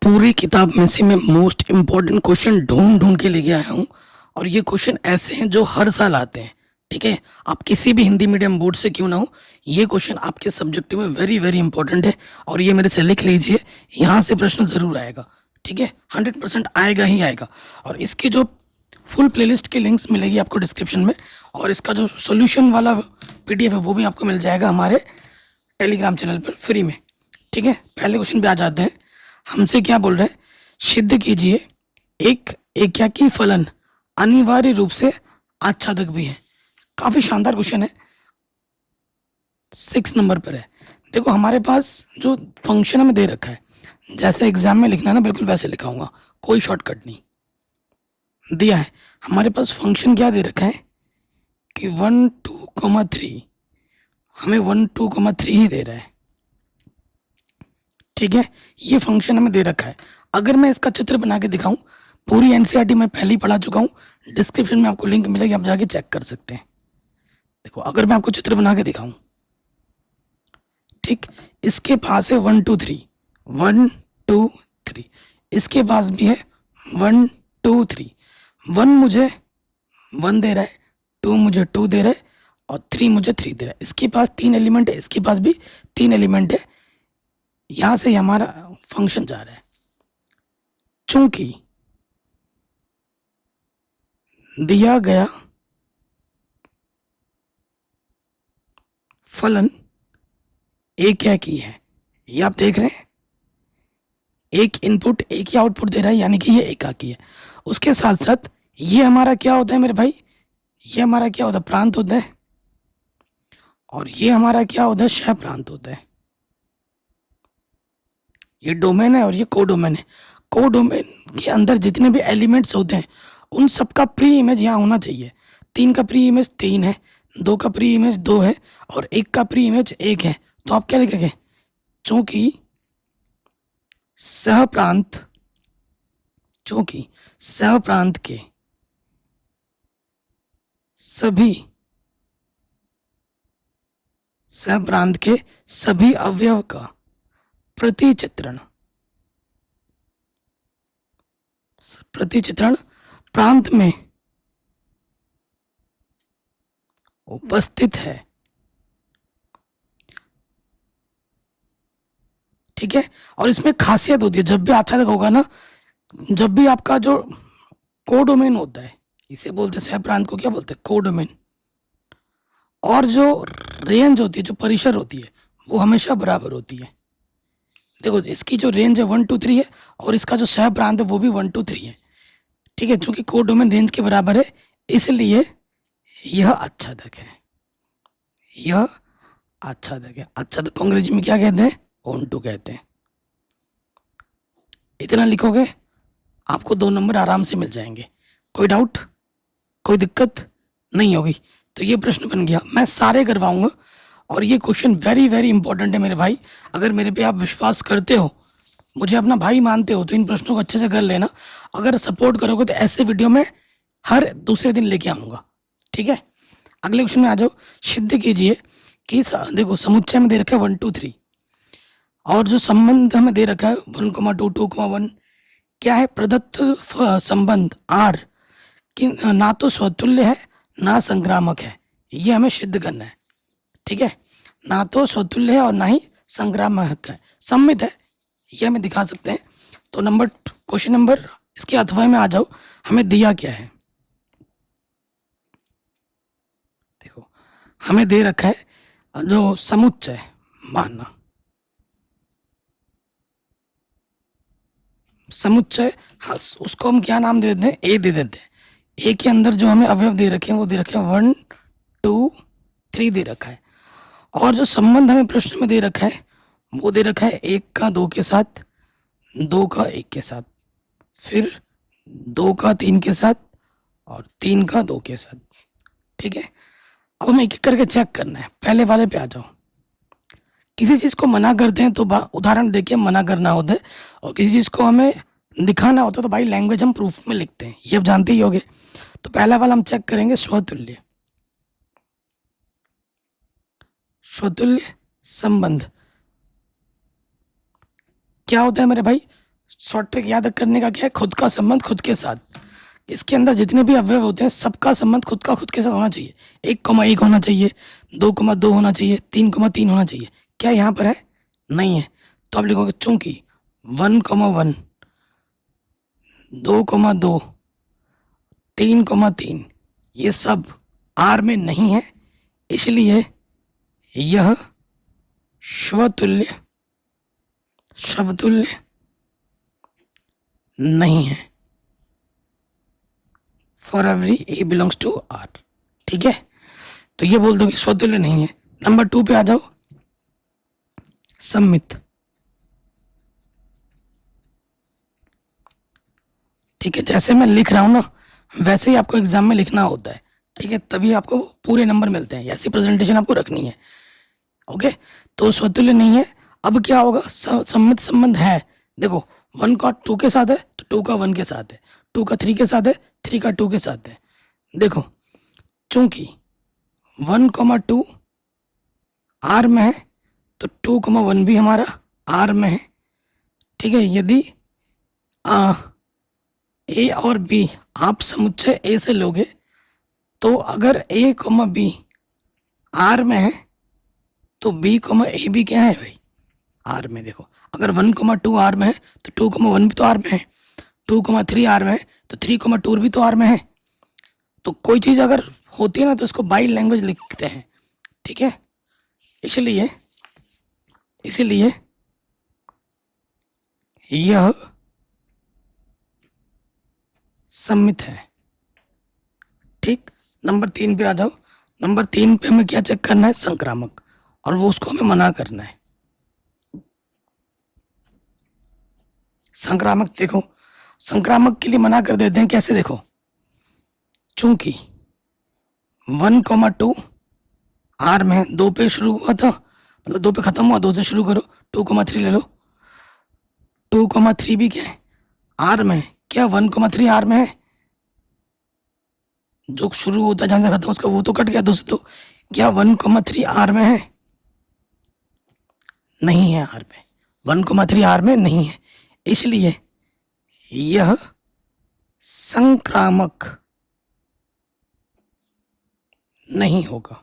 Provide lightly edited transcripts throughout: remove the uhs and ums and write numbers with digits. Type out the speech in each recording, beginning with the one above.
पूरी किताब में से मैं मोस्ट इम्पॉर्टेंट क्वेश्चन ढूंढ ढूंढ के लेके आया हूँ। और ये क्वेश्चन ऐसे हैं जो हर साल आते हैं। ठीक है, आप किसी भी हिंदी मीडियम बोर्ड से क्यों ना हो, ये क्वेश्चन आपके सब्जेक्ट में वेरी वेरी इंपॉर्टेंट है। और ये मेरे से लिख लीजिए, यहाँ से प्रश्न जरूर आएगा। ठीक है, 100% आएगा ही आएगा। और इसकी जो फुल प्लेलिस्ट की लिंक्स मिलेगी आपको डिस्क्रिप्शन में, और इसका जो सोल्यूशन वाला पीडीएफ है वो भी आपको मिल जाएगा हमारे टेलीग्राम चैनल पर फ्री में। ठीक है, पहले क्वेश्चन पे आ जाते हैं। हमसे क्या बोल रहे हैं, सिद्ध कीजिए एक एकाकी फलन अनिवार्य रूप से आच्छादक भी है। काफी शानदार क्वेश्चन है, 6 नंबर पर है। देखो हमारे पास जो फंक्शन हमें दे रखा है, जैसे एग्जाम में लिखना है ना बिल्कुल वैसे लिखाऊंगा, कोई शॉर्टकट नहीं दिया है। हमारे पास फंक्शन क्या दे रखा है कि 1 2 3, हमें 1 2 3 ही दे रहा है। ठीक है, ये फंक्शन हमें दे रखा है। अगर मैं इसका चित्र बना के दिखाऊं, पूरी एनसीईआरटी मैं पहले ही पढ़ा चुका हूं, डिस्क्रिप्शन में आपको लिंक मिलेगी, आप जाके चेक कर सकते हैं। देखो अगर मैं आपको चित्र बना के दिखाऊं, ठीक, इसके पास है 1 2 3, 1 2 3, इसके पास भी है 1 2 3। 1 मुझे 1 दे रहा है, 2 मुझे 2 दे रहा है, और 3 मुझे 3 दे रहा है। इसके पास 3 एलिमेंट है, इसके पास भी 3 एलिमेंट है। यहां से हमारा फंक्शन जा रहा है। चूंकि दिया गया फलन एक क्या की है, ये आप देख रहे हैं, एक इनपुट एक ही आउटपुट दे रहा है, यानी कि ये एकाकी है। उसके साथ साथ ये हमारा क्या होता है मेरे भाई, ये हमारा क्या होता है, प्रांत होता है। और ये हमारा क्या होता है, शह प्रांत होता है। ये डोमेन है और ये कोडोमेन है। कोडोमेन के अंदर जितने भी एलिमेंट्स होते हैं उन सबका प्री इमेज यहाँ होना चाहिए। 3 का प्री इमेज 3 है, 2 का प्री इमेज 2 है, और 1 का प्री इमेज 1 है। तो आप क्या लिखेंगे, चूंकि सहप्रांत, चूंकि सहप्रांत के सभी सहप्रांत के सभी अवयव का प्रतिचित्रण प्रतिचित्रण प्रांत में उपस्थित है। ठीक है, और इसमें खासियत होती है, जब भी आच्छादक होगा ना, जब भी आपका जो कोडोमेन होता है, इसे बोलते हैं सह प्रांत को क्या बोलते हैं, कोडोमेन। और जो रेंज होती है, जो परिसर होती है, वो हमेशा बराबर होती है। देखो इसकी जो रेंज है 1 2 3 है, और इसका जो सह प्रांत है वो भी 1 2 3 है। ठीक है, चूंकि कोडोमेन रेंज के बराबर है, इसलिए यह आच्छादक है। यह आच्छादक है। आच्छादक को अंग्रेजी में क्या कहते हैं, ओंटू कहते हैं। इतना लिखोगे आपको 2 नंबर आराम से मिल जाएंगे। कोई डाउट, कोई दिक्कत नहीं होगी। तो ये प्रश्न बन गया, मैं सारे करवाऊंगा। और ये क्वेश्चन वेरी वेरी इंपॉर्टेंट है मेरे भाई। अगर मेरे पे आप विश्वास करते हो, मुझे अपना भाई मानते हो, तो इन प्रश्नों को अच्छे से कर लेना। अगर सपोर्ट करोगे तो ऐसे वीडियो में हर दूसरे दिन लेके आऊंगा। ठीक है, अगले क्वेश्चन में आ जाओ। सिद्ध कीजिए कि देखो समुच्चय में दे रखा है 1 2 3, और जो संबंध हमें दे रखा है 1 2 2 1, क्या है, प्रदत्त संबंध आर कि ना तो स्वतुल्य है ना संक्रामक है। ये हमें सिद्ध करना है। ठीक है, ना तो स्वतुल्य है और ना ही संक्रामक है, सम्मित है, ये हमें दिखा सकते हैं। तो क्वेश्चन नंबर इसके अथवा में आ जाओ। हमें दिया क्या है, देखो हमें दे रखा है जो समुच्चय, मानना समुच्चय, हाँ उसको हम क्या नाम दे देते हैं, ए दे देते हैं। ए के अंदर जो हमें अवयव दे रखे हैं वो दे रखे हैं 1 2 3 दे रखा है। और जो संबंध हमें प्रश्न में दे रखा है वो दे रखा है 1 का 2 के साथ, 2 का 1 के साथ, फिर 2 का 3 के साथ, और 3 का 2 के साथ। ठीक है, अब हमें एक एक करके चेक करना है। पहले वाले पे आ जाओ। किसी चीज को मना करते हैं तो उदाहरण देखिए मना करना होता है, और किसी चीज को हमें दिखाना होता है तो भाई लैंग्वेज हम प्रूफ में लिखते हैं, ये आप जानते ही होगे। तो पहला वाला हम चेक करेंगे, स्वतुल्य। स्वतुल्य संबंध क्या होता है मेरे भाई, शॉर्ट ट्रिक याद करने का क्या है, खुद का संबंध खुद के साथ। इसके अंदर जितने भी अवयव होते हैं सबका संबंध खुद का खुद के साथ होना चाहिए। 1,1 होना चाहिए, 2,2 होना चाहिए, 3,3 होना चाहिए। क्या यहाँ पर है? नहीं है। तो आप लिखोगे चूंकि 1,1, 2,2, 3,3 ये सब आर में नहीं है, इसलिए यह स्वतुल्य समतुल्य नहीं है। For every A belongs to R. ठीक है, तो ये बोल दो कि स्वतुल्य नहीं है। नंबर 2 पे आ जाओ, सम्मित। ठीक है, जैसे मैं लिख रहा हूं ना वैसे ही आपको एग्जाम में लिखना होता है। ठीक है, तभी आपको पूरे नंबर मिलते हैं। ऐसी प्रेजेंटेशन आपको रखनी है। ओके, तो स्वतुल्य नहीं है। अब क्या होगा? सम्मित संबंध है। देखो 1 का 2 के साथ है तो 2 का 1 के साथ है, 2 का 3 के साथ है, 3 का 2 के साथ है। देखो चूंकि 1,2 आर में है तो 2,1 भी हमारा आर में है। ठीक है, यदि ए और बी आप समुच्चय ए से लोगे तो अगर ए, बी आर में है तो बी, ए भी क्या है भाई? आर में। देखो अगर 1,2 आर में है तो 2,1 भी तो आर में है, 2,3 आर में है तो 3,2 भी तो आर में है। तो कोई चीज़ अगर होती है ना तो इसको बाई लैंग्वेज लिखते हैं। ठीक है, इसलिए यह सम्मित है। ठीक, नंबर 3 पे आ जाओ। नंबर 3 पे हमें क्या चेक करना है? संक्रामक, और वो उसको हमें मना करना है। संक्रामक देखो, संक्रामक के लिए मना कर देते हैं कैसे? देखो चूंकि 1,2 आर में 2 पे शुरू हुआ था, मतलब 2 पे खत्म हुआ, 2 से शुरू करो, 2,3 ले लो। 2,3 भी क्या है? आर में। क्या 1,3 आर में है? जो शुरू होता है जहां से खत्म उसका वो तो कट गया 2 से। तो क्या 1,3 आर में है? नहीं है आर में। 1,3 आर में नहीं है, इसलिए यह संक्रामक नहीं होगा।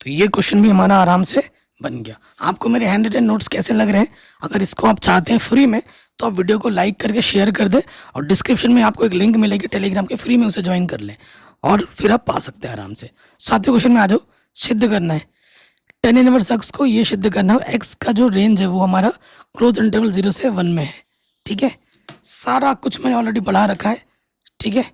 तो ये क्वेश्चन भी हमारा आराम से बन गया। आपको मेरे हैंड रिटन नोट्स कैसे लग रहे हैं? अगर इसको आप चाहते हैं फ्री में तो आप वीडियो को लाइक करके शेयर कर दें, और डिस्क्रिप्शन में आपको एक लिंक मिलेगी टेलीग्राम के, फ्री में उसे ज्वाइन कर लें और फिर आप पा सकते हैं आराम से। 7वें क्वेश्चन में आ जाओ। सिद्ध करना है tan इनवर्स x को, ये सिद्ध करना है x का जो रेंज है वो हमारा क्लोज इंटरवल 0 से 1 में है। ठीक है, सारा कुछ मैंने ऑलरेडी पढ़ा रखा है। ठीक है,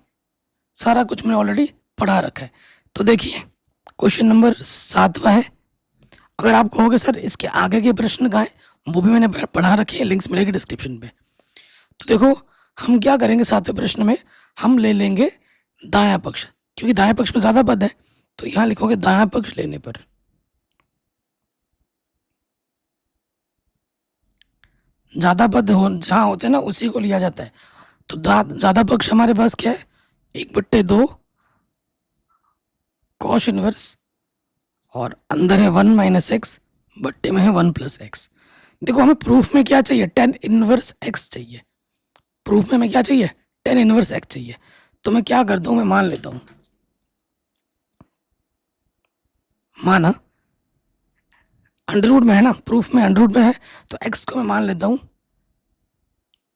सारा कुछ मैंने ऑलरेडी पढ़ा रखा है। तो देखिए क्वेश्चन नंबर 7वां है। अगर आप कहोगे सर इसके आगे के प्रश्न कहाँ है, वो भी मैंने पढ़ा रखे हैं, लिंक्स मिलेगी डिस्क्रिप्शन पे। तो देखो हम क्या करेंगे, 7वें प्रश्न में हम ले लेंगे दायां पक्ष, क्योंकि दायां पक्ष में ज़्यादा पद है। तो यहाँ लिखोगे दायां पक्ष लेने पर ज़्यादा पद जहाँ होते हैं ना उसी को लिया जाता है। तो ज़्यादा पक्ष हमारे पास क्या है? 1/2 कॉस इनवर्स, और अंदर है 1 - x, बट्टे में है 1 + x। देखो हमें प्रूफ में क्या चाहिए? tan इनवर्स x चाहिए। प्रूफ में हमें क्या चाहिए? tan इनवर्स x चाहिए। तो मैं क्या करता हूँ, मैं मान लेता हूँ, माना अंडर रूट में है ना, प्रूफ में अंडर रूट में है, तो x को मैं मान लेता हूँ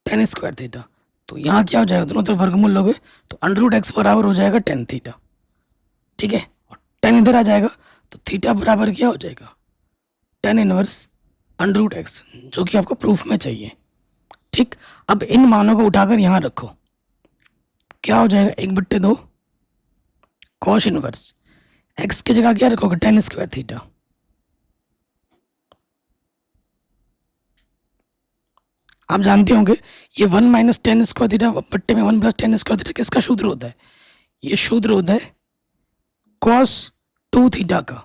tan स्क्वायर थीटा। तो यहाँ क्या हो जाएगा? दोनों तरफ वर्गमूल लोगे तो अंडर रूट x बराबर हो जाएगा tan थीटा। ठीक है, और tan इधर आ जाएगा तो थीटा बराबर क्या हो जाएगा? tan inverse under root x, जो कि आपको प्रूफ में चाहिए। ठीक, अब इन मानों को उठाकर यहाँ रखो, क्या हो जाएगा? 1/2 कॉस इनवर्स, x की जगह क्या रखोगे? tan square theta. आप जानते होंगे ये 1 - tan स्क्वायर थीटा बट्टे में 1 + tan स्क्वायर थीटा किसका सूत्र होता है? ये सूत्र होता है cos 2 थीटा का,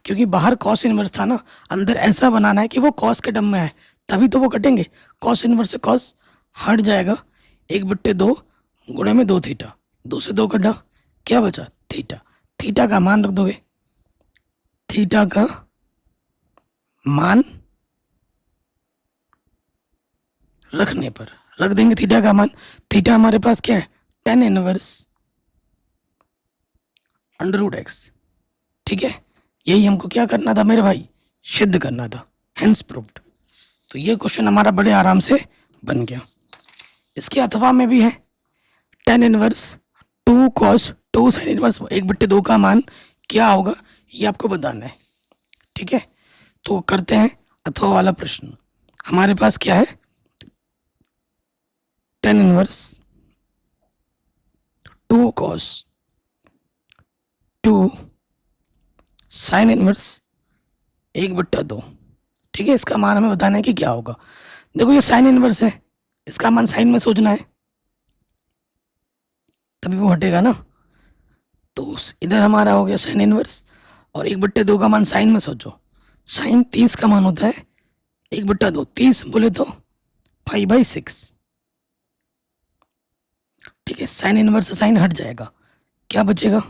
क्योंकि बाहर cos इनवर्स था ना, अंदर ऐसा बनाना है कि वो cos के टर्म में आए, तभी तो वो कटेंगे। cos इनवर्स से cos हट जाएगा, 1/2 गुणे में 2 थीटा, 2 से 2 कटा, क्या बचा? थीटा। थीटा का मान रख दोगे, थीटा का मान रखने पर रख देंगे थीटा का मान। थीटा हमारे पास क्या है, tan inverse under root x. ठीक है, यही हमको क्या करना था मेरे भाई, सिद्ध करना था, हेंस प्रूव्ड। तो ये क्वेश्चन हमारा बड़े आराम से बन गया। इसके अथवा में भी है tan inverse 2 cos 2 sin inverse 1/2 का मान क्या होगा, ये आपको बताना है। ठीक है, तो करते हैं अथवा वाला प्रश्न। हमारे पास क्या है, tan inverse 2 cos 2 sin inverse 1/2। ठीक है, इसका मान हमें बताना है कि क्या होगा। देखो ये साइन इनवर्स है, इसका मान साइन में सोचना है, तभी वो हटेगा ना। तो इधर हमारा हो गया साइन इनवर्स, और 1/2 का मान साइन में सोचो। साइन 30 का मान होता है 1/2, 30 बोले तो 5/6। ठीक है, साइन इनवर्स से साइन हट जाएगा, क्या बचेगा,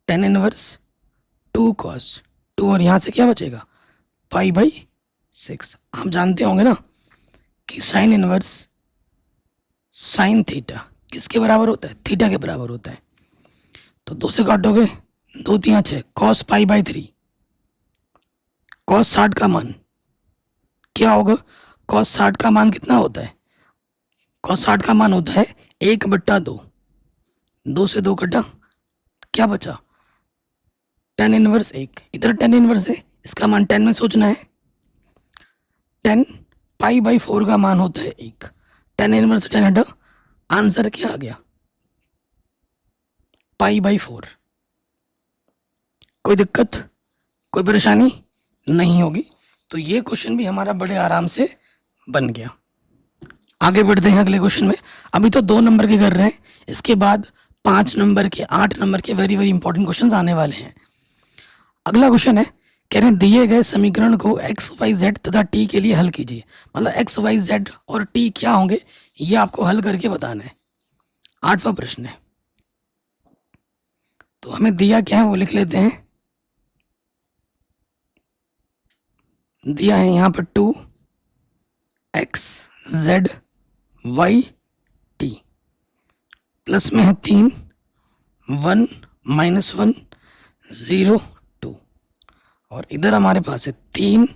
tan इनवर्स 2 cos 2, और यहाँ से क्या बचेगा 5/6। आप जानते होंगे ना कि साइन इनवर्स साइन थीटा किसके बराबर होता है, थीटा के बराबर होता है। तो 2 से काटोगे, 2 3 6, cos π/3। cos 60 का मान क्या होगा, cos 60 का मान कितना होता है, cos 60 का मान होता है 1/2। 2 से 2 कटा, क्या बचा, tan इनवर्स 1। इधर tan इनवर्स है, इसका मान 10 में सोचना है। tan π/4 का मान होता है 1। tan इनवर्स से 10 हटा, आंसर क्या आ गया, π/4। कोई दिक्कत, कोई परेशानी नहीं होगी। तो ये क्वेश्चन भी हमारा बड़े आराम से बन गया। आगे बढ़ते हैं अगले क्वेश्चन में। अभी तो 2 नंबर के कर रहे हैं, इसके बाद 5 नंबर के, 8 नंबर के वेरी वेरी इंपॉर्टेंट क्वेश्चन आने वाले हैं। अगला क्वेश्चन है, कह रहे हैं दिए गए समीकरण को एक्स वाई जेड तथा टी के लिए हल कीजिए। मतलब एक्स वाई जेड और टी क्या होंगे, ये आपको हल करके बताना है। 8वां प्रश्न है, तो हमें दिया क्या है वो लिख लेते हैं। दिया है यहाँ पर 2x z y t, plus में है 3 1 -1 0 2, और इधर हमारे पास है 3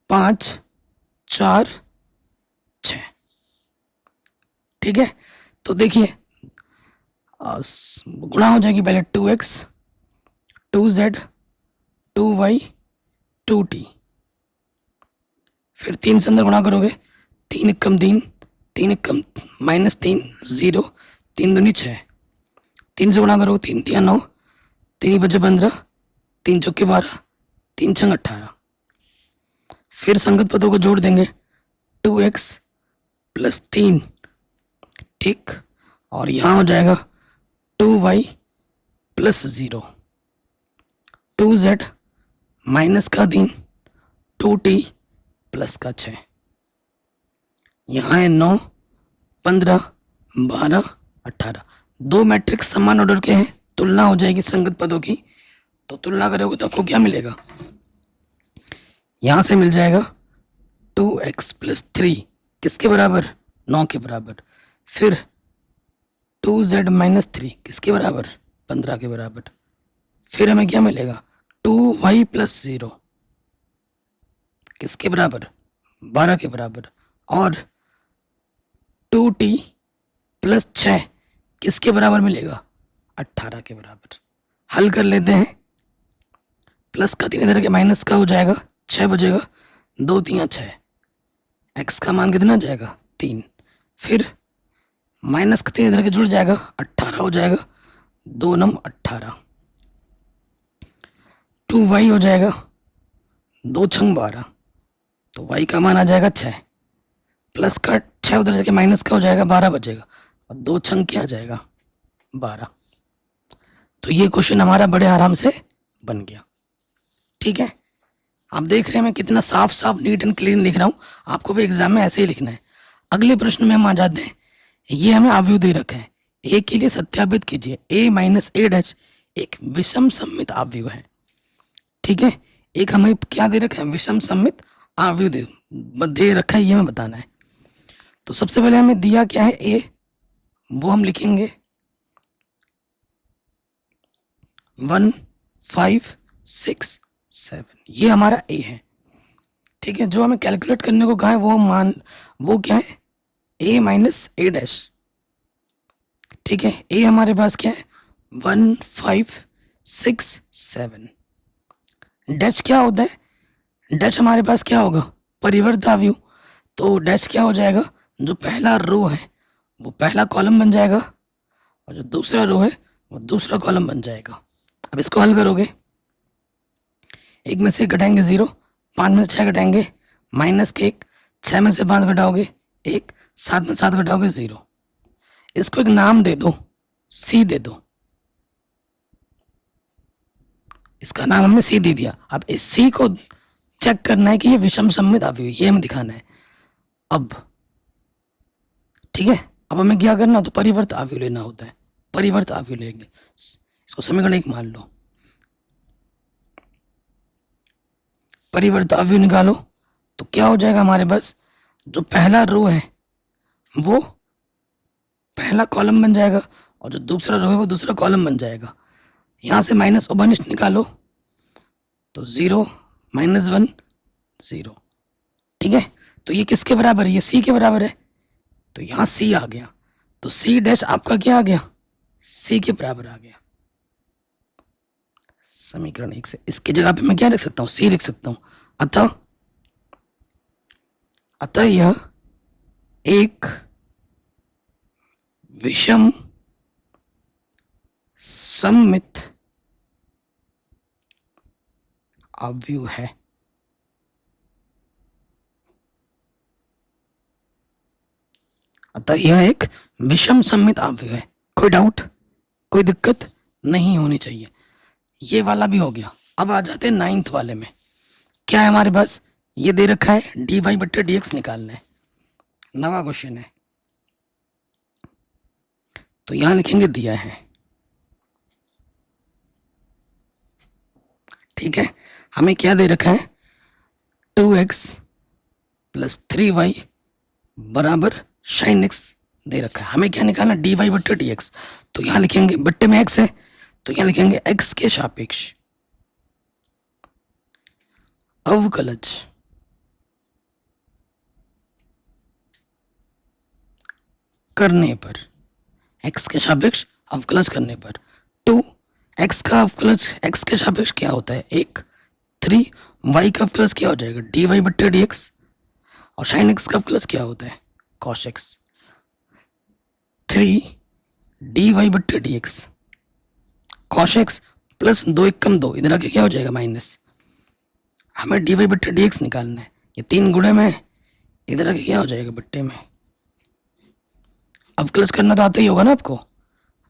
5 4 6। ठीक है, तो देखिए गुणा हो जाएगी पहले 2x 2z 2y 2t, फिर 3 से अंदर गुणा करोगे, 3 एकम 3 3 एकम -3 0 3 दूनी 6, 3 से गुणा करो, 3 3 9 3 बचे 15 3 चौके 12 3 छंग 18। फिर संगत पदों को जोड़ देंगे, 2x + 3। ठीक, और यहाँ हो जाएगा 2y + 0 2z -3 2t + 6। यहाँ है 9 15 12 18। 2 मैट्रिक्स समान ऑर्डर के हैं, तुलना हो जाएगी संगत पदों की। तो तुलना करोगे तो आपको क्या मिलेगा, यहाँ से मिल जाएगा 2x + 3 किसके बराबर, 9 के बराबर। फिर 2z - 3 किसके बराबर, 15 के बराबर। फिर हमें क्या मिलेगा, 2y + 0 किसके बराबर, 12 के बराबर। और 2t + 6 किसके बराबर मिलेगा, 18 के बराबर। हल कर लेते हैं, प्लस का 3 इधर के माइनस का हो जाएगा, 6 बचेगा, 2 3 6। x का मान कितना जाएगा, 3। फिर माइनस का 3 इधर के जुड़ जाएगा, 18 हो जाएगा, 2 9 18। 2y हो जाएगा, 2 6 12। तो y का मान आ जाएगा 6, प्लस का 6 उधर के माइनस का हो जाएगा, 12 बचेगा, और 2 6 क्या आ जाएगा, 12। तो ये क्वेश्चन हमारा बड़े आराम से बन गया। ठीक है, आप देख रहे हैं मैं कितना साफ साफ नीट एंड क्लीन लिख रहा हूँ, आपको भी एग्जाम में ऐसे ही लिखना है। अगले प्रश्न में हम आ जाते हैं। ये हमें अवयव दे रखे हैं, ए के लिए सत्यापित कीजिए a - a' एक विषम सममित अवयव है। ठीक है। एक हमें क्या दे रखा है, विषम सममित आव्यूह दे रखा है, ये हमें बताना है। तो सबसे पहले हमें दिया क्या है, ए, वो हम लिखेंगे 1 5 6 7, ये हमारा ए है। ठीक है, जो हमें कैलकुलेट करने को कहा है वो क्या है, ए माइनस ए डैश। ठीक है, ए हमारे पास क्या है 1 5 6 7। डैश क्या होता है, डैश हमारे पास क्या होगा, परिवर्त आव्यूह। तो डैश क्या हो जाएगा, जो पहला रो है वो पहला कॉलम बन जाएगा और जो दूसरा रो है वो दूसरा कॉलम बन जाएगा। अब इसको हल करोगे, एक में से घटाएंगे 0, 5 में से 6 घटाएंगे माइनस के 1, 6 में से 5 घटाओगे 1, 7 में 7 घटाओगे 0। इसको एक नाम दे दो, सी दे दो। इसका नाम हमने सी दे दिया। अब इस सी को चेक करना है कि ये विषम सममित आव्यूह, ये हमें दिखाना है। अब ठीक है, अब हमें क्या करना, तो परिवर्त आव्यूह लेना होता है, परिवर्त आव्यूह लेंगे। इसको समीकरण 1 मान लो, परिवर्त आव्यूह निकालो तो क्या हो जाएगा हमारे पास, जो पहला रो है वो पहला कॉलम बन जाएगा और जो दूसरा रो है वो दूसरा कॉलम बन जाएगा। यहां से माइनस उभयनिष्ठ निकालो तो 0 माइनस 1 0। ठीक है, तो ये किसके बराबर है, ये सी के बराबर है। तो यहां सी आ गया, तो सी डैश आपका क्या आ गया, सी के बराबर आ गया। समीकरण 1 से इसकी जगह पे मैं क्या लिख सकता हूँ, सी लिख सकता हूँ। अतः यह एक विषम सममित आव्यूह है। अतः यह एक विषम सममित आव्यूह है। कोई डाउट, कोई दिक्कत नहीं होनी चाहिए। ये वाला भी हो गया। अब आ जाते हैं 9th वाले में। क्या है हमारे पास, ये दे रखा है dy बट्टे dx निकालना है, नवा क्वेश्चन है। तो यहां लिखेंगे दिया है। ठीक है, हमें क्या दे रखा है 2x प्लस 3y बराबर sin x दे रखा है। हमें क्या निकालना, dy बट्टे dx। तो यहां लिखेंगे, बट्टे में x है तो यहां लिखेंगे x के सापेक्ष अवकलज करने पर, x के सापेक्ष अवकलज करने पर 2x का अवकलज x के सापेक्ष क्या होता है 1, 3 y का अवकलज क्या हो जाएगा dy बट्टे dx और sin x का अवकलज क्या होता है cos x। 3 dy बट्टे dx cos x प्लस 2 1 कम 2, इधर आके क्या हो जाएगा माइनस। हमें dy बट्टे dx निकालना है, ये 3 गुणे में, इधर आके क्या हो जाएगा बट्टे में। अवकलज करना तो आता ही होगा ना आपको,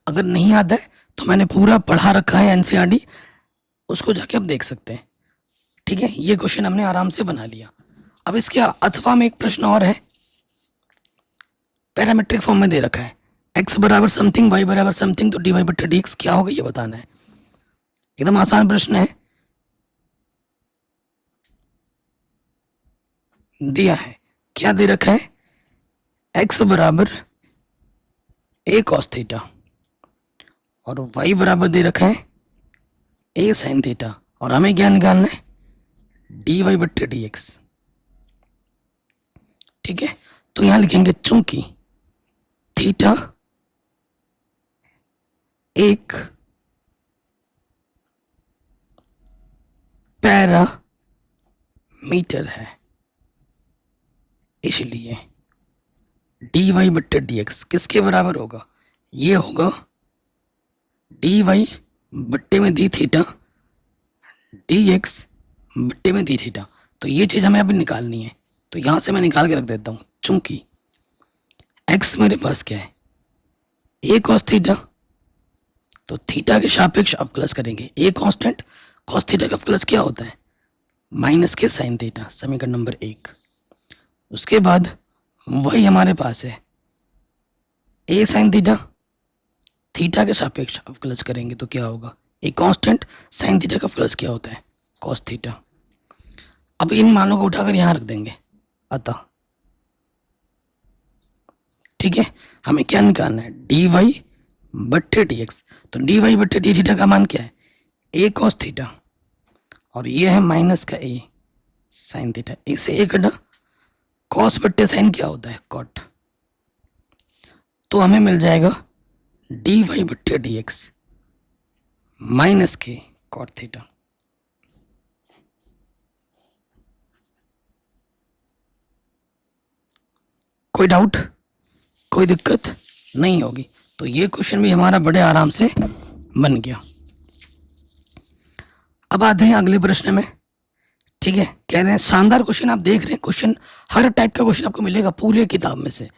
अगर नहीं आता है तो मैंने पूरा पढ़ा रखा है एनसीईआरटी, उसको जाके आप देख सकते हैं। ठीक है, ये क्वेश्चन हमने आराम से बना लिया। अब इसके अथवा में एक प्रश्न और है, पैरामेट्रिक फॉर्म में दे रखा है x बराबर समथिंग y बराबर समथिंग, तो dy बट्टे dx क्या होगा ये बताना है। एकदम आसान प्रश्न है, दिया है क्या दे रखा है x बराबर a cos थीटा और y बराबर दे रखा है a sin थीटा, और हमें क्या निकालना है dy बट्टे dx। ठीक है, तो यहां लिखेंगे चूंकि थीटा एक पैरामीटर है, इसलिए dy बट्टे dx किसके बराबर होगा, ये होगा dy बट्टे में दी थीटा dx बट्टे में दी थीटा। तो ये चीज हमें अभी निकालनी है, तो यहां से मैं निकाल के रख देता हूं। चूंकि x मेरे पास क्या है a cos थीटा, तो थीटा के सापेक्ष अवकलज करेंगे, a कांस्टेंट, cos थीटा का अवकलज क्या होता है माइनस के sin थीटा, समीकरण नंबर 1। उसके बाद वही हमारे पास है a sin थीटा, थीटा के सापेक्ष अवकलज करेंगे तो क्या होगा, a कांस्टेंट, sin थीटा का अवकलज क्या होता है कॉस थीटा। अब इन मानों को उठाकर यहाँ रख देंगे अतः, ठीक है। हमें क्या निकालना है, डी वाई बट्टे डी एक्स। तो डी वाई बट्टे डी थीटा का मान क्या है, ए कॉस थीटा, और ये है माइनस का ए साइन थीटा। इसे ए कटा, कॉस बट्टे साइन क्या होता है, कॉट। तो हमें मिल जाएगा डी वाई बट्टे डी एक्स माइनस के कॉट थीटा। कोई डाउट, कोई दिक्कत नहीं होगी। तो ये क्वेश्चन भी हमारा बड़े आराम से बन गया। अब आते हैं अगले प्रश्न में, ठीक है। कह रहे हैं शानदार क्वेश्चन, आप देख रहे हैं क्वेश्चन, हर टाइप का क्वेश्चन आपको मिलेगा पूरे किताब में से,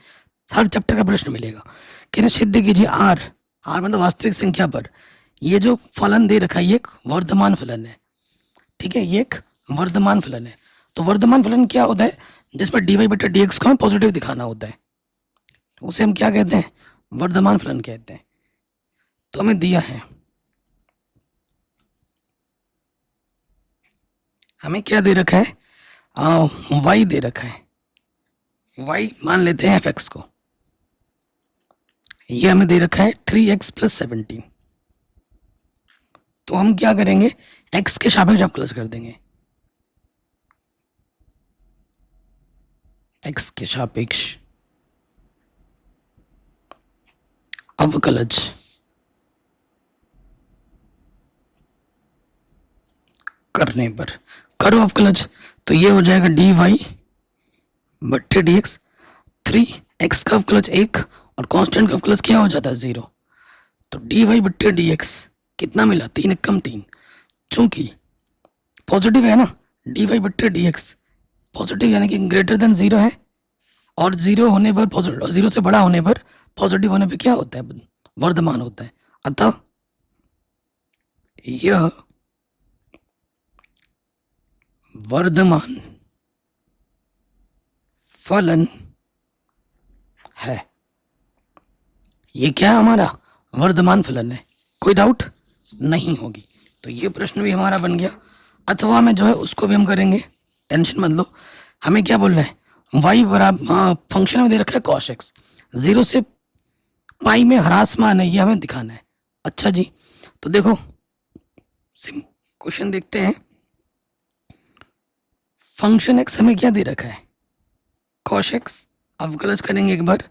हर चैप्टर का प्रश्न मिलेगा। कह रहे हैं सिद्ध कीजिए आर, आर मतलब वास्तविक संख्या पर ये जो फलन दे रखा है ये एक वर्धमान फलन है, ठीक है। ये एक वर्धमान फलन है। तो वर्धमान फलन क्या होता है, जिसमें डी वाई बटा डी एक्स को हमें पॉजिटिव दिखाना होता है, उसे हम क्या कहते हैं, वर्धमान फलन कहते हैं। तो हमें दिया है, हमें क्या दे रखा है, y दे रखा है, y मान लेते हैं fx को, ये हमें दे रखा है 3x प्लस 17। तो हम क्या करेंगे, x के सापेक्ष अवकलज कर देंगे, x के सापेक्ष अवकलज करने पर, करो अवकलज, तो ये हो जाएगा डी वाई बट्टे डी एक्स, 3x का अवकलज 1 और कांस्टेंट का अवकलज क्या हो जाता है 0। तो डी वाई बट्टे डी एक्स कितना मिला, 3 कम 3, चूंकि पॉजिटिव है ना, डी वाई बट्टे डी एक्स पॉजिटिव यानी कि ग्रेटर देन 0 है, और 0 होने पर पॉजिटिव, 0 से बड़ा होने पर पॉजिटिव होने पर क्या होता है, वर्धमान होता है। अतः यह वर्धमान फलन है। ये क्या है, हमारा वर्धमान फलन है, कोई डाउट नहीं होगी। तो ये प्रश्न भी हमारा बन गया। अथवा में जो है उसको भी हम करेंगे, टेंशन मत लो। हमें क्या बोल रहा है, y बराबर फंक्शन में दे रखा है cos x, 0 से पाई में ह्रासमान है, ये हमें दिखाना है। अच्छा जी, तो देखो क्वेश्चन देखते हैं। फंक्शन x हमें क्या दे रखा है, cos x, अवकलज करेंगे एक बार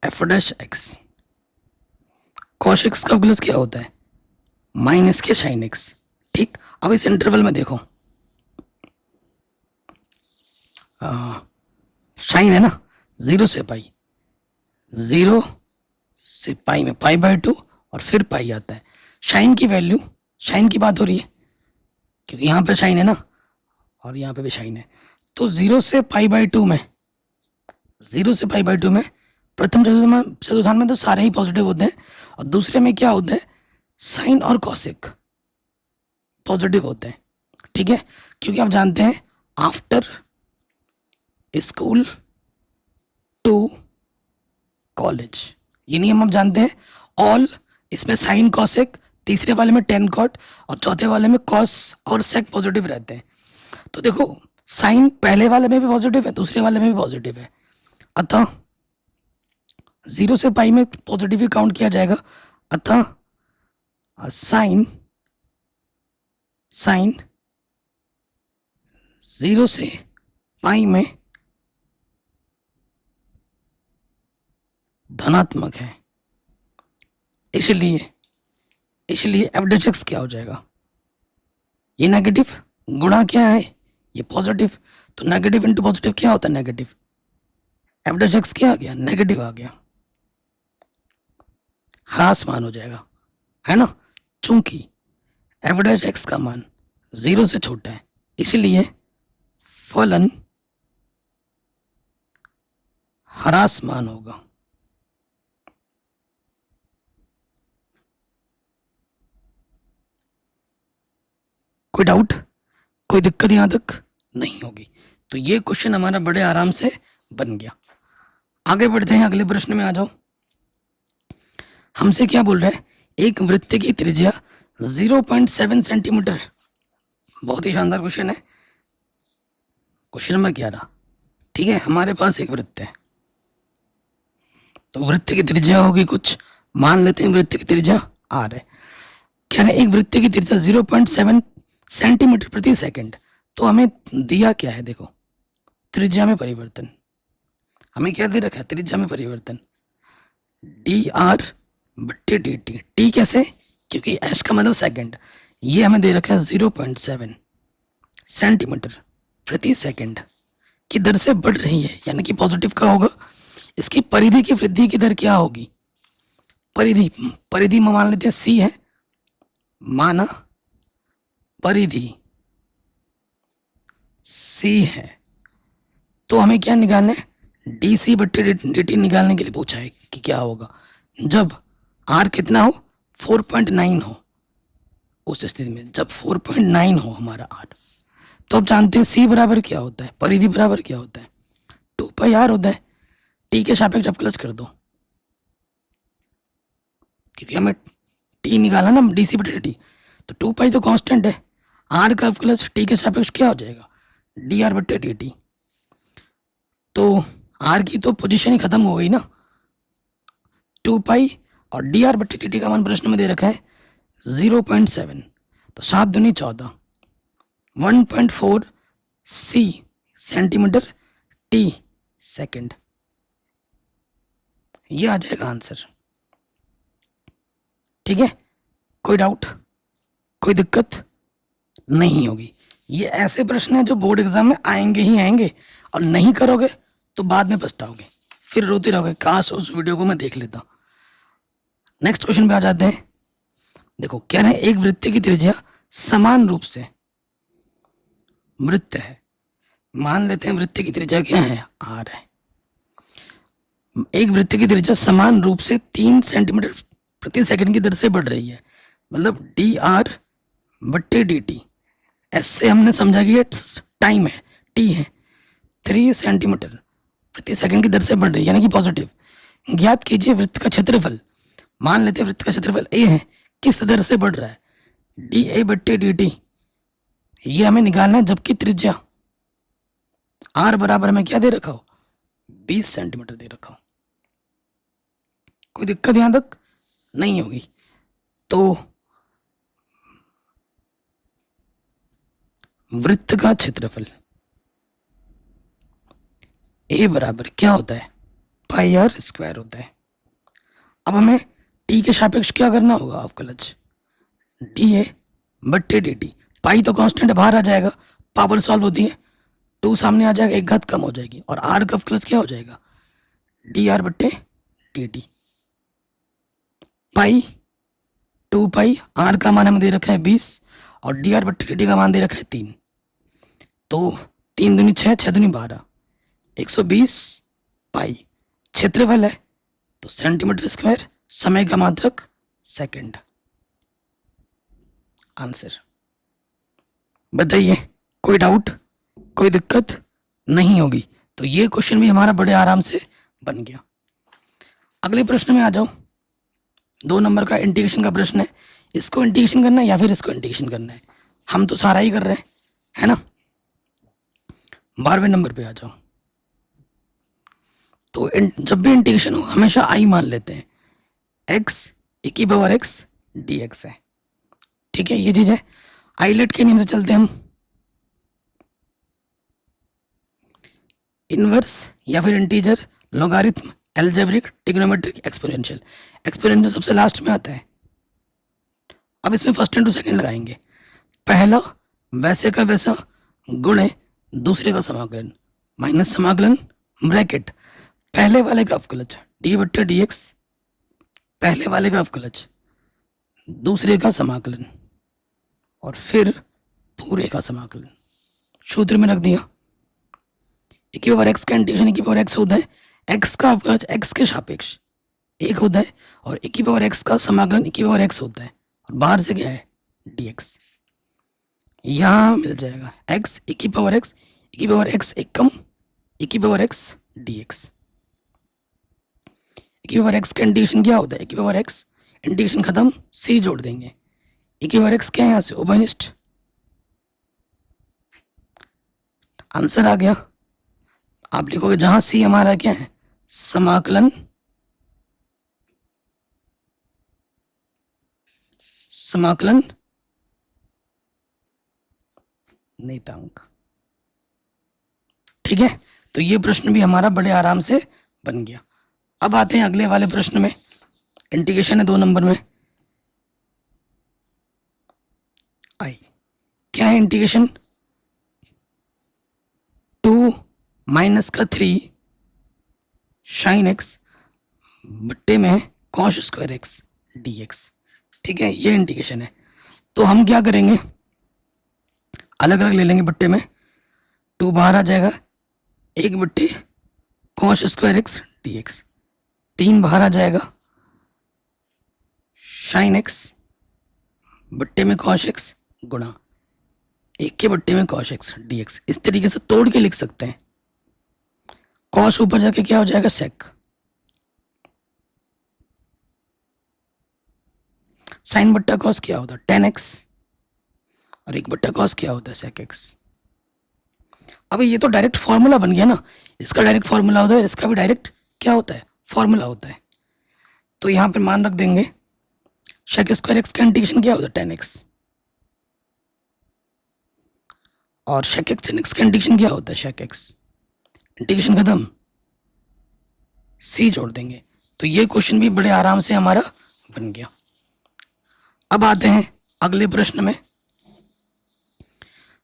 f dash x, cos x का अवकलज क्या होता है, माइनस के sin x, ठीक। अब इस इंटरवल में देखो साइन है ना, 0 से पाई, 0 से पाई में पाई बाय 2 और फिर पाई आता है। साइन की वैल्यू, साइन की बात हो रही है क्योंकि यहाँ पे साइन है ना और यहाँ पे भी साइन है। तो 0 से पाई बाय 2 में, 0 से पाई बाय 2 में प्रथम चतुर्थांश में तो सारे ही पॉजिटिव होते हैं, और दूसरे में क्या होता है, साइन और कॉसेक पॉजिटिव होते हैं, ठीक है। क्योंकि आप जानते हैं आफ्टर स्कूल टू कॉलेज, ये नियम आप जानते हैं। ऑल, इसमें साइन कॉसेक, तीसरे वाले में टेन कॉट और चौथे वाले में कॉस और सेक पॉजिटिव रहते हैं। तो देखो साइन पहले वाले में भी पॉजिटिव है, दूसरे वाले में भी पॉजिटिव है, अतः 0 से पाई में पॉजिटिव ही काउंट किया जाएगा। अतः साइन 0 से पाई में धनात्मक है, इसलिए एफ डैश एक्स क्या हो जाएगा, ये नेगेटिव गुणा क्या है, ये पॉजिटिव, तो नेगेटिव इंटू पॉजिटिव क्या होता है, नेगेटिव। एफ डैश एक्स क्या आ गया, नेगेटिव आ गया, ह्रासमान हो जाएगा, है ना। चूंकि एफ डैश एक्स का मान 0 से छोटा है, इसलिए फलन ह्रासमान होगा। कोई डाउट, कोई दिक्कत यहां तक नहीं होगी। तो ये क्वेश्चन हमारा बड़े आराम से बन गया। आगे बढ़ते हैं, अगले प्रश्न में आ जाओ। हमसे क्या बोल रहा है, एक वृत्त की त्रिज्या 0.7 सेंटीमीटर बहुत ही शानदार क्वेश्चन है। Question number 11। ठीक है, हमारे पास एक वृत्त है, तो वृत्त की त्रिज्या होगी कुछ, मान लेते हैं वृत्त की त्रिज्या r है। कह रहे हैं एक वृत्त की त्रिज्या 0.7 सेंटीमीटर प्रति सेकंड। तो हमें दिया क्या है, देखो त्रिज्या में परिवर्तन, हमें क्या दे रखा है, त्रिज्या में परिवर्तन dr/dt। टी कैसे, क्योंकि एस का मतलब सेकंड, ये हमें दे रखा है 0.7 सेंटीमीटर प्रति सेकंड की दर से बढ़ रही है, यानी कि पॉजिटिव का होगा। इसकी परिधि की वृद्धि की दर क्या होगी, परिधि में मान लेते हैं सी है, माना परिधि सी है, तो हमें क्या निकालना है, dc/dt निकालने के लिए पूछा है कि क्या होगा जब r कितना हो, 4.9 हो। उस स्थिति में जब 4.9 हो हमारा r, तो अब जानते हैं c बराबर क्या होता है, परिधि बराबर क्या होता है, 2πr होता है। t के सापेक्ष अवकलज कर दो, क्योंकि हमें t निकाला ना dc/dt, तो 2π तो कांस्टेंट है, r का अवकलज t के सापेक्ष क्या हो जाएगा, dr/dt। तो r की तो पोजीशन ही खत्म हो गई ना, 2π और dr/dt का मान प्रश्न में दे रखा है 0.7, तो 7 दूनी 14, 1.4 c सेंटीमीटर t सेकंड, ये आ जाएगा आंसर। ठीक है, कोई डाउट, कोई दिक्कत नहीं होगी। ये ऐसे प्रश्न है जो बोर्ड एग्जाम में आएंगे ही आएंगे, और नहीं करोगे तो बाद में पछताओगे, फिर रोते रहोगे काश उस वीडियो को मैं देख लेता। नेक्स्ट क्वेश्चन पे आ जाते हैं। देखो कह रहे हैं एक वृत्त की त्रिज्या समान रूप से, वृत्त है, मान लेते हैं वृत्त की त्रिज्या क्या है, r है। एक वृत्त की त्रिज्या समान रूप से 3 सेंटीमीटर प्रति सेकंड की दर से बढ़ रही है, मतलब dr/dt। एस से हमने समझा कि ये टाइम है, t है, 3 सेंटीमीटर प्रति सेकंड की दर से बढ़ रही है, यानी कि पॉजिटिव। ज्ञात कीजिए वृत्त का क्षेत्रफल, मान लेते हैं वृत्त का क्षेत्रफल a है, किस दर से बढ़ रहा है, dA/dt। ये हमें निकालना है, जबकि त्रिज्या r बराबर में क्या दे रखा हो, 20 सेंटीमीटर दे रखा हो। कोई दिक्कत यहां तक नहीं होगी। तो वृत्त का क्षेत्रफल a बराबर क्या होता है, πr² होता है। अब हमें t के सापेक्ष क्या करना होगा, अवकलज dA/dt। पाई तो कांस्टेंट बाहर आ जाएगा, पावर सॉल्व होती है, 2 सामने आ जाएगा, एक घात कम हो जाएगी, और r का अवकलज क्या हो जाएगा, dr/dt। पाई 2π, r का मान हमें दे रखा है 20 और dr/dt का मान दे रखा है 3, तो 3 दूनी 6, 6 दूनी 12, 120 पाई। क्षेत्रफल है तो सेंटीमीटर स्क्वायर, समय का मात्रक सेकंड। आंसर बताइए, कोई डाउट, कोई दिक्कत नहीं होगी। तो ये क्वेश्चन भी हमारा बड़े आराम से बन गया। अगले प्रश्न में आ जाओ। 2 नंबर का इंटीग्रेशन का प्रश्न है, इसको इंटीग्रेशन करना है या फिर इसको इंटीग्रेशन करना है, हम तो सारा ही कर रहे हैं, है ना। 12वें नंबर पे आ जाओ। तो जब भी इंटीग्रेशन हो हमेशा आई मान लेते हैं, x e⁻x dx है। ठीक है, ये चीज है। आइलेट के नियम से चलते हैं हम, इनवर्स या फिर integer, logarithm, algebraic, trigonometric, exponential. Exponential सबसे लास्ट में आता है। अब इसमें फर्स्ट एंड टू सेकंड लगाएंगे। पहला वैसे का वैसा गुणे दूसरे का समाकलन माइनस समाकलन ब्रैकेट, पहले वाले का अवकलज d/dx, पहले वाले का अवकलज दूसरे का समाकलन, और फिर पूरे का समाकलन। सूत्र में रख दिया। e⁻x का इंटीग्रेशन e⁻x होता है, x का अवकलज x के सापेक्ष 1 होता है, और e⁻x का समाकलन e⁻x होता है, और बाहर से क्या है dx। यहां मिल जाएगा x e⁻x एक कम e⁻x dx। e⁻x का इंटीग्रेशन क्या होता है, e⁻x इंटीग्रेशन खत्म, c जोड़ देंगे, e⁻x क्या है यहाँ से उभयनिष्ठ, आंसर आ गया। आप लिखोगे जहां सी हमारा क्या है, समाकलन समाकलन नियतांक। ठीक है, तो ये प्रश्न भी हमारा बड़े आराम से बन गया। अब आते हैं अगले वाले प्रश्न में। इंटीग्रेशन है 2 नंबर में। आई क्या है इंटीग्रेशन, 2 माइनस का 3 साइन एक्स बट्टे में cos square x D x. ठीक है, ये इंटीग्रेशन है। तो हम क्या करेंगे, अलग अलग ले लेंगे बट्टे में। 2 बाहर आ जाएगा, 1 बट्टे cos square x D x. 3 बाहर आ जाएगा, साइन एक्स बट्टे में कॉस एक्स गुणा 1 के बट्टे में कॉस एक्स डी एक्स। इस तरीके से तोड़ के लिख सकते हैं। कॉस ऊपर जाके क्या हो जाएगा, सेक। साइन बट्टा कॉस क्या होता है, टेन एक्स, और 1 बट्टा कॉस क्या होता है, सेक एक्स। अब ये तो डायरेक्ट फॉर्मूला बन गया ना, इसका डायरेक्ट फॉर्मूला होता है, इसका भी डायरेक्ट क्या होता है, फॉर्मूला होता है। तो यहां पर मान रख देंगे सेक स्क्वायर एक्स का इंटीग्रेशन क्या होता है, टेन एक्स, और सेक एक्स का इंटीग्रेशन क्या होता है, सेक एक्स। इंटीग्रेशन खत्म, सी जोड़ देंगे। तो ये क्वेश्चन भी बड़े आराम से हमारा बन गया। अब आते हैं अगले प्रश्न में।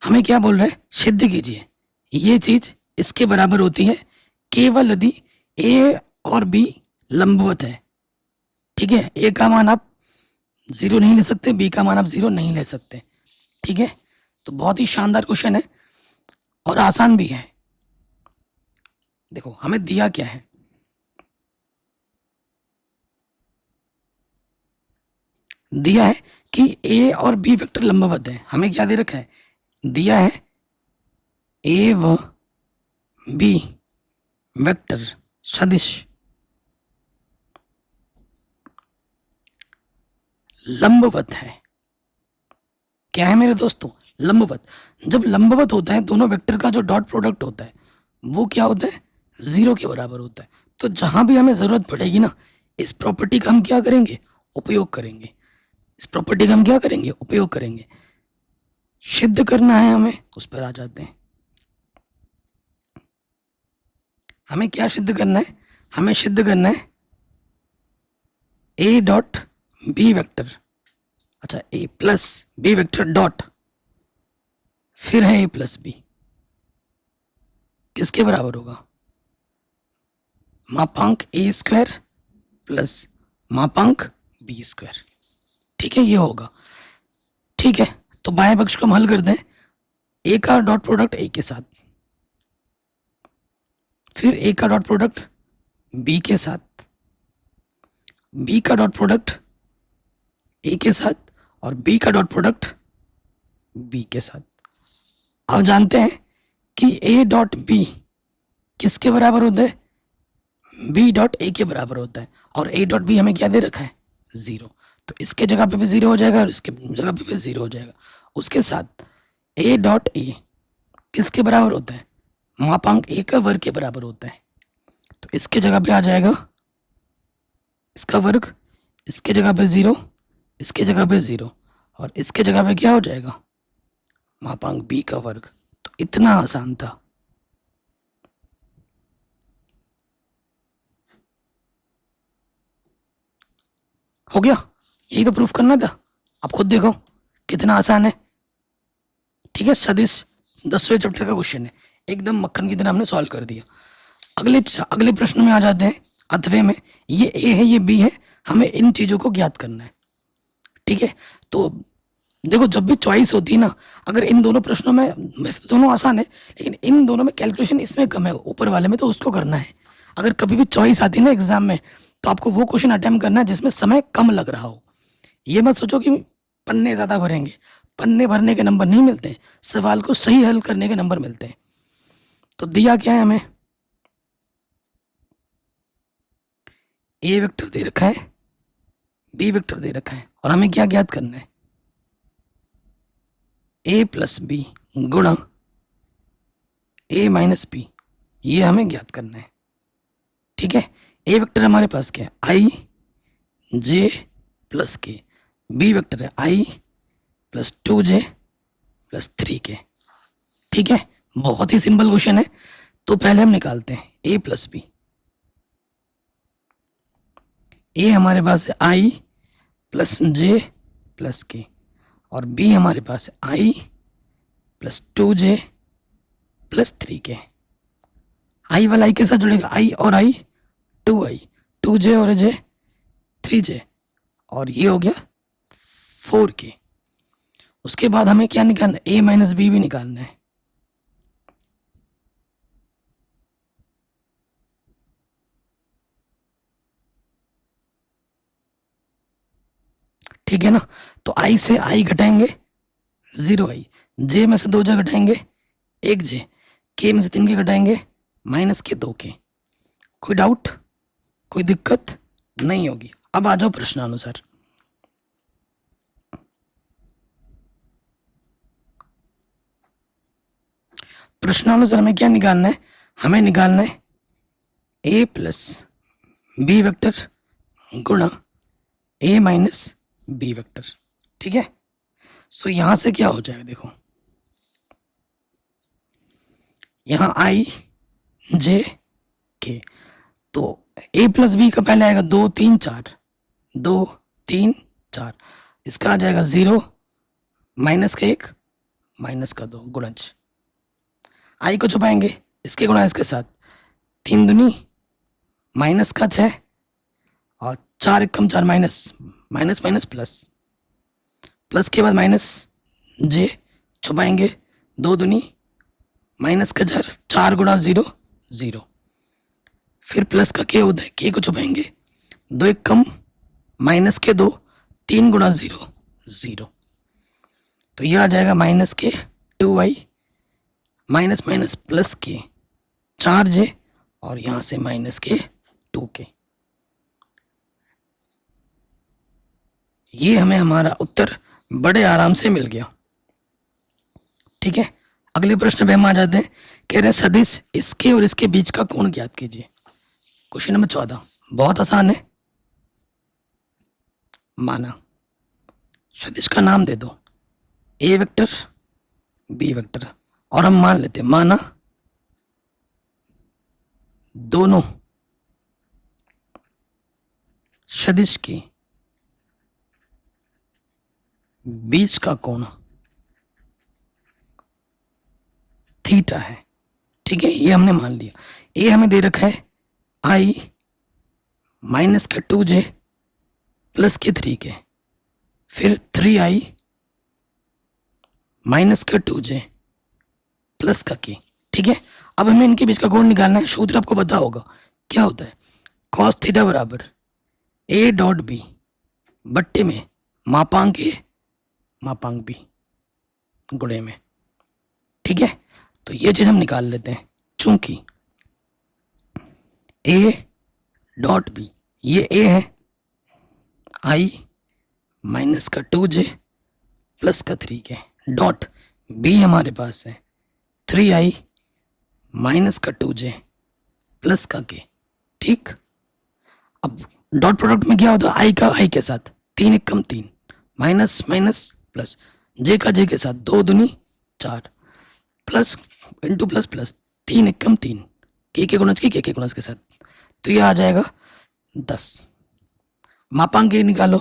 हमें क्या बोल रहा है, सिद्ध कीजिए ये चीज इसके बराबर होती है केवल यदि ए और बी लंबवत है। ठीक है, ए का मान आप 0 नहीं ले सकते, बी का मान आप 0 नहीं ले सकते। ठीक है, तो बहुत ही शानदार क्वेश्चन है और आसान भी है। देखो हमें दिया क्या है, दिया है कि ए और बी वेक्टर लंबवत है। हमें क्या दे रखा है, दिया है ए व बी वेक्टर सदिश लंबवत है। क्या है मेरे दोस्तों, लंबवत। जब लंबवत होता है दोनों वेक्टर का जो डॉट प्रोडक्ट होता है वो क्या होता है, 0 के बराबर होता है। तो जहां भी हमें जरूरत पड़ेगी ना, इस प्रॉपर्टी का हम क्या करेंगे, उपयोग करेंगे। इस प्रॉपर्टी का हम क्या करेंगे, उपयोग करेंगे। सिद्ध करना है हमें, उस पर आ जाते हैं। हमें क्या सिद्ध करना है, हमें सिद्ध करना है ए डॉट बी वेक्टर, अच्छा ए प्लस बी वेक्टर डॉट, फिर है ए प्लस बी, किसके बराबर होगा, मापांक ए स्क्वायर प्लस मापांक बी स्क्वायर। ठीक है, ये होगा। ठीक है, तो बाएं पक्ष को हम हल कर दें। ए का डॉट प्रोडक्ट ए के साथ, फिर ए का डॉट प्रोडक्ट बी के साथ, बी का डॉट प्रोडक्ट ए के साथ, और बी का डॉट प्रोडक्ट बी के साथ। आप जानते हैं कि ए डॉट बी किसके बराबर होता है, बी डॉट ए के बराबर होता है, और ए डॉट बी हमें क्या दे रखा है, 0। तो इसके जगह पे भी 0 हो जाएगा और इसके जगह पे भी 0 हो जाएगा। उसके साथ ए डॉट ए किसके बराबर होता है, मापांक ए का वर्ग के बराबर होता है। तो इसके जगह पे आ जाएगा इसका वर्ग, इसके जगह पे 0, इसके जगह पे 0, और इसके जगह पे क्या हो जाएगा, मापांक बी का वर्ग। तो इतना आसान था। हो गया, यही तो प्रूफ करना था। आप खुद देखो कितना आसान है। ठीक है, सदिश 10वें चैप्टर का क्वेश्चन है, एकदम मक्खन की तरह हमने सॉल्व कर दिया। अगले प्रश्न में आ जाते हैं, अथवे में। ये ए है, ये बी है, हमें इन चीजों को ज्ञात करना है। ठीक है, तो देखो जब भी चॉइस होती है ना, अगर इन दोनों प्रश्नों में, वैसे तो दोनों आसान है लेकिन इन दोनों में कैलकुलेशन इसमें कम है, ऊपर वाले में, तो उसको करना है। अगर कभी भी चॉइस आती है ना एग्जाम में, तो आपको वो क्वेश्चन अटेम्प्ट करना है जिसमें समय कम लग रहा हो। ये मत सोचो कि पन्ने ज्यादा भरेंगे, पन्ने भरने के नंबर नहीं मिलते, सवाल को सही हल करने के नंबर मिलते हैं। तो दिया क्या है हमें, ए वेक्टर दे रखा है, बी वेक्टर दे रखा है, और हमें क्या ज्ञात करना है, ए प्लस बी गुणा ए माइनस बी, ये हमें ज्ञात करना है। ठीक है, ए वेक्टर हमारे पास क्या है, आई जे प्लस के, बी वेक्टर है आई प्लस 2j प्लस 3k। ठीक है, बहुत ही सिंपल क्वेश्चन है। तो पहले हम निकालते हैं ए प्लस बी। ए हमारे पास है आई प्लस जे प्लस के, और बी हमारे पास है आई प्लस 2j प्लस 3k। आई वाला आई के साथ जुड़ेगा, आई और आई 2i, 2j और j 3j, और ये हो गया 4k। उसके बाद हमें क्या निकालना है, a माइनस बी भी निकालना है। ठीक है ना, तो i से i घटाएंगे 0i, j में से 2j घटाएंगे 1j, k में से 3k घटाएंगे माइनस के 2k। कोई डाउट, कोई दिक्कत नहीं होगी। अब आ जाओ प्रश्नानुसार। प्रश्नानुसार हमें क्या निकालना है, हमें निकालना है a प्लस बी वेक्टर गुणा a माइनस बी वेक्टर। ठीक है, सो यहां से क्या हो जाएगा, देखो यहां आई जे के, तो a प्लस बी का पहले आएगा 2 3 4, 2 3 4, इसका आ जाएगा 0 माइनस का 1 माइनस का 2 गुणज, आई को छुपाएंगे इसके गुणा इसके साथ, 3 दूनी माइनस का 6, और 4 एक कम 4 minus, minus minus plus, plus के बाद माइनस जे छुपाएंगे, 2 दूनी माइनस का 4, 4 गुणा 0 0, फिर प्लस का के होता है, के को छुपाएंगे, 2 एक कम माइनस के 2, 3 गुणा 0 0, तो यह आ जाएगा माइनस के 2i माइनस माइनस प्लस के 4j, और यहां से माइनस के 2k। ये हमें हमारा उत्तर बड़े आराम से मिल गया। ठीक है, अगले प्रश्न पे हम आ जाते हैं। कह रहे हैं सदिश इसके और इसके बीच का कोण ज्ञात कीजिए। क्वेश्चन नंबर 14 बहुत आसान है। माना सदिश का नाम दे दो, ए वेक्टर बी वेक्टर, और हम मान लेते हैं, माना दोनों सदिश के बीच का कोण थीटा है। ठीक है, ये हमने मान लिया। ए हमें दे रखा है आई माइनस का 2j प्लस के 3k, फिर 3i माइनस का 2j प्लस का k। ठीक है, अब हमें इनके बीच का कोण निकालना है। सूत्र आपको पता होगा क्या होता है, cos थीटा बराबर a डॉट बी बट्टे में मापांक a मापांक b गुणे में। ठीक है, तो ये चीज हम निकाल लेते हैं। चूंकि a डॉट बी, ये a है, i माइनस का 2j प्लस का 3k, डॉट b हमारे पास है 3i माइनस का 2j प्लस का k। ठीक, अब डॉट प्रोडक्ट में क्या होता है, i का i के साथ 3 एक कम 3, माइनस माइनस प्लस, j का j के साथ 2 दूनी 4, प्लस इंटू प्लस प्लस, 3 एक कम 3, k के गुणज के गुणज के साथ, तो ये आ जाएगा 10। मापांक ये निकालो,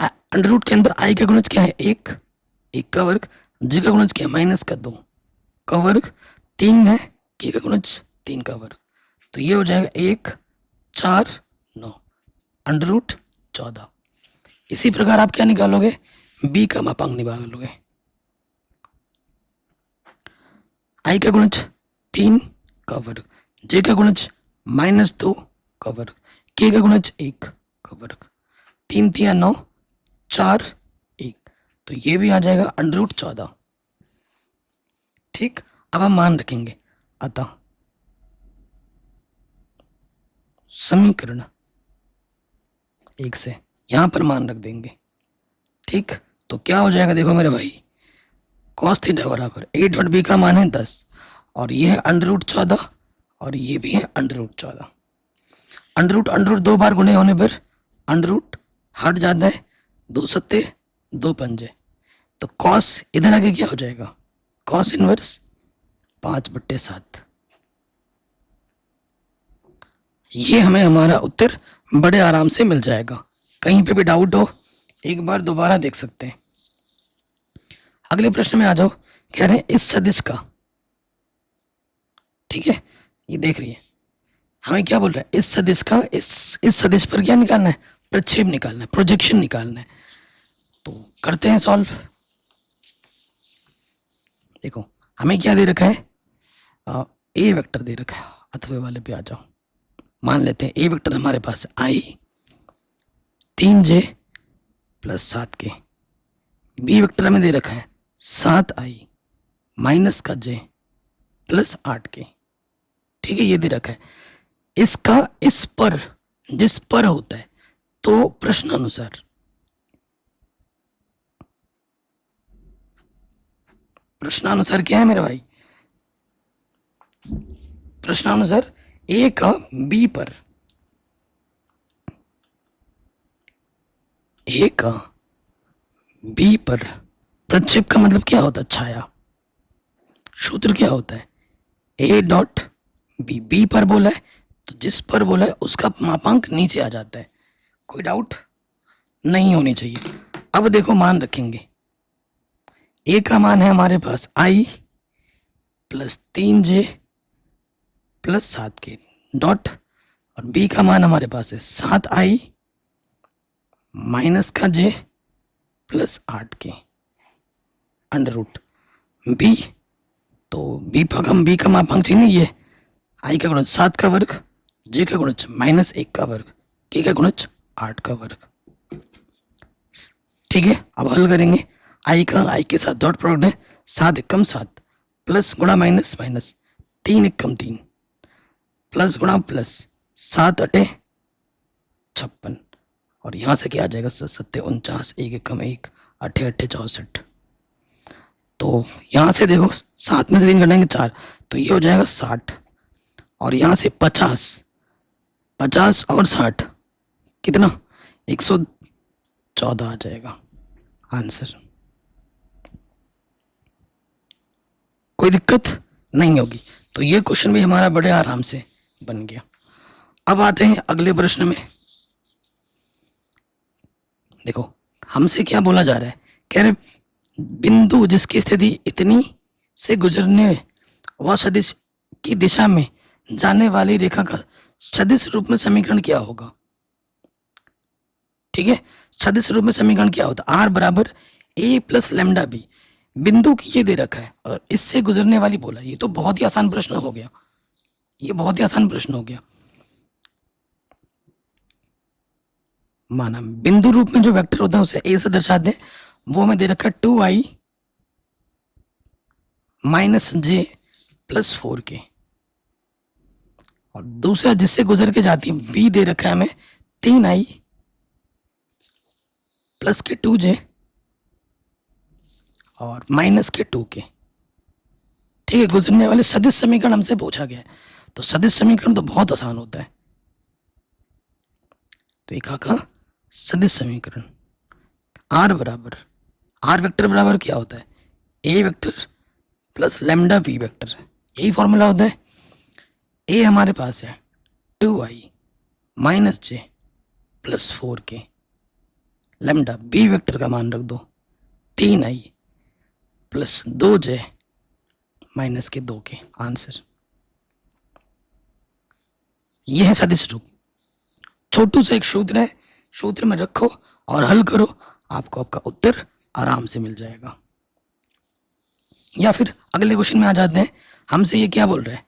अंडर रूट के अंदर i का गुणज क्या है 1, 1 का वर्ग, j का गुणज क्या है माइनस का 2 का वर्ग, 3 है, k का गुणज 3 का वर्ग, तो ये हो जाएगा 1 4 9 अंडर रूट 14। इसी प्रकार आप क्या निकालोगे, b का मापांक निकालोगे, i का गुणज 3 का वर्ग, j का गुणज माइनस 2 का वर्ग, k का गुणज 1 का वर्ग, 3 3 9 4 1, तो ये भी आ जाएगा अंडर रूट 14। ठीक, अब हम मान रखेंगे, अतः समीकरण 1 से यहां पर मान रख देंगे। ठीक, तो क्या हो जाएगा, देखो मेरे भाई, कॉस थीटा बराबर ए डॉट बी का मान है 10 और ये है √14 और ये भी है √14। अंडर रूट 2 बार गुणे होने पर अंडर रूट हट जाता है, 2 सत्ते 2 पंजे, तो कॉस इधर आगे क्या हो जाएगा, कॉस इनवर्स 5/7। ये हमें हमारा उत्तर बड़े आराम से मिल जाएगा। कहीं पे भी डाउट हो एक बार दोबारा देख सकते हैं। अगले प्रश्न में आ जाओ। कह रहे हैं इस सदिश का, ठीक है, ये देख रही है, हमें क्या बोल रहा है, इस सदिश का इस सदिश पर क्या निकालना है, प्रक्षेप निकालना है, प्रोजेक्शन निकालना है। तो करते हैं सॉल्व। देखो हमें क्या दे रखा है, ए वेक्टर दे रखा है, अथवे वाले पे आ जाओ। मान लेते हैं ए वेक्टर हमारे पास आई 3j + 7k, बी वेक्टर हमें दे रखा है 7i - j + 8k, ठीक है, ये दे रखा है। इसका इस पर जिस पर होता है तो प्रश्नानुसार क्या है मेरे भाई, प्रश्नानुसार ए का बी पर, ए का बी पर प्रक्षेप का मतलब क्या होता है, छाया। सूत्र क्या होता है, ए डॉट बी, बी पर बोला है तो जिस पर बोला है उसका मापांक नीचे आ जाता है। कोई डाउट नहीं होनी चाहिए। अब देखो मान रखेंगे, ए का मान है हमारे पास आई + 3j + 7k डॉट, और बी का मान हमारे पास है 7i - j + 8k under root B. तो बी पर हम बी का मापांक चाहिए, ये आई का गुणज 7 का वर्ग, जे का गुणज -1 का वर्ग, के का गुणज 8 का वर्ग। ठीक है, अब हल करेंगे। आई के साथ डॉट प्रोडक्ट है, 7 एकम 7 प्लस गुणा माइनस माइनस 3 एकम 3 प्लस गुणा प्लस 7 अटे 56 और यहाँ से क्या आ जाएगा, 7 49, 1 एकम 1 अठे अठे 64। तो यहाँ से देखो 7 में से 3 घटाएंगे 4, तो ये हो जाएगा 60 और यहाँ से 50 और 60 कितना, 114 आ जाएगा आंसर। कोई दिक्कत नहीं होगी। तो ये क्वेश्चन भी हमारा बड़े आराम से बन गया। अब आते हैं अगले प्रश्न में। देखो हमसे क्या बोला जा रहा है, कह रहे बिंदु जिसकी स्थिति इतनी से गुजरने व सदिश की दिशा में जाने वाली रेखा का सदिश रूप में समीकरण क्या होगा। ठीक है, सदिश रूप में समीकरण क्या होता है, आर बराबर ए प्लस लैम्डा बी। बिंदु की ये दे रखा है और इससे गुजरने वाली बोला, ये तो बहुत ही आसान प्रश्न हो गया, ये बहुत ही आसान प्रश्न हो गया। माना बिंदु रूप में जो वेक्टर होता है उसे ए से दर्शा दें, वो हमें दे रखा है 2i - j + 4k और दूसरा जिससे गुजर के जाती है बी दे रखा है हमें 3i + 2j और -2k। ठीक है, गुजरने वाले सदिश समीकरण हमसे पूछा गया है, तो सदिश समीकरण तो बहुत आसान होता है। तो एक का सदिश समीकरण आर बराबर, आर वेक्टर बराबर क्या होता है, A vector plus lambda B vector, यही फॉर्मूला होता है। ए हमारे पास है 2i - j + 4k, lambda B vector का मान रख दो 3i + 2j - 2k आंसर। यह है सदिश रूप। छोटू से एक सूत्र है, सूत्र में रखो और हल करो, आपको आपका उत्तर आराम से मिल जाएगा। या फिर अगले क्वेश्चन में आ जाते हैं। हमसे ये क्या बोल रहे हैं,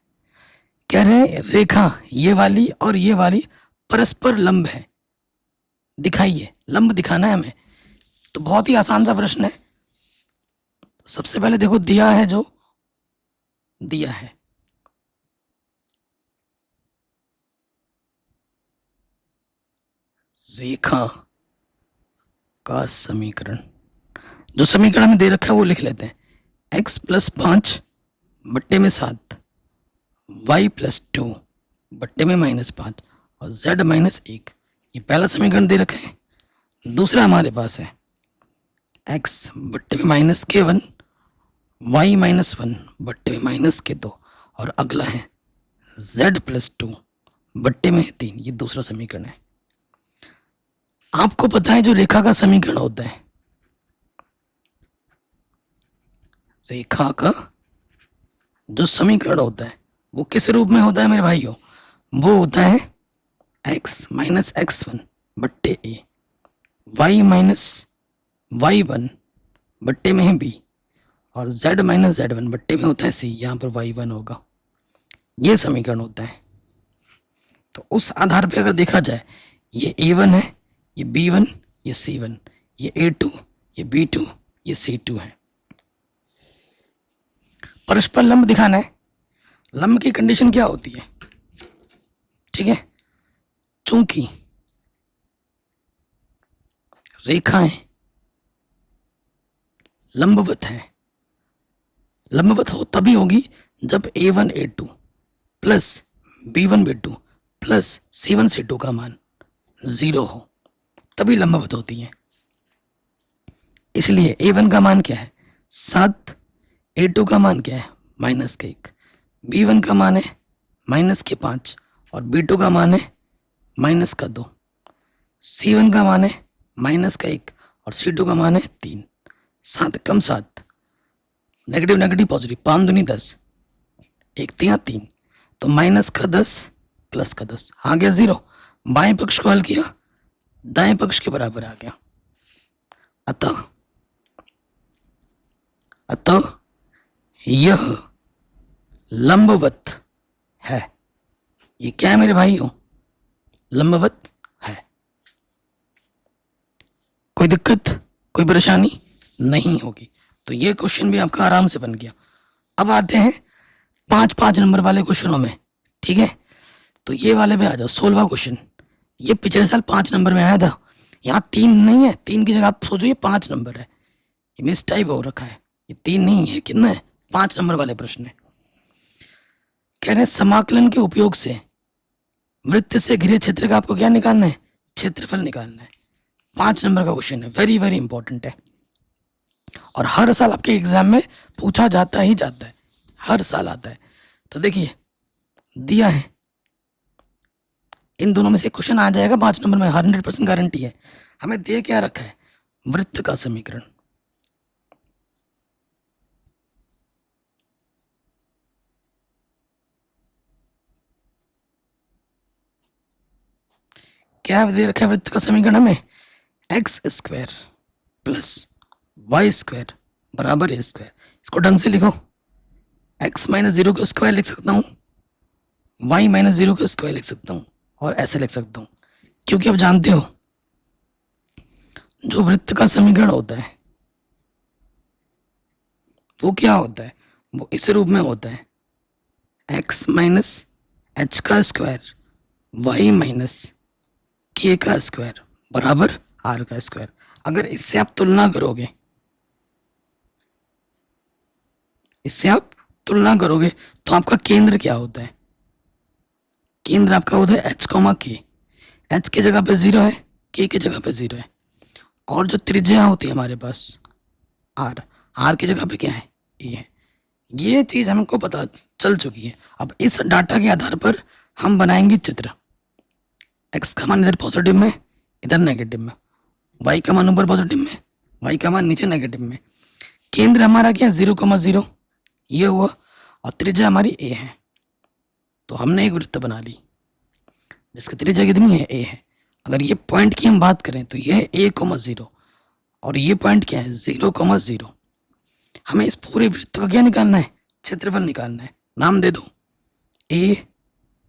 कह रहे हैं रेखा ये वाली और ये वाली परस्पर लंब है, दिखाइए, लंब दिखाना है हमें। तो बहुत ही आसान सा प्रश्न है। सबसे पहले देखो दिया है, जो दिया है रेखा का समीकरण, जो समीकरण में दे रखा है वो लिख लेते हैं। x प्लस 5 बट्टे में 7, y प्लस 2 बट्टे में -5 और z माइनस 1। ये पहला समीकरण दे रखा है। दूसरा हमारे पास है x बट्टे में -k1, y -1 बट्टे में -k2 और अगला है z प्लस 2 बट्टे में 3। ये दूसरा समीकरण है। आपको पता है जो रेखा का समीकरण होता है, रेखा का जो समीकरण होता है वो किस रूप में होता है मेरे भाइयों? वो होता है x माइनस x1 बट्टे a, y माइनस y1 बट्टे में है b और z माइनस z1 बट्टे में होता है c। यहाँ पर y1 होगा। ये समीकरण होता है। तो उस आधार पे अगर देखा जाए, ये a1 है, ये b1, ये c1, ये a2, ये b2, ये c2 है। परस्पर लंब दिखाना है। लंब की कंडीशन क्या होती है? ठीक है, चूंकि रेखाएं लंबवत है, लंबवत हो तभी होगी जब a1 a2 plus b1 b2 plus c1 c2 का मान 0 हो, तभी लंबवत होती है। इसलिए a1 का मान क्या है? 7, a2 का मान क्या है? -1, b1 का मान है -5 और b2 का मान है -2, c1 का मान है -1 और c2 का मान है 3। 7 कम 7, नेगेटिव नेगेटिव पॉजिटिव, 5 दूनी 10, 1 3 3, तो -10 प्लस का 10 आ गया 0। बाएं पक्ष को हल किया, दाएं पक्ष के बराबर आ गया। अतः यह लंबवत है। ये क्या है मेरे भाइयों? लंबवत है। कोई दिक्कत, कोई परेशानी नहीं होगी। तो ये क्वेश्चन भी आपका आराम से बन गया। अब आते हैं 5-5 नंबर वाले क्वेश्चनों में। ठीक है, तो ये वाले पे आ जाओ। 16वां क्वेश्चन, ये पिछले साल 5 नंबर में आया था। यहाँ 3 नहीं है, 3 की जगह आप सोचो ये 5 नंबर है। ये मिस टाइप हो रखा है, ये 3 नहीं है। कितना है? 5 नंबर वाले प्रश्न है। कह रहे हैं समाकलन के उपयोग से वृत्त से घिरे क्षेत्र का आपको क्या निकालना है? क्षेत्रफल निकालना है। 5 नंबर का क्वेश्चन है, वेरी वेरी इंपॉर्टेंट है और हर साल आपके एग्जाम में पूछा जाता ही जाता है, हर साल आता है। तो देखिए दिया है, इन दोनों में से क्वेश्चन आ जाएगा 5 नंबर में, 100% गारंटी है। हमें दे क्या रखा है? वृत्त का समीकरण। क्या दे रखा है वृत्त का समीकरण हमें? x² प्लस y² बराबर a²। इसको ढंग से लिखो, x माइनस 0 का स्क्वायर लिख सकता हूँ, y माइनस 0 का स्क्वायर लिख सकता हूँ और ऐसे लिख सकता हूँ। क्योंकि आप जानते हो जो वृत्त का समीकरण होता है वो क्या होता है? वो इस रूप में होता है, x माइनस h का स्क्वायर y माइनस k का स्क्वायर बराबर r का स्क्वायर। अगर इससे आप तुलना करोगे, इससे आप तुलना करोगे तो आपका केंद्र क्या होता है? केंद्र आपका होता है h, k। h की जगह पे 0 है, k की जगह पे 0 है और जो त्रिज्या होती है हमारे पास r की जगह पे क्या है? a है। ये चीज हमको पता चल चुकी है। अब इस डाटा के आधार पर हम बनाएंगे चित्र। x का मान इधर पॉजिटिव में, इधर नेगेटिव में, y का मान ऊपर पॉजिटिव में, y का मान नीचे नेगेटिव में। केंद्र हमारा क्या? 0,0 ये हुआ और त्रिज्या हमारी a है। तो हमने एक वृत्त बना ली जिसकी त्रिज्या कितनी है? a है। अगर ये पॉइंट की हम बात करें तो ये 1,0 और ये पॉइंट क्या है? 0,0। हमें इस पूरे वृत्त का क्या निकालना है? क्षेत्रफल निकालना है। नाम दे दो a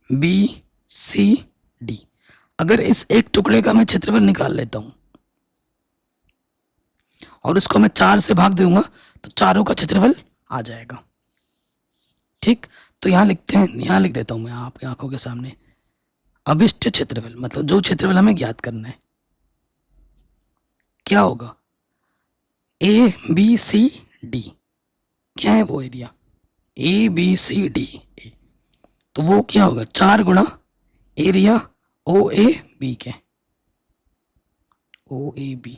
b c d। अगर इस एक टुकड़े का मैं क्षेत्रफल निकाल लेता हूं और इसको मैं 4 से भाग दूंगा तो चारों का क्षेत्रफल आ जाएगा। ठीक, तो यहां लिखते हैं, यहां लिख देता हूं मैं आपकी आंखों के सामने अभिष्ट क्षेत्रफल, मतलब जो क्षेत्रफल हमें ज्ञात करना है क्या होगा? a b c d क्या है वो area, A B C D A, तो वो क्या होगा 4 गुणा एरिया ओ ए बी के, ओ ए बी।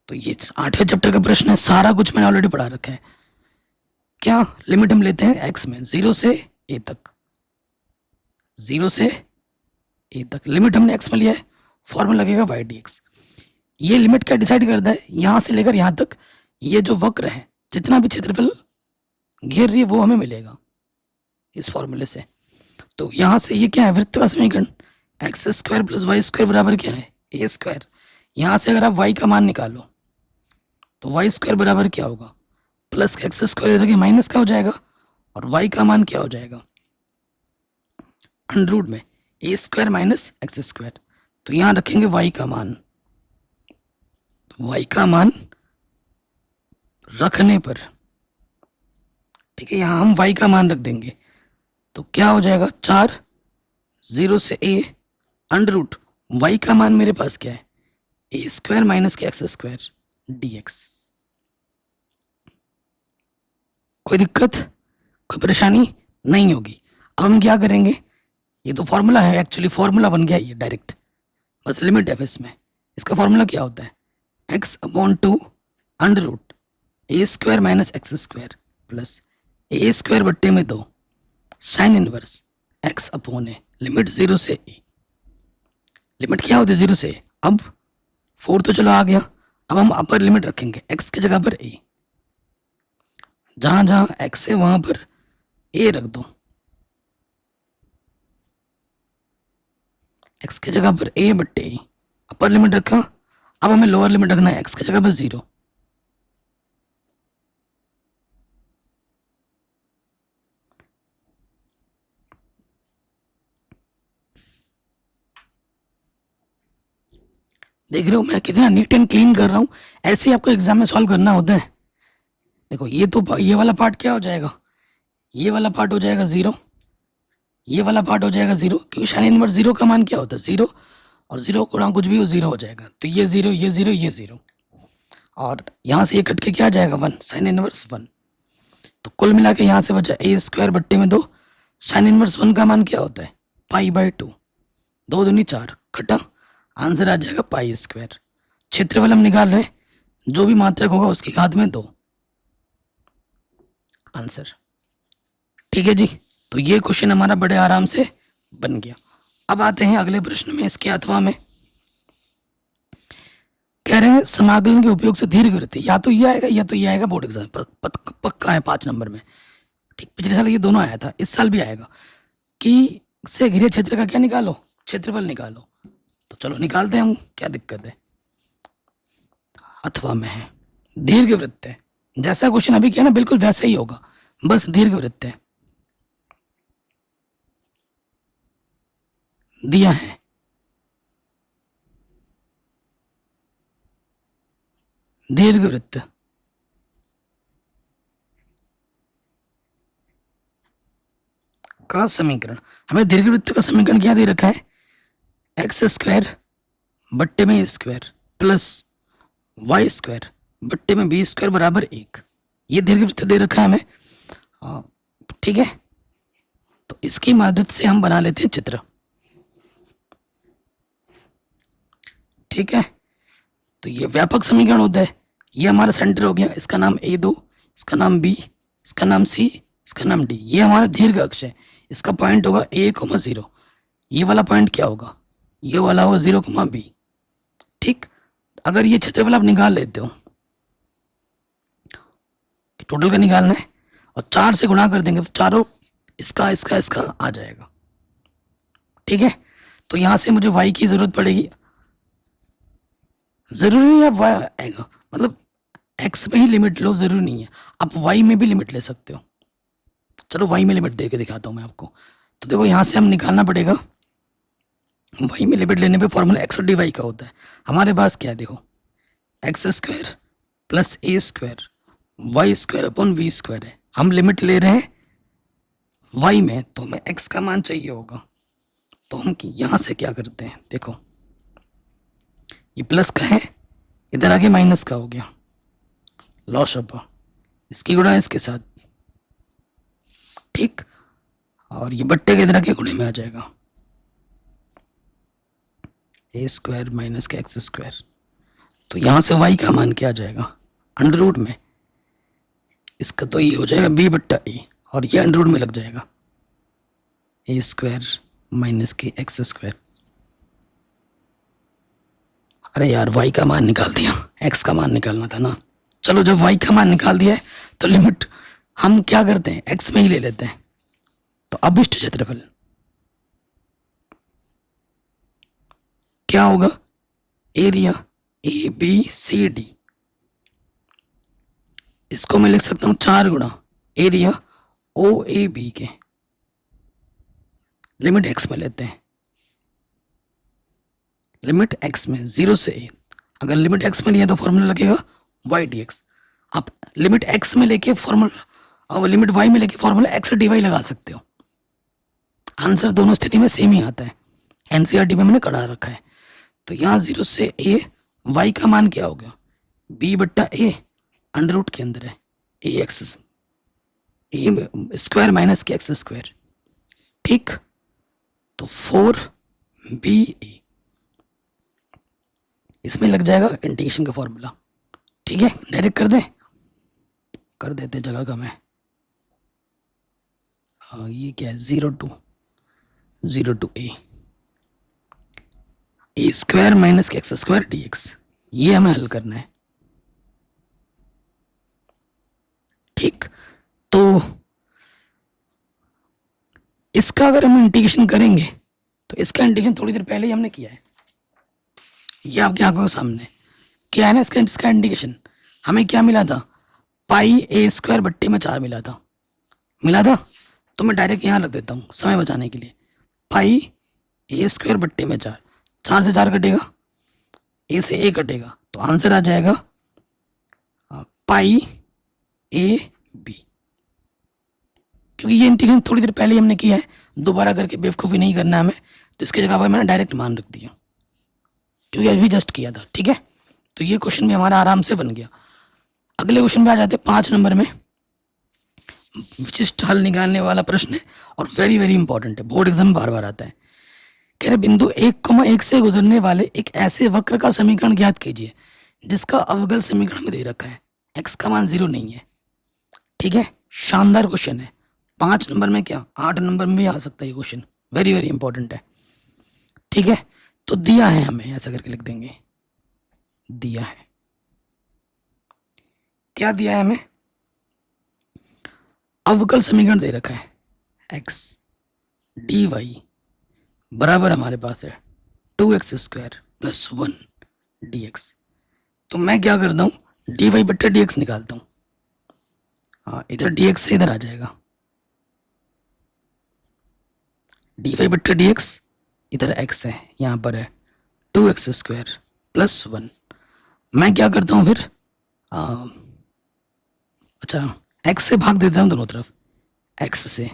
तो ये 8वें चैप्टर का प्रश्न है, सारा कुछ मैंने ऑलरेडी पढ़ा रखा है। क्या लिमिट हम लेते हैं एक्स में 0 से ए तक, 0 से ए तक लिमिट हमने एक्स में लिया है, फॉर्मूला लगेगा वाई डी एक्स। ये लिमिट क्या डिसाइड करता है, यहां से लेकर यहां तक ये जो वक्र है जितना भी क्षेत्रफल घेर रही है वो हमें मिलेगा इस फॉर्मूले से। तो यहां से ये क्या है, वृत्त का समीकरण x square plus y square बराबर क्या है ए स्क्वायर। यहां से अगर आप वाई का मान निकालो तो वाई स्क्वायर बराबर क्या होगा, प्लस एक्स स्क्वायर इधर माइनस का हो जाएगा, और वाई का मान क्या हो जाएगा अंडर रूट में ए स्क्वायर माइनस एक्स स्क्वायर। तो यहां रखेंगे वाई का मान, तो वाई का मान रखने पर, ठीक है, यहां हम वाई का मान रख देंगे तो क्या हो जाएगा 4 0 से ए अंडर रूट वाई का मान मेरे पास क्या है ए स्क्वायर माइनस के एक्स स्क्वायर डी एक्स। कोई दिक्कत, कोई परेशानी नहीं होगी। अब हम क्या करेंगे, ये तो फॉर्मूला है, एक्चुअली फॉर्मूला बन गया ये डायरेक्ट, बस लिमिट है इसमें। इसका फॉर्मूला क्या होता है x upon 2 under root A square minus x square plus A square बट्टे में 2 sine inverse x upon A, limit 0 से ए। लिमिट क्या होती है 0 से ए, अब 4 तो चलो आ गया, अब हम अपर लिमिट रखेंगे एक्स की जगह पर ए, जहां जहां एक्स है वहां पर ए रख दो, एक्स की जगह पर ए बट्टे ए, अपर लिमिट रखा। अब हमें लोअर लिमिट रखना है एक्स की जगह पर 0। देख रहे हो मैं कितना नीट एंड क्लीन कर रहा हूं, ऐसे ही आपको एग्जाम में सॉल्व करना होता है। देखो ये तो ये वाला पार्ट क्या हो जाएगा, ये वाला पार्ट हो जाएगा 0, ये वाला पार्ट हो जाएगा 0, क्योंकि साइन इनवर्स 0 का मान क्या होता है 0, और 0 गुणा कुछ भी वो 0 हो जाएगा। तो ये 0 ये 0 ये 0, और यहाँ से ये कट के क्या आ जाएगा 1, साइन इनवर्स 1। तो कुल मिला के यहाँ से बचा ए स्क्वायर बट्टे में 2, साइन इनवर्स 1 का मान क्या होता है π/2, 2 दूनी 4 कटा, आंसर आ जाएगा पाई स्क्वायर। क्षेत्रफल हम निकाल रहे हैं, जो भी मात्रक होगा उसकी घात में 2 आंसर। ठीक है जी, तो ये क्वेश्चन हमारा बड़े आराम से बन गया। अब आते हैं अगले प्रश्न में, इसके अथवा में कह रहे हैं समाकलन के उपयोग से दीर्घवृत्त, या तो ये आएगा या तो ये आएगा, बोर्ड एग्जाम पक्का है 5 नंबर में। ठीक, पिछले साल ये दोनों आया था, इस साल भी आएगा कि से घिरे क्षेत्र का क्या निकालो, क्षेत्रफल निकालो। तो चलो निकालते हैं हम, क्या दिक्कत है। अथवा में है दीर्घवृत्त है, जैसा क्वेश्चन अभी किया ना बिल्कुल वैसा ही होगा, बस दीर्घवृत्त है दिया है, दीर्घवृत्त का समीकरण। हमें दीर्घवृत्त का समीकरण क्या दे रखा है एक्स स्क्वायर बट्टे में स्क्वायर प्लस वाई स्क्वायर बट्टे में बी स्क्वायर बराबर 1, ये दीर्घवृत्त दे रखा है हमें। ठीक है, तो इसकी मदद से हम बना लेते हैं चित्र। ठीक है, तो ये व्यापक समीकरण होता है, ये हमारा सेंटर हो गया, इसका नाम A2, इसका नाम B, इसका नाम C, इसका नाम D, ये हमारा दीर्घ अक्ष है। इसका पॉइंट होगा A,0, ये वाला पॉइंट क्या होगा, ये वाला होगा 0,B। ठीक, अगर ये क्षेत्रफल आप निकाल लेते हो, टोटल का निकालना है, और 4 से गुणा कर देंगे तो चारों इसका इसका इसका आ जाएगा। ठीक है, तो यहां से मुझे y की जरूरत पड़ेगी, जरूरी नहीं आप y आएगा, मतलब x में ही लिमिट लो, जरूरी नहीं है आप y में भी लिमिट ले सकते हो। चलो y में लिमिट दे के दिखाता हूं मैं आपको। तो देखो यहां से हम निकालना पड़ेगा, y में लिमिट लेने पे फॉर्मूला x और dy का होता है। हमारे पास क्या है देखो, एक्स स्क्वायर प्लस ए square y square upon v square है, हम लिमिट ले रहे हैं y में, तो हमें x का मान चाहिए होगा। तो हम यहां से क्या करते हैं, देखो ये प्लस का है, इधर आगे माइनस का हो गया, लॉस अप, इसकी गुणा इसके साथ, ठीक, और ये बट्टे के तरह के गुणे में आ जाएगा, ए स्क्वायर माइनस के एक्स स्क्वायर। तो यहां से वाई का मान क्या आ जाएगा, अंडर रूट में, इसका तो ये हो जाएगा बी बट्टा ए, और ये अंडर रूट में लग जाएगा, ए स्क्वायर माइनस के एक्स स्क्वायर। अरे यार वाई का मान निकाल दिया, एक्स का मान निकालना था ना। चलो जब वाई का मान निकाल दिया है तो लिमिट हम क्या करते हैं, एक्स में ही ले लेते हैं। तो अभिष्ट क्षेत्रफल क्या होगा, area A B C D, इसको मैं लिख सकता हूं 4 गुणा एरिया ओ ए बी के, लिमिट एक्स में लेते हैं, लिमिट एक्स में 0 से ए। अगर लिमिट एक्स में लिया तो फॉर्मूला लगेगा वाई डी एक्स। आप लिमिट एक्स में लेके फॉर्मूला और लिमिट वाई में लेके फॉर्मूला एक्स डी वाई लगा सकते हो, आंसर दोनों स्थिति में सेम ही आता है, एनसीईआरटी में मैंने करा रखा है। तो यहाँ 0 से ए, वाई का मान क्या हो गया, बी बट्टा ए, अंडर रूट के अंदर है ए एक्स ए स्क्वायर माइनस के एक्स स्क्वायर, ठीक। तो 4 बी ए, इसमें लग जाएगा इंटीग्रेशन का फॉर्मूला, ठीक है। डायरेक्ट कर दें, कर देते, जगह कम है। हाँ ये क्या है, 0 टू ए स्क्वायर माइनस के एक्स स्क्वायर डी एक्स, ये हमें हल करना है, ठीक। तो इसका अगर हम इंटीग्रेशन करेंगे तो इसका इंटीग्रेशन थोड़ी देर पहले ही हमने किया है, ये आपकी आंखों के सामने क्या है ना। इसका इंटीग्रेशन हमें क्या मिला था, पाई ए स्क्वायर बट्टे में 4 मिला था। तो मैं डायरेक्ट यहाँ रख देता हूँ समय बचाने के लिए, पाई ए स्क्वायर बट्टे में 4, 4 से 4 कटेगा, ए से ए कटेगा, तो आंसर आ जाएगा पाई ए बी। क्योंकि ये इंटीग्रेशन थोड़ी देर पहले हमने किया है, दोबारा करके बेवकूफ़ी नहीं करना हमें, तो इसकी जगह पर मैंने डायरेक्ट मान रख दिया, क्योंकि अभी जस्ट किया था, ठीक है। तो ये क्वेश्चन भी हमारा आराम से बन गया। अगले क्वेश्चन में आ जाते हैं 5 नंबर में, विशिष्ट हल निकालने वाला प्रश्न है और वेरी वेरी इंपॉर्टेंट है, बोर्ड एग्जाम बार बार आता है। कह रहे बिंदु 1,1 से गुजरने वाले एक ऐसे वक्र का समीकरण ज्ञात कीजिए जिसका अवकल समीकरण में दे रखा है, एक्स का मान 0 नहीं है, ठीक है। शानदार क्वेश्चन है, 5 नंबर में क्या 8 नंबर में भी आ सकता है ये क्वेश्चन, वेरी वेरी इंपॉर्टेंट है, ठीक है। तो दिया है हमें, ऐसा करके लिख देंगे, दिया है, क्या दिया है हमें, अवकल समीकरण दे रखा है, एक्स डी वाई बराबर हमारे पास है 2x square plus 1 D x. तो मैं क्या करता हूँ, डी वाई बट्टा डी एक्स निकालता हूँ, हाँ इधर डी एक्स से इधर आ जाएगा, डी वाई बट्टा डी एक्स, इधर x है, यहाँ पर है 2x स्क्वायर प्लस 1। मैं क्या करता हूँ फिर, अच्छा x से भाग देता हूँ दोनों तरफ, x से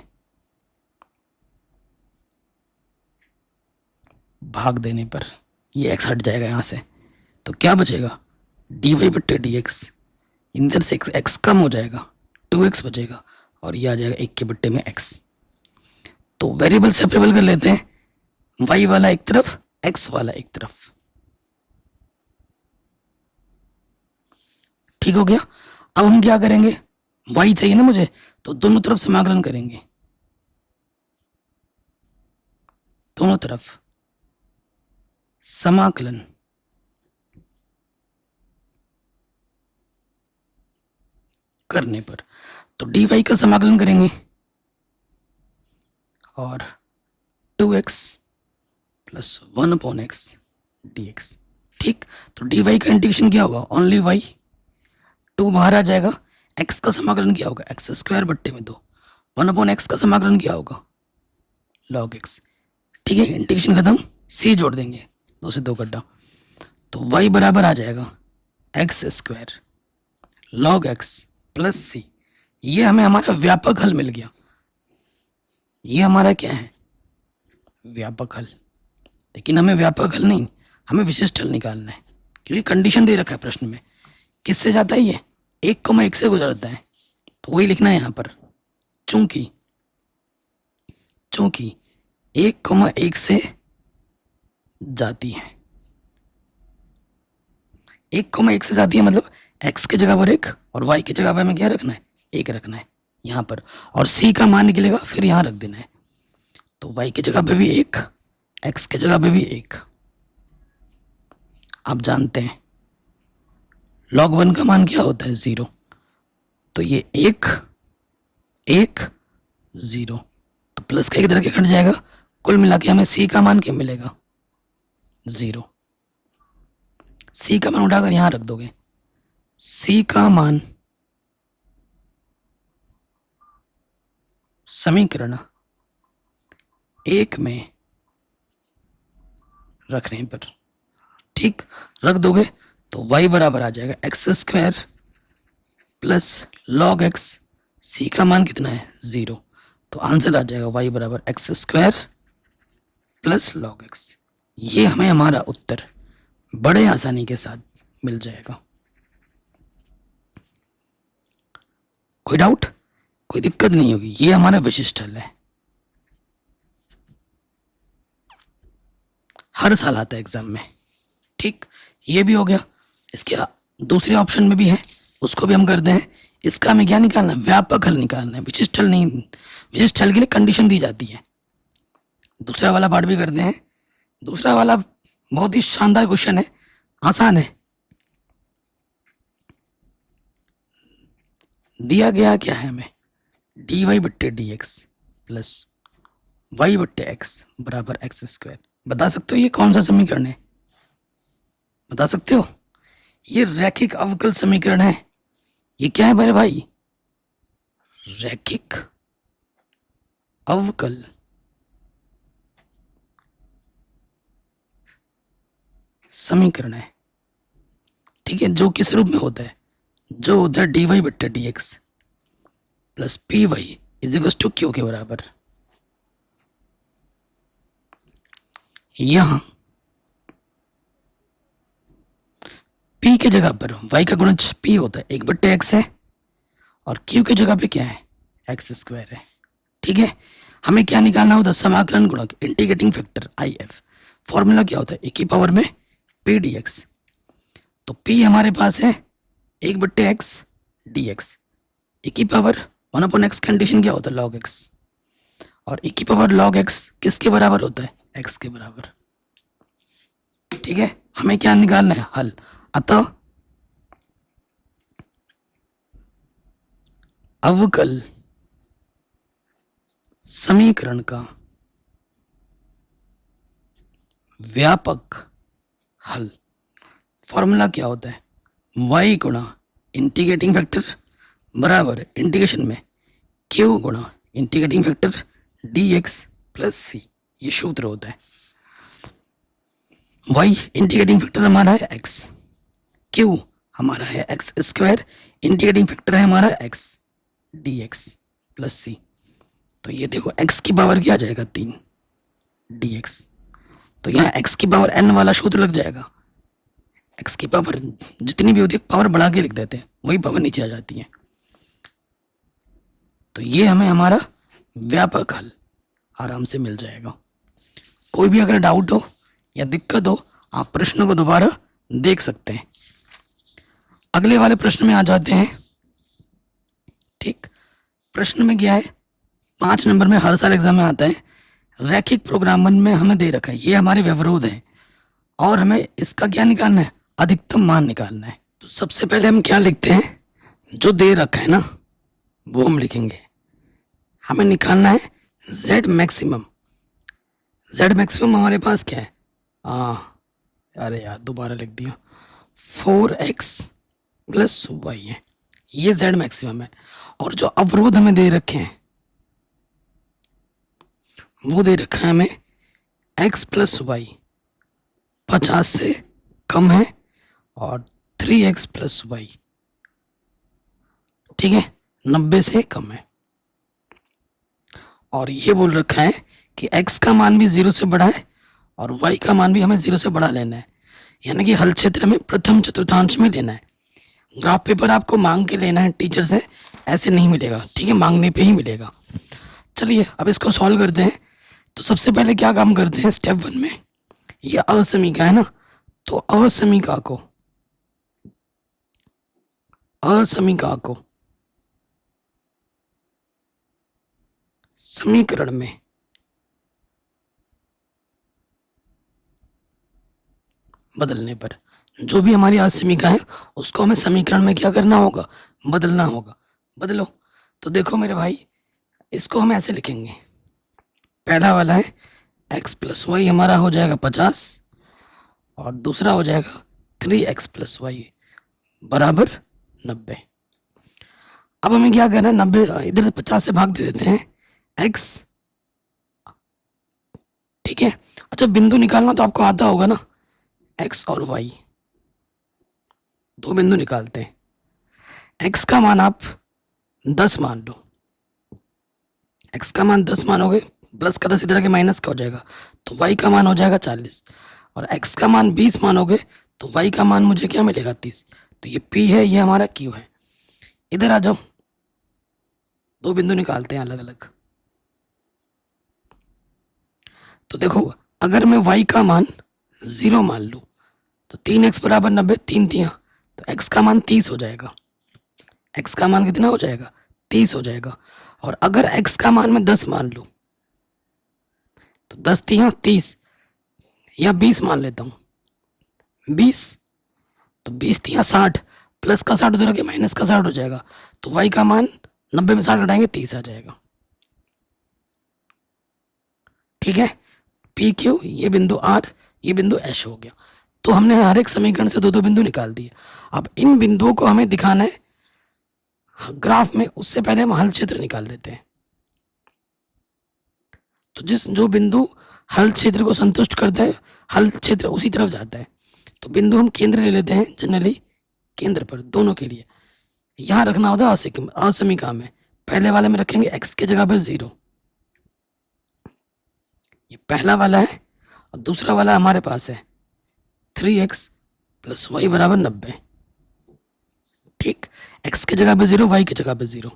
भाग देने पर ये x हट जाएगा यहाँ से, तो क्या बचेगा, डी वाई बट्टे डी एक्स, इधर से x कम हो जाएगा, 2x बचेगा, और ये आ जाएगा 1 के बट्टे में x। तो वेरिएबल सेपरेबल कर लेते हैं, y वाला एक तरफ, x वाला एक तरफ, ठीक हो गया। अब हम क्या करेंगे, y चाहिए ना मुझे, तो दोनों तरफ समाकलन करेंगे, दोनों तरफ समाकलन, करने पर तो डी वाई का समाकलन करेंगे और 2x प्लस 1/x dx, ठीक। तो डी वाई का इंटीग्रेशन क्या होगा, ओनली y, 2 बाहर आ जाएगा, x का समाकलन क्या होगा, एक्स स्क्वायर बट्टे में 2, 1/x का समाकलन क्या होगा, log x, ठीक है। इंटीग्रेशन खत्म, c जोड़ देंगे, 2 से 2 कटा, तो y बराबर आ जाएगा x square log x plus C. ये हमें हमारा व्यापक हल मिल गया, ये हमारा क्या है, व्यापक हल। लेकिन हमें व्यापक हल नहीं, हमें विशिष्ट हल निकालना है, क्योंकि कंडीशन दे रखा है प्रश्न में, किससे जाता है ये, 1,1 से गुजरता है, तो वही लिखना है यहाँ पर। चूंकि चूंकि 1,1 से जाती है, 1,1 से जाती है मतलब x की जगह पर 1 और y की जगह पर हमें क्या रखना है, 1 रखना है यहाँ पर, और c का मान निकलेगा फिर यहाँ रख देना है। तो y की जगह पे भी 1, x की जगह पे भी 1। आप जानते हैं log 1 का मान क्या होता है, 0। तो ये 1 1 0, तो प्लस का इधर के कट जाएगा, कुल मिला के हमें c का मान क्या मिलेगा, 0। c का मान उठाकर यहां रख दोगे, c का मान समीकरण 1 में रखने पर, ठीक, रख दोगे तो y बराबर आ जाएगा x² plus log x, c का मान कितना है, 0। तो आंसर आ जाएगा y बराबर x² प्लस log x। ये हमें हमारा उत्तर बड़े आसानी के साथ मिल जाएगा। कोई डाउट, कोई दिक्कत नहीं होगी, ये हमारा विशिष्ट हल है, हर साल आता है एग्जाम में, ठीक। ये भी हो गया, इसके दूसरे ऑप्शन में भी है, उसको भी हम करते हैं। इसका हमें क्या निकालना है, व्यापक हल निकालना है, विशिष्ट हल नहीं। विशिष्ट हल के लिए कंडीशन दी जाती है। दूसरा वाला पार्ट भी करते हैं। दूसरा वाला बहुत ही शानदार क्वेश्चन है, आसान है। दिया गया क्या है हमें, dy बट्टे dx प्लस y बट्टे x बराबर x²। बता सकते हो ये कौन सा समीकरण है, बता सकते हो? ये रैखिक अवकल समीकरण है। ये क्या है मेरे भाई, रैखिक अवकल समीकरण है, ठीक है। जो किस रूप में होता है, जो होता है dy बट्टे dx plus py is equal to q के बराबर। यहां p की जगह पर y का गुणज p होता है, 1 बट्टे x है, और q की जगह पे क्या है, x² है, ठीक है। हमें क्या निकालना होता है, समाकलन गुणक, इंटीग्रेटिंग फैक्टर IF। फॉर्मूला क्या होता है, 1 की पावर में p dx। तो p हमारे पास है 1 बट्टे x dx, 1 की पावर 1/x कंडीशन क्या होता है, log x, और 1 की पावर log x किसके बराबर होता है, x के बराबर, ठीक है। हमें क्या निकालना है, हल। अतः अवकल समीकरण का व्यापक हल, फॉर्मूला क्या होता है, y गुणा इंटीग्रेटिंग फैक्टर बराबर इंटीग्रेशन में q गुणा integrating factor dx plus c। ये सूत्र होता है। y इंटीग्रेटिंग फैक्टर हमारा है x, q हमारा है x², इंटीग्रेटिंग फैक्टर है हमारा x dx प्लस c। तो ये देखो x की पावर क्या आ जाएगा, 3 dx। तो यहाँ x की पावर n वाला सूत्र लग जाएगा। x की पावर जितनी भी होती है पावर बढ़ा के लिख देते हैं, वही पावर नीचे आ जाती है। तो ये हमें हमारा व्यापक हल आराम से मिल जाएगा। कोई भी अगर डाउट हो या दिक्कत हो, आप प्रश्न को दोबारा देख सकते हैं। अगले वाले प्रश्न में आ जाते हैं, ठीक। प्रश्न में क्या है, 5 नंबर में हर साल एग्जाम में आता है, रैखिक प्रोग्रामन में हमें दे रखा है, ये हमारे व्यवरोध हैं और हमें इसका क्या निकालना है, अधिकतम मान निकालना है। तो सबसे पहले हम क्या लिखते हैं, जो दे रखा है ना वो हम लिखेंगे। हमें निकालना है z मैक्सिमम। z मैक्सिमम हमारे पास क्या है, अरे यार दोबारा लिख दिया, 4x प्लस y है, ये z मैक्सिमम है। और जो अवरोध हमें दे रखे हैं वो दे रखा है हमें x प्लस y 50 से कम है और 3x प्लस y, ठीक है, 90 से कम है। और ये बोल रखा है कि x का मान भी 0 से बड़ा है और y का मान भी हमें 0 से बड़ा लेना है, यानी कि हल क्षेत्र में प्रथम चतुर्थांश में लेना है। ग्राफ पेपर आपको मांग के लेना है टीचर से, ऐसे नहीं मिलेगा, ठीक है, मांगने पे ही मिलेगा। चलिए अब इसको सॉल्व करते हैं। तो सबसे पहले क्या काम करते हैं, स्टेप 1 में ये असमीका है ना, तो असमीका को समीकरण में बदलने पर, जो भी हमारी असमीका है उसको हमें समीकरण में क्या करना होगा, बदलना होगा। बदलो। तो देखो मेरे भाई, इसको हम ऐसे लिखेंगे, पहला वाला है x प्लस वाई हमारा हो जाएगा 50 और दूसरा हो जाएगा 3x प्लस वाई बराबर 90। अब हमें क्या करना है, 90 इधर से 50 से भाग दे देते हैं x, ठीक है। अच्छा बिंदु निकालना तो आपको आता होगा ना, x और y दो बिंदु निकालते हैं। x का मान आप 10 मान लो, x का मान 10 मानोगे, प्लस का 10 इधर के माइनस का हो जाएगा, तो y का मान हो जाएगा 40। और x का मान 20 मानोगे तो y का मान मुझे क्या मिलेगा, 30। तो ये p है, ये हमारा q है। इधर आ जाओ, दो बिंदु निकालते हैं अलग अलग। तो देखो अगर मैं y का मान 0 मान लूँ तो 3x बराबर 90, 3 तियाँ, तो x का मान 30 हो जाएगा। x का मान कितना हो जाएगा, 30 हो जाएगा। और अगर x का मान मैं 10 मान लूँ तो 10 तियाँ 30, या 20 मान लेता हूँ, 20, तो 20 तियाँ 60, प्लस का 60 उधर के माइनस का 60 हो जाएगा। तो y का मान 90 में 60 घटाएंगे 30 आ जाएगा, ठीक है। पी क्यू ये बिंदु आर, ये बिंदु एश हो गया। तो हमने हर एक समीकरण से दो दो बिंदु निकाल दिए। अब इन बिंदुओं को हमें दिखाना है ग्राफ में, उससे पहले हम हल क्षेत्र निकाल लेते हैं। तो जो बिंदु हल क्षेत्र को संतुष्ट करता है, हल क्षेत्र उसी तरफ जाता है। तो बिंदु हम केंद्र ले लेते हैं, जनरली केंद्र पर दोनों के लिए। यहाँ रखना होता है असमीका में, पहले वाले में रखेंगे x के जगह पर 0, ये पहला वाला है। और दूसरा वाला हमारे पास है 3x प्लस वाई बराबर 90, ठीक। x के जगह पे 0, y की जगह पे 0,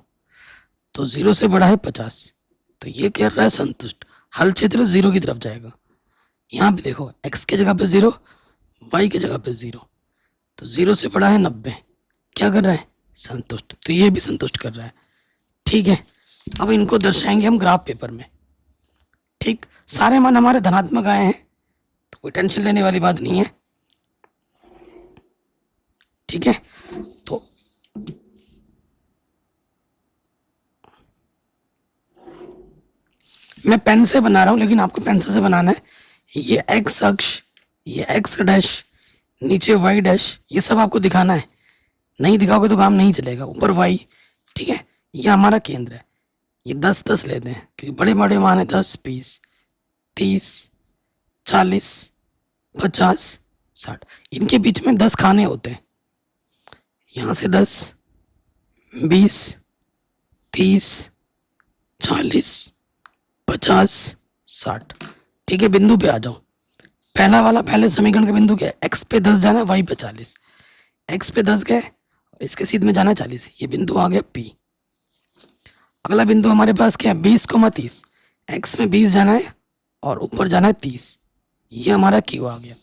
तो 0 से बड़ा है 50, तो ये क्या रहा है, संतुष्ट। हल क्षेत्र 0 की तरफ जाएगा। यहाँ पे देखो x के जगह पे 0, y की जगह पे 0, तो 0 से बड़ा है 90, क्या कर रहा है, संतुष्ट। तो ये भी संतुष्ट कर रहा है, ठीक है। अब इनको दर्शाएंगे हम ग्राफ पेपर में, ठीक। सारे मान हमारे धनात्मक आए हैं, तो कोई टेंशन लेने वाली बात नहीं है, ठीक है। तो मैं पेन से बना रहा हूं, लेकिन आपको पेंसिल से बनाना है। ये x अक्ष, ये x डैश, नीचे y डैश, ये सब आपको दिखाना है। नहीं दिखाओगे तो काम नहीं चलेगा। ऊपर y, ठीक है। ये हमारा केंद्र है। ये 10-10 लेते हैं क्योंकि बड़े बड़े मान है, 10, 20, 30, 40, 50, 60। इनके बीच में 10 खाने होते हैं, यहाँ से 10, 20, 30, 40, 50, 60, ठीक है। बिंदु पे आ जाओ। पहला वाला पहले समीकरण का बिंदु क्या है, x पे 10 जाना है, y पे 40। x पे 10 गए, इसके सीध में जाना है 40, ये बिंदु आ गया P। अगला बिंदु हमारे पास क्या है, 20,30, x में 20 जाना है और ऊपर जाना है 30, ये हमारा Q आ गया।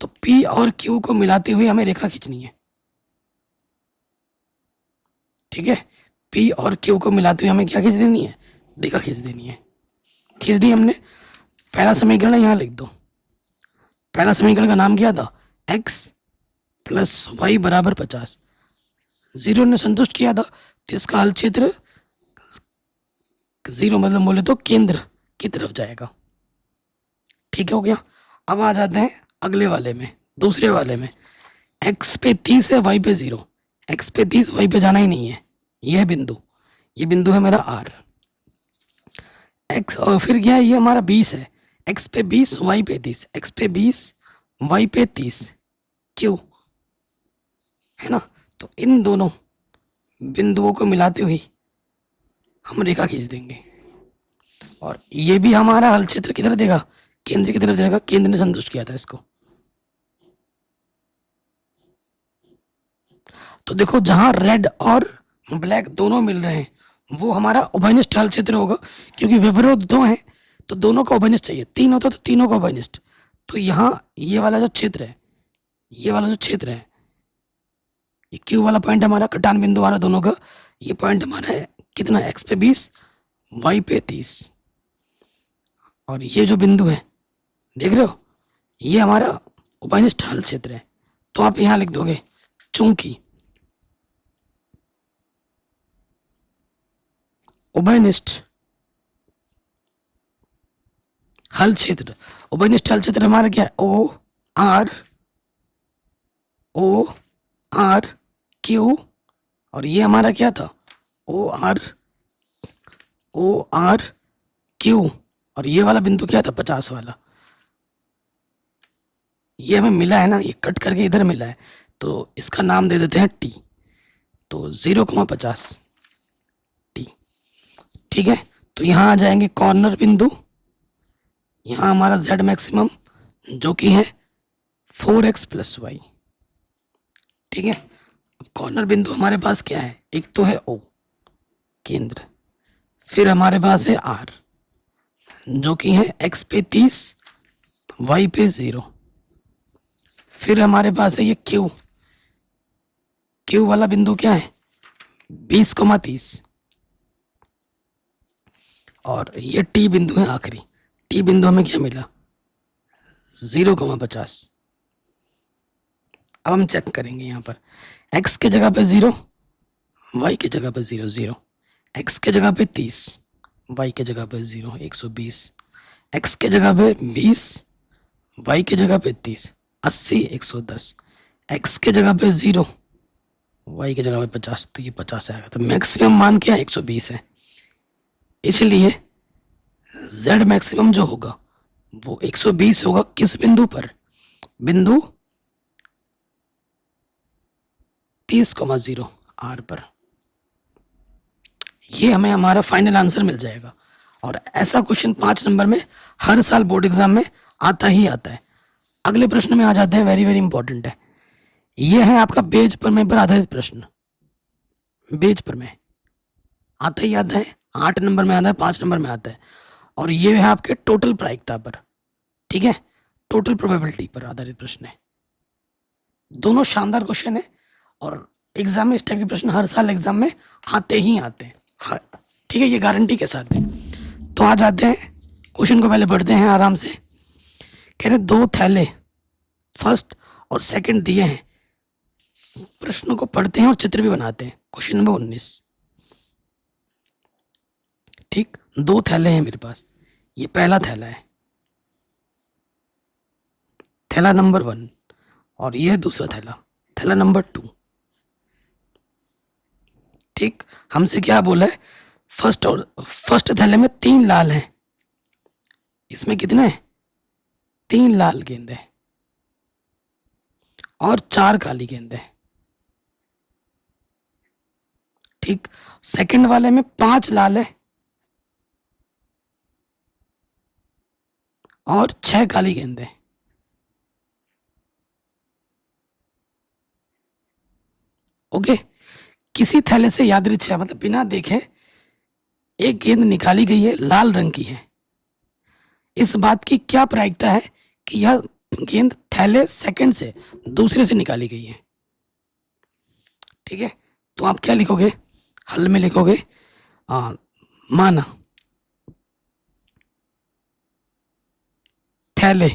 तो P और Q को मिलाते हुए हमें रेखा खींचनी है, ठीक है। P और Q को मिलाते हुए हमें क्या खींच देनी है, रेखा खींच देनी है। खींच दी हमने। पहला समीकरण यहाँ लिख दो। पहला समीकरण का नाम क्या था, x प्लस वाई बराबर 50। 0 ने संतुष्ट किया था, तो इसका हल क्षेत्र 0 मतलब बोले तो केंद्र की तरफ जाएगा, ठीक हो गया। अब आ जाते हैं अगले वाले में, दूसरे वाले में। x पे 30 है, y पे 0। x पे 30, y पे जाना ही नहीं है, यह बिंदु, ये बिंदु है मेरा r। x और फिर क्या है, ये हमारा 20 है, x पे 20, y पे 30, x पे 20, y पे 30, क्यों, है ना। तो इन दोनों बिंदुओं को मिलाते हुए हम रेखा खींच देंगे, और ये भी हमारा हल क्षेत्र किधर देगा, केंद्र की तरफ देगा। केंद्र ने संतुष्ट किया था इसको। तो देखो जहां रेड और ब्लैक दोनों मिल रहे हैं वो हमारा उभयनिष्ठ हल क्षेत्र होगा, क्योंकि विवरोध दो हैं तो दोनों का उभयनिष्ठ चाहिए, तीन होता तो तीनों का उभयनिष्ठ। तो यहाँ ये वाला जो क्षेत्र है, ये वाला जो क्षेत्र है, ये क्यू वाला पॉइंट हमारा कटान बिंदु हमारा दोनों का, ये पॉइंट हमारा है कितना, एक्स पे 20 वाई पे 30। और ये जो बिंदु है देख रहे हो, ये हमारा उभयनिष्ठ हल क्षेत्र है। तो आप यहां लिख दोगे चूंकि उभयनिष्ठ हल क्षेत्र, उभयनिष्ठ हल क्षेत्र हमारा क्या है, ओ आर क्यू, और ये हमारा क्या था, ओ आर क्यू, और ये वाला बिंदु क्या था 50 वाला, ये हमें मिला है ना, ये कट करके इधर मिला है, तो इसका नाम दे देते हैं टी। तो 0,50 टी, ठीक है। तो यहाँ आ जाएंगे कॉर्नर बिंदु, यहाँ हमारा z मैक्सिमम जो कि है 4x प्लस वाई, ठीक है। अब कॉर्नर बिंदु हमारे पास क्या है, एक तो है O केंद्र, फिर हमारे पास है R जो कि है x पे 30 y पे 0, फिर हमारे पास है ये Q वाला बिंदु क्या है 20,30, और ये T बिंदु है आखिरी, T बिंदु हमें क्या मिला 0,50। अब हम चेक करेंगे यहाँ पर x के जगह पे 0, y के जगह पे 0 0, x के जगह पे 30, y के जगह पे 0 120, x के जगह पे 20, y के जगह पे 30 80 110, x के जगह पे 0, y के जगह पे 50, तो ये 50 आएगा। तो मैक्सिमम मान क्या 120 है, इसलिए z मैक्सिमम जो होगा वो 120 होगा। किस बिंदु पर, बिंदु 30,0 R पर। ये हमें हमारा फाइनल आंसर मिल जाएगा। और ऐसा क्वेश्चन 5 नंबर में हर साल बोर्ड एग्जाम में आता ही आता है। अगले प्रश्न में आ जाते हैं, वेरी वेरी इंपॉर्टेंट है। ये है आपका बेज प्रमेय पर आधारित प्रश्न। बेज प्रमेय आता ही आता है, 8 नंबर में आता है, 5 नंबर में आता है। और ये है आपके टोटल प्रायिकता पर, ठीक है, टोटल प्रोबेबिलिटी पर आधारित प्रश्न है। दोनों शानदार क्वेश्चन है और एग्जाम में इस टाइप के प्रश्न हर साल एग्जाम में आते ही आते हैं, ठीक है, ये गारंटी के साथ है। तो आ जाते हैं क्वेश्चन को, पहले पढ़ते हैं आराम से। कह रहे 2 थैले फर्स्ट और सेकंड दिए हैं, प्रश्नों को पढ़ते हैं और चित्र भी बनाते हैं। क्वेश्चन नंबर 19, ठीक, 2 थैले हैं मेरे पास, ये पहला थैला है, थैला नंबर 1, और ये है दूसरा थैला, थैला नंबर 2, ठीक। हमसे क्या बोला है, फर्स्ट थैले में 3 लाल हैं, इसमें कितने हैं 3 लाल गेंद है और 4 काली गेंद है, ठीक। सेकंड वाले में 5 लाल है और 6 काली गेंद है। ओके, किसी थैले से यादृच्छा मतलब बिना देखे एक गेंद निकाली गई है, लाल रंग की है। इस बात की क्या प्रायिकता है कि यह गेंद थैले सेकंड से दूसरे से निकाली गई है, ठीक है। तो आप क्या लिखोगे, हल में लिखोगे माना थैले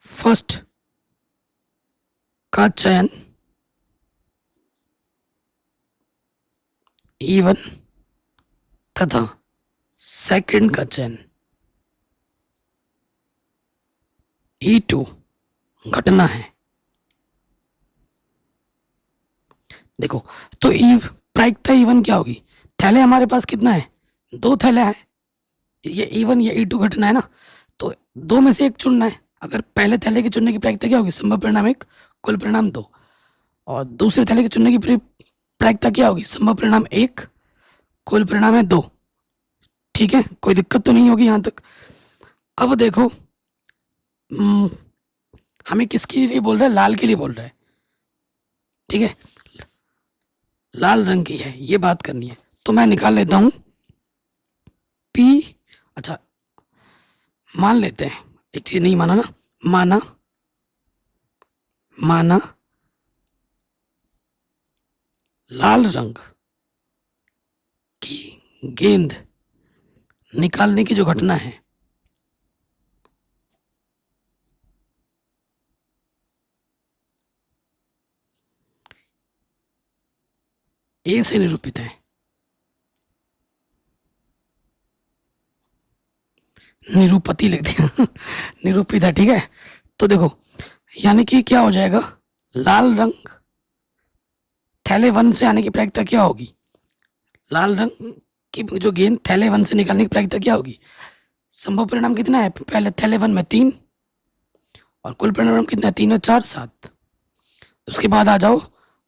फर्स्ट का चयन E1 तथा सेकंड का चयन E2 घटना है। देखो तो प्रायिकता E1 क्या होगी, थैले हमारे पास कितना है 2 थैले हैं, ये E1 ये E2 घटना है ना, तो 2 में से एक चुनना है। अगर पहले थैले के चुनने की प्रायिकता क्या होगी, संभव परिणाम 1 कुल परिणाम 2, और दूसरे थैले के चुनने की प्रायिकता क्या होगी, संभव परिणाम 1 कुल परिणाम है 2, ठीक है। कोई दिक्कत तो नहीं होगी यहाँ तक। अब देखो हमें किसके लिए बोल रहा है, लाल के लिए बोल रहा है, ठीक है, लाल रंग की है, ये बात करनी है। तो मैं निकाल लेता हूं पी। अच्छा, मान लेते हैं, एक चीज नहीं माना ना, माना माना लाल रंग की गेंद निकालने की जो घटना है ए से निरूपित है। निरूपति लिख दिया निरूपित है, ठीक है। तो देखो, यानी कि क्या हो जाएगा, लाल रंग थैले वन से आने की प्रायिकता क्या होगी, लाल रंग की जो गेंद थैले वन से निकालने की प्रायिकता क्या होगी। संभव परिणाम कितना है, पहले थैले वन में 3 और कुल परिणाम कितना है, 3 और 4 7। उसके बाद आ जाओ,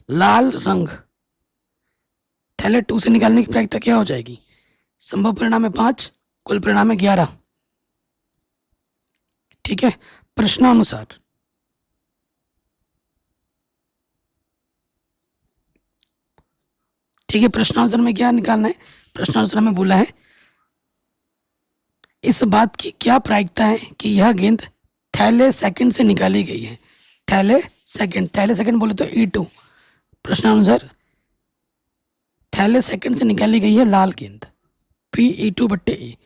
लाल रंग थैले टू से निकालने की प्रायिकता क्या हो जाएगी, संभव परिणाम है 5, कुल परिणाम है 11। ठीक है, प्रश्नानुसार ठीक है, प्रश्नानुसार में क्या निकालना है, प्रश्नानुसार में बोला है इस बात की क्या प्रायिकता है कि यह गेंद थैले सेकंड से निकाली गई है। थैले सेकंड बोले तो E2। प्रश्नानुसार थैले सेकंड से निकाली गई है लाल गेंद, PE2 बट्टे ए।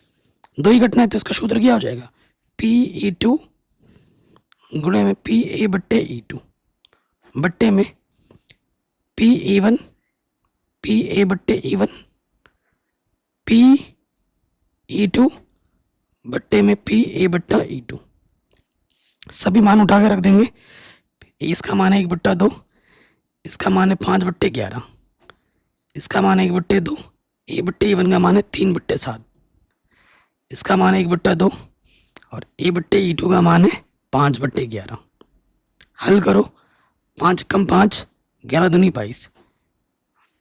दो ही घटना है तो इसका सूत्र क्या हो जाएगा, PE2 गुणे में PA बट्टे E2 बट्टे में PE1 PA बट्टे E1 PE2 बट्टे में PA बट्टा E2। सभी मान उठा के रख देंगे। इसका मान है 1/2, इसका मान है 5/11, इसका मान है 1/2, A बट्टे E1 का मान है 3/7, इसका मान है 1/2 और A बट्टे E2 का मान है 5/11। हल करो, 5 कम 5, 11 दूनी 22,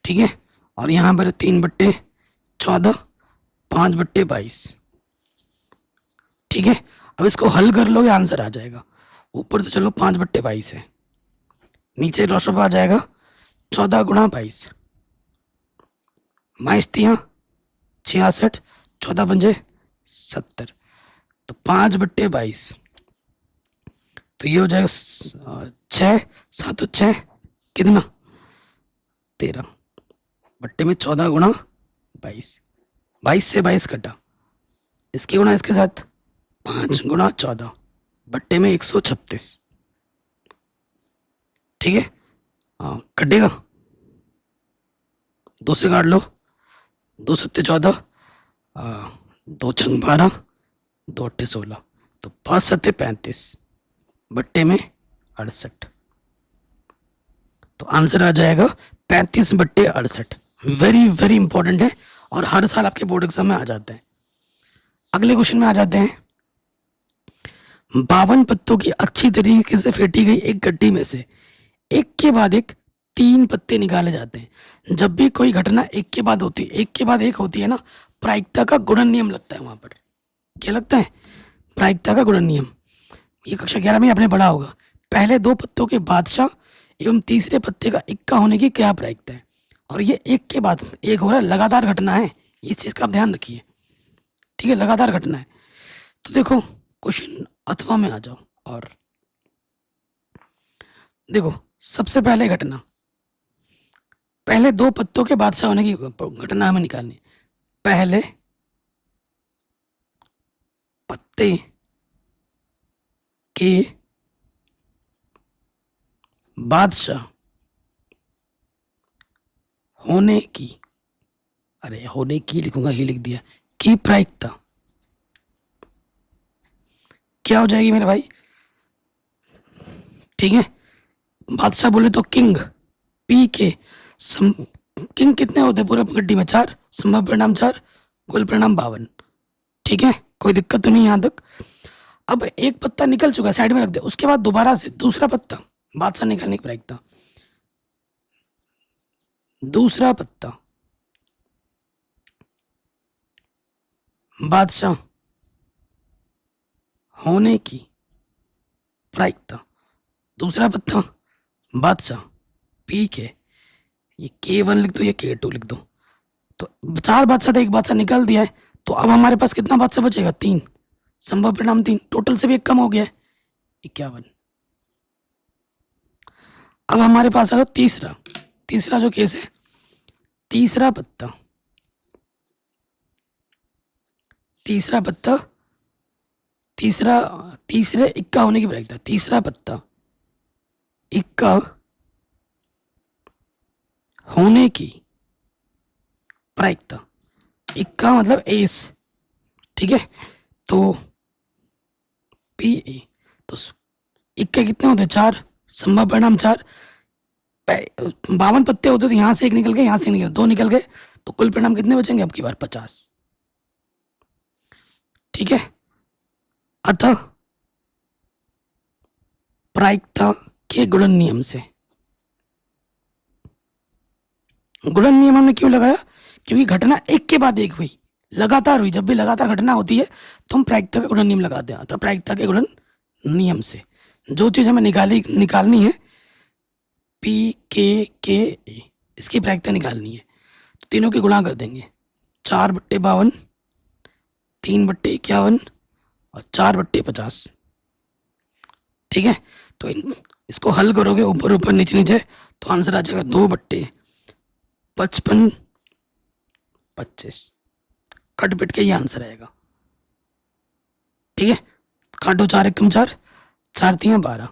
ठीक है। और यहाँ पर 3/14, 5/22, ठीक है। अब इसको हल कर लोगे आंसर आ जाएगा। ऊपर तो चलो 5/22 है, नीचे लॉसअप आ जाएगा 14 गुणा 22, 22 66, 14 पंजे 70, तो 5/22, तो ये हो जाएगा 6 7 6 कितना 13 बट्टे में 14 गुणा 22, 22 से 22 कटा, इसके गुणा इसके साथ 5 गुणा 14 बट्टे में 136, ठीक है। हाँ, कटेगा, 2 से काट लो, 2 सत्ते 14, 2 छंग 12, 2 अट्ठे 16, तो 5 सत्ते 35 बट्टे में 68, तो आंसर आ जाएगा 35/68। वेरी वेरी इंपॉर्टेंट है और हर साल आपके बोर्ड एग्जाम में आ जाते हैं। अगले क्वेश्चन में आ जाते हैं। 52 पत्तों की अच्छी तरीके से फेंटी गई एक गड्डी में से एक के बाद एक 3 पत्ते निकाले जाते हैं। जब भी कोई घटना एक के बाद होती है, एक के बाद एक होती है ना, प्रायिकता का गुणन नियम लगता है वहां पर। क्या लगता है, प्रायिकता का गुणन नियम। ये कक्षा 11 में आपने पढ़ा होगा। पहले 2 पत्तों के बादशाह एवं तीसरे पत्ते का इक्का होने की क्या प्रायिकता है, और ये एक के बाद एक हो रहा है, लगातार घटना है, इस चीज का आप ध्यान रखिए, ठीक है, लगातार घटना है। तो देखो क्वेश्चन अथवा में आ जाओ और देखो, सबसे पहले घटना, पहले 2 पत्तों के बादशाह होने की घटना हमें निकालनी। पहले पत्ते के बादशाह होने की, अरे होने की लिखूंगा, ही लिख दिया, की प्रायिकता क्या हो जाएगी मेरे भाई, ठीक है। बादशाह बोले तो किंग, पी के किंग कितने होते हैं पूरे गड्डी में, 4, संभव परिणाम 4, कुल परिणाम 52, ठीक है, कोई दिक्कत तो नहीं यहां तक। अब एक पत्ता निकल चुका है, साइड में रख दे, उसके बाद दोबारा से दूसरा पत्ता, बादशाह निकालने की प्रायिकता, दूसरा पत्ता बादशाह होने की प्रायिकता, दूसरा पत्ता बादशाह पी के, ये K1 लिख दो, ये K2 लिख दो। तो 4 बादशाह था, 1 बादशाह निकाल दिया है, तो अब हमारे पास कितना बादशाह बचेगा? 3। संभव परिणाम 3, टोटल से भी 1 कम हो गया है, 51। अब हमारे पास आएगा तीसरा जो केस है, तीसरा पत्ता तीसरे इक्का होने की प्रायिकता, तीसरा पत्ता इक्का होने की प्रायिकता, इक्का मतलब एस, ठीक है। तो पी ए, तो इक्के कितने होते हैं? 4, संभव परिणाम 4। 52 पत्ते होते, तो यहां से 1 निकल गए, यहां से निकल 2 निकल गए, तो कुल परिणाम कितने बचेंगे अब की बार? 50, ठीक है। अतः प्रायिकता के गुणन नियम से, गुणन नियम हमने क्यों लगाया? क्योंकि घटना एक के बाद एक हुई, लगातार हुई। जब भी लगातार घटना होती है तो हम प्रायिकता का गुणन नियम लगाते हैं। अतः प्रायिकता के गुणन नियम से जो चीज हमें निकालनी है, पी के ए, इसकी प्रायिकता निकालनी है, तो तीनों के गुणा कर देंगे। 4/52, 3/51 और 4/50, ठीक है। तो इसको हल करोगे ऊपर ऊपर नीचे नीचे, तो आंसर आ जाएगा 2/55, कट पिट के ये आंसर आएगा, ठीक है। काटो, 4 एकम 4, 4 3 12,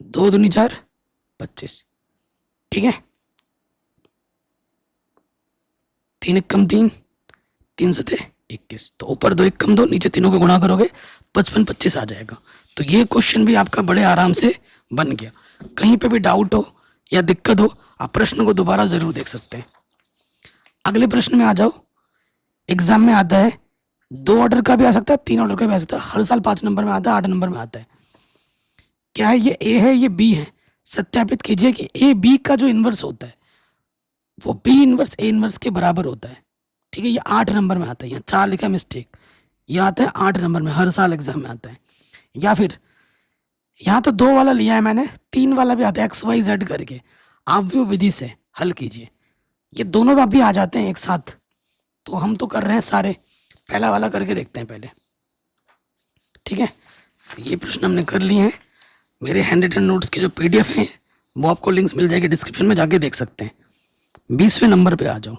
2 दूनी 4, 25, ठीक है। 3 एकम 3, 3 सते 21, तो ऊपर 2 एकम 2, नीचे तीनों को गुणा करोगे 55 25 आ जाएगा। तो ये क्वेश्चन भी आपका बड़े आराम से बन गया। कहीं पे भी डाउट हो या दिक्कत हो, आप प्रश्न को दोबारा जरूर देख सकते हैं। अगले प्रश्न में आ जाओ। एग्जाम में आता है 2 ऑर्डर का भी आ सकता है, 3 ऑर्डर का भी आ सकता है। हर साल 5 नंबर में आता है, 8 नंबर में आता है। क्या है? ये ए है, ये बी है। सत्यापित कीजिए कि ए बी का जो इनवर्स होता है वो बी इनवर्स ए इनवर्स के बराबर होता है, ठीक है। ये 8 नंबर में आता है, यहाँ 4 लिखा मिस्टेक, ये आता है 8 नंबर में, हर साल एग्जाम में आता है। या फिर यहाँ तो 2 वाला लिया है मैंने, 3 वाला भी आता है, XYZ करके। आप भी विधि से हल कीजिए, ये दोनों भी आ जाते हैं एक साथ। तो हम तो कर रहे हैं सारे, पहला वाला करके देखते हैं पहले, ठीक है। ये प्रश्न हमने कर लिए हैं। मेरे हैंड रिटन नोट्स के जो PDF हैं वो आपको लिंक्स मिल जाएगी डिस्क्रिप्शन में, जाके देख सकते हैं। 20वें नंबर पे आ जाओ।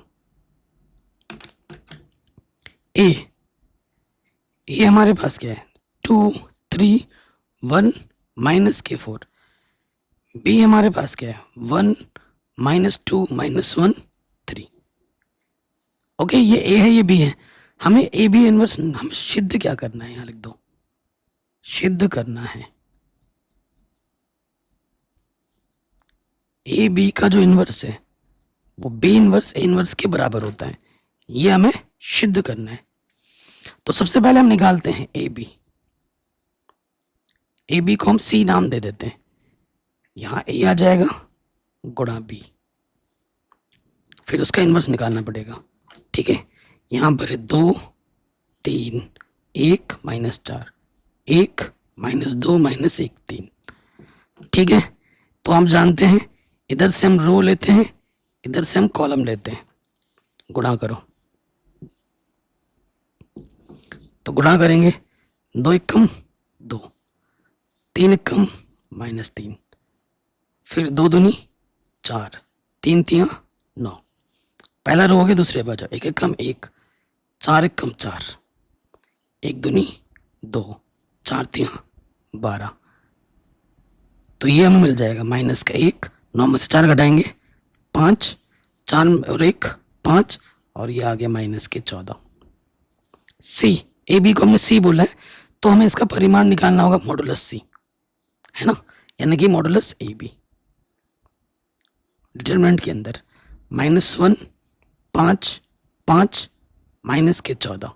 ए हमारे पास क्या है? 2 3 1 -K4। बी हमारे पास क्या है? 1 -2 -1 3। ओके, ये ए है, ये बी है। हमें ए बी इनवर्स हमें सिद्ध क्या करना है? यहाँ लिख दो, सिद्ध करना है ए बी का जो इनवर्स है वो बी इनवर्स ए इनवर्स के बराबर होता है। ये हमें सिद्ध करना है। तो सबसे पहले हम निकालते हैं ए बी को हम सी नाम दे देते हैं। यहाँ ए आ जाएगा गुणा बी, फिर उसका इनवर्स निकालना पड़ेगा, ठीक है। यहाँ पर है 2 3 1 -4, 1 -2 -1 3, ठीक है। तो हम जानते हैं इधर से हम रो लेते हैं, इधर से हम कॉलम लेते हैं। गुणा करो, तो गुणा करेंगे 2 एकम 2, 3 एकम -3, फिर 2 दूनी 4, 3 3 9। पहला रो हो गया, दूसरे पर जाओ। 1 एकम 1, 4 एकम 4, 1 दूनी 2, 4 3 12। तो ये हमें मिल जाएगा -1, 9 में से 4 घटाएंगे 5, 4 और 1 5, और ये आ गया -14। सी, ए बी को हमने सी बोला है, तो हमें इसका परिमाण निकालना होगा मॉडुलस सी, है ना, यानी कि मॉडुलस ए बी। डिटरमिनेंट के अंदर -1 5 5 -14,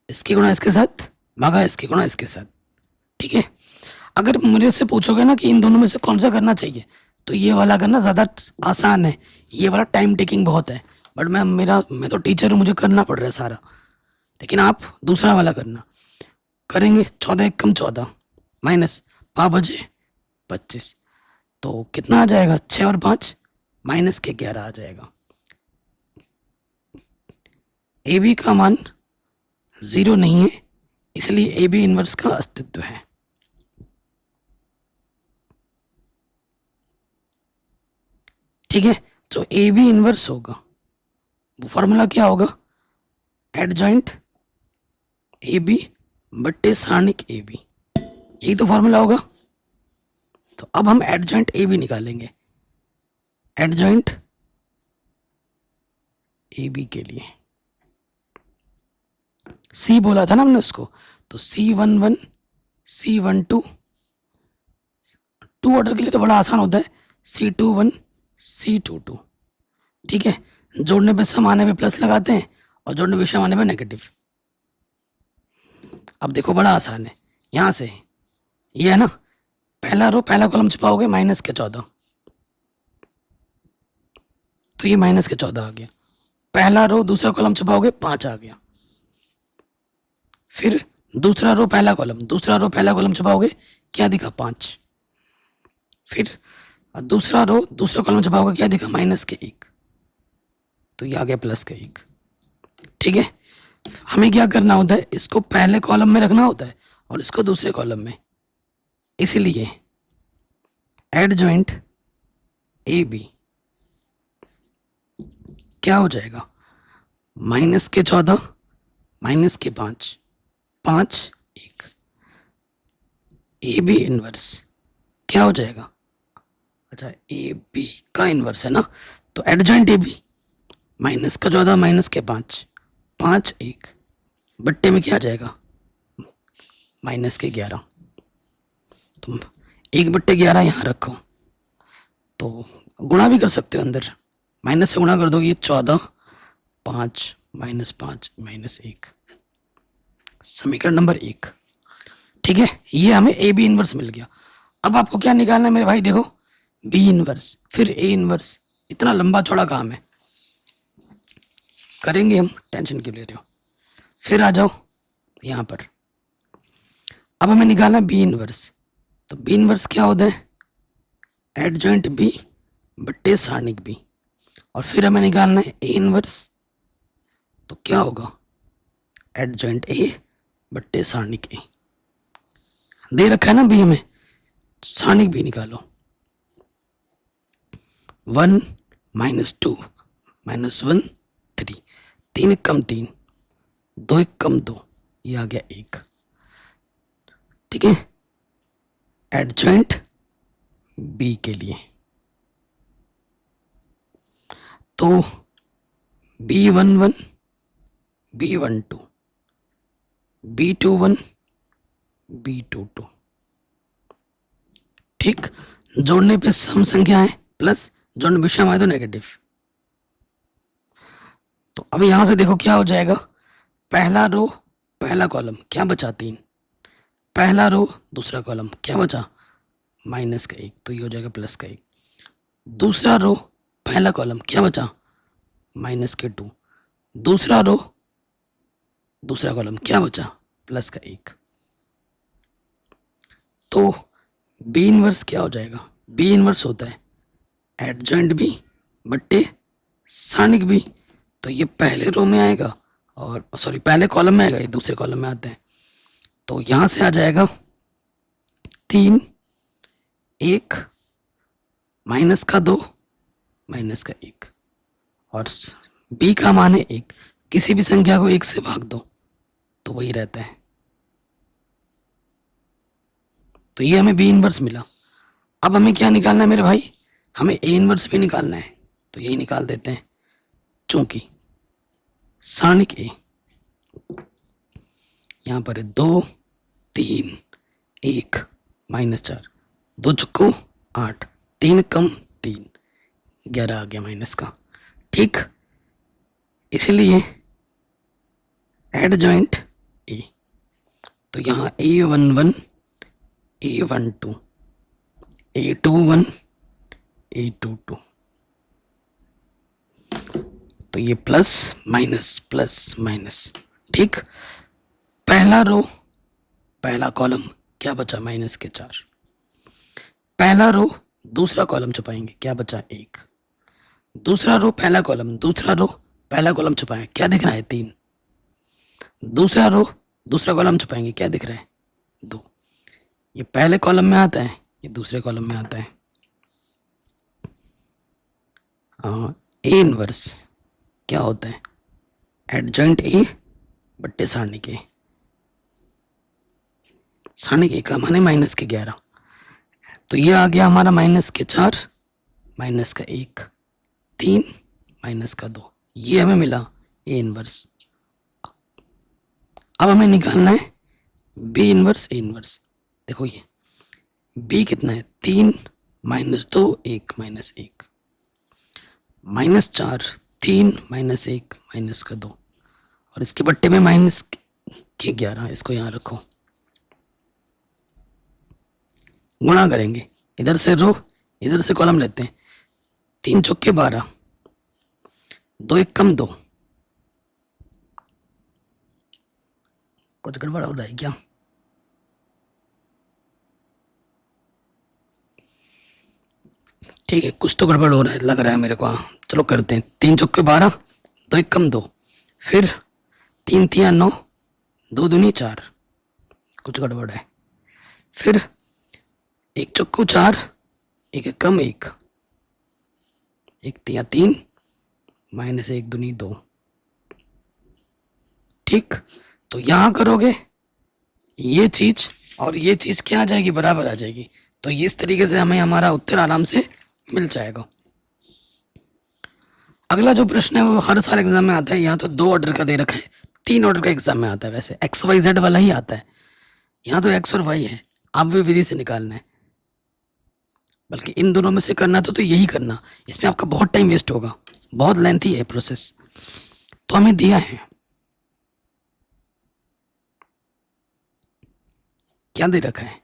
इसके गुणा इसके साथ भागा इसके गुणा इसके साथ, ठीक है। अगर मुझे से पूछोगे ना कि इन दोनों में से कौन सा करना चाहिए, तो ये वाला करना ज़्यादा आसान है। ये वाला टाइम टेकिंग बहुत है, बट मैं तो टीचर हूँ, मुझे करना पड़ रहा है सारा। लेकिन आप दूसरा वाला करना करेंगे। 14 एकम 14 माइनस 5 बजे 25, तो कितना आ जाएगा, 6 और 5 माइनस के 11 आ जाएगा। ए बी का मान 0 नहीं है, इसलिए ए बी इनवर्स का अस्तित्व है। ठीक है, तो ए बी इनवर्स होगा, वो फॉर्मूला क्या होगा, एडजॉइंट ए बी बट्टे सारणिक ए बी, यही तो फॉर्मूला होगा। तो अब हम एडजॉइंट ए बी निकालेंगे, एडजॉइंट ए बी के लिए सी बोला था ना हमने उसको, तो C11 C12, 2 ऑर्डर के लिए तो बड़ा आसान होता है, C21 C22। ठीक है, जोड़ने पे सम आने पे प्लस लगाते हैं और जोड़ने पे सम आने पे नेगेटिव। अब देखो बड़ा आसान है, यहां से ये है ना, पहला रो पहला कॉलम छुपाओगे माइनस के 14, तो ये माइनस के 14 आ गया। पहला रो दूसरा कॉलम छुपाओगे 5 आ गया। फिर दूसरा रो पहला कॉलम, दूसरा रो पहला कॉलम छुपाओगे, क्या दिखा, 5। फिर दूसरा रो दूसरा कॉलम छुपाओगे, क्या दिखा, माइनस के 1, तो ये आ गया प्लस के 1। ठीक है, हमें क्या करना होता है, इसको पहले कॉलम में रखना होता है और इसको दूसरे कॉलम में, इसलिए एडजॉइंट ए बी क्या हो जाएगा, माइनस के 14 माइनस के 5 5 1, ए बी इनवर्स क्या हो जाएगा, अच्छा ए बी का इनवर्स है ना, तो एडजॉइंट ए बी माइनस का 14 माइनस के 5 5 1 बट्टे में क्या आ जाएगा, माइनस के 11। तुम 1/11 यहाँ रखो, तो गुणा भी कर सकते हो, अंदर माइनस से गुणा कर दोगे, ये 14 5 -5 -1, समीकरण नंबर 1। ठीक है, ये हमें ए बी इनवर्स मिल गया। अब आपको क्या निकालना है मेरे भाई, देखो बी इनवर्स फिर ए इनवर्स, इतना लंबा चौड़ा काम है, करेंगे हम, टेंशन क्यों ले रहे हो। फिर आ जाओ यहाँ पर, अब हमें निकालना है बी इनवर्स, तो बी इनवर्स क्या होता है, एडजॉइंट बी बट्टे सारणिक बी, और फिर हमें निकालना है ए इनवर्स, तो क्या होगा, एडजॉइंट ए बट्टे सारणिक ए, दे रखा है ना बी हमें, सारणिक बी निकालो, 1 -2 -1 3, 3 1 कम 3 2 1 कम 2, ये आ गया 1। ठीक है, एडजॉइंट बी के लिए तो B11 B12 B21 B22, ठीक, जोड़ने पे सम संख्या है प्लस, जोड़ने पे सम आए तो नेगेटिव। तो अब यहां से देखो क्या हो जाएगा, पहला रो पहला कॉलम क्या बचा 3, पहला रो दूसरा कॉलम क्या बचा, माइनस का 1, तो ये हो जाएगा प्लस का 1। दूसरा रो पहला कॉलम क्या बचा, माइनस के 2, दूसरा रो दूसरा कॉलम क्या बचा, प्लस का 1। तो बी इनवर्स क्या हो जाएगा, बी इनवर्स होता है एडजॉइंट बी बट्टे सारणिक बी, तो ये पहले रो में आएगा, और सॉरी पहले कॉलम में आएगा, ये दूसरे कॉलम में आते हैं, तो यहां से आ जाएगा 3 1 माइनस का 2 माइनस का 1, और बी का मान है 1, किसी भी संख्या को 1 से भाग दो तो वही रहता है। तो ये हमें बी इनवर्स मिला। अब हमें क्या निकालना है मेरे भाई, हमें ए इनवर्स भी निकालना है, तो यही निकाल देते हैं, चूंकि सारणिक ए यहां पर है 2 3 1 -4, 2 चुक्को 8, 3 कम 3 11 आ गया माइनस का। ठीक, इसलिए एडजॉइंट ए, तो यहाँ A11 A12 A21 A22, तो ये प्लस माइनस। ठीक, पहला रो पहला कॉलम क्या बचा, -4, पहला रो दूसरा कॉलम छुपाएंगे, क्या बचा 1। दूसरा रो पहला कॉलम, दूसरा रो पहला कॉलम छुपाएं, क्या दिख रहा है 3। दूसरा रो दूसरा कॉलम छुपाएंगे, क्या दिख रहा है 2। ये पहले कॉलम में आता है, ये दूसरे कॉलम में आता है। ए इनवर्स क्या होता है, एडजॉइंट ए बट्टे सारणी के। सारणी के का माने माइनस के 11, तो ये आ गया हमारा माइनस के 4, माइनस का 1, 3, माइनस का 2, ये हमें मिला ए इनवर्स। अब हमें निकालना है बी इनवर्स ए इनवर्स। देखो ये बी कितना है 3, -2, 1, -1, -4, 3, -1, माइनस का 2, और इसके बट्टे में माइनस के 11, इसको यहाँ रखो। गुणा करेंगे, इधर से रो इधर से कॉलम लेते हैं। 3 चौके 12, 2 1 कम 2। कुछ गड़बड़ हो रहा है क्या? ठीक है, कुछ तो गड़बड़ हो रहा है लग रहा है मेरे को। हाँ चलो करते हैं। 3 चौके 12, 2 1 कम 2, फिर 3 3 9, 2 दूनी 4, कुछ गड़बड़ है। फिर 1 चौको 4, 1 1 कम 1, 1 3 3, -1 दूनी 2। ठीक, तो यहां करोगे ये चीज और ये चीज क्या आ जाएगी, बराबर आ जाएगी। तो इस तरीके से हमें हमारा उत्तर आराम से मिल जाएगा। अगला जो प्रश्न है वो हर साल एग्जाम में आता है। यहाँ तो 2 ऑर्डर का दे रखा है, 3 ऑर्डर का एग्जाम में आता है। वैसे एक्स वाई जेड वाला ही आता है, यहाँ तो एक्स और वाई है। आप भी विधि से निकालना है, बल्कि इन दोनों में से करना तो यही करना। इसमें आपका बहुत टाइम वेस्ट होगा, बहुत लेंथी है प्रोसेस। तो हमें दिया है, क्या दे रखा है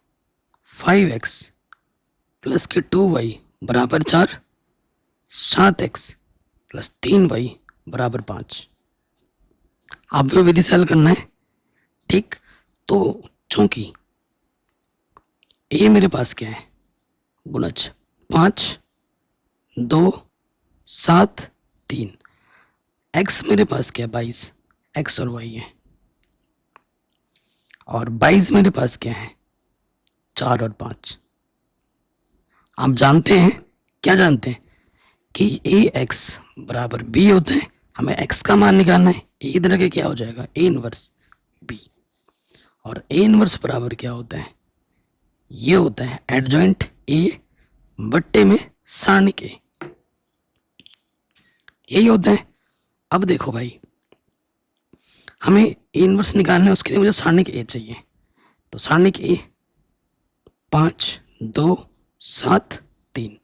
5x प्लस के 2y बराबर 4, 7x प्लस 3y बराबर 5। आप भी विधि से हल करना है। ठीक, तो चूंकि ए मेरे पास क्या है, गुणज 5 2 7 3, x मेरे पास क्या है 22, x और y है, और 22 मेरे पास क्या है 4 और 5। आप जानते हैं, क्या जानते हैं कि ए एक्स बराबर बी होता है। हमें x का मान निकालना है। ए इधर के क्या हो जाएगा ए इनवर्स बी, और ए इनवर्स बराबर क्या होता है, ये होता है एडजॉइंट ए बट्टे में सारणी के, यही होता है। अब देखो भाई, हमें ए इनवर्स निकालना है, उसके लिए मुझे सारणी के ए चाहिए। तो सारणी के ए 5 2 7 3,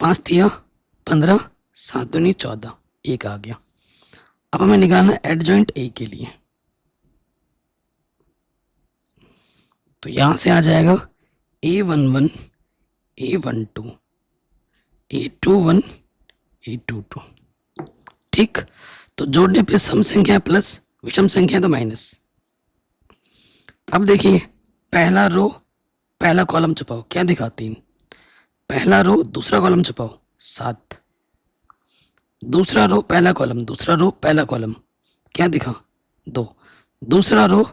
5 3 15, 7 दूनी 14, 1 आ गया। अब हमें निकालना है एडजॉइंट ए के लिए। तो यहां से आ जाएगा A11 A12 A21 A22। ठीक, तो जोड़ने पे सम संख्या प्लस, विषम संख्या तो माइनस। अब देखिए, पहला रो पहला कॉलम छुपाओ, क्या दिखा 3। पहला रो दूसरा कॉलम छुपाओ 7। दूसरा रो पहला कॉलम, दूसरा रो पहला कॉलम, क्या दिखा 2। दूसरा रो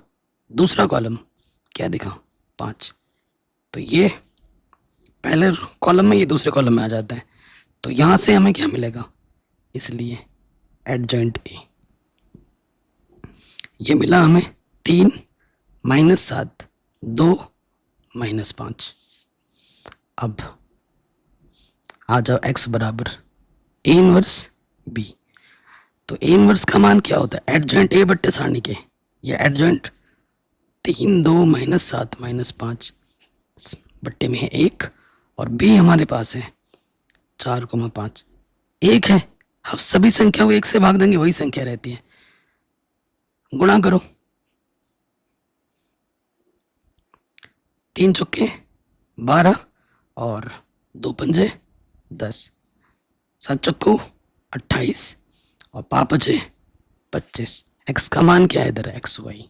दूसरा कॉलम, क्या दिखा 5। तो ये पहले कॉलम में, ये दूसरे कॉलम में आ जाता है। तो यहां से हमें क्या मिलेगा, इसलिए एडजॉइंट ए ये मिला हमें 3 -7 2 -5। अब आ जाओ x बराबर ए इनवर्स बी। तो ए इनवर्स का मान क्या होता है, एडजॉइंट ए बट्टे सारणी के, या एडजॉइंट 3 2 -7 -5 बट्टे में है 1, और बी हमारे पास है 4,5। 1 है, अब सभी संख्या को 1 से भाग देंगे, वही संख्या रहती है। गुणा करो, 3 चौके 12 और 2 पंजे 10, 7 चौको 28 और 5 बचे 25। एक्स का मान क्या है इधर, एक्स वाई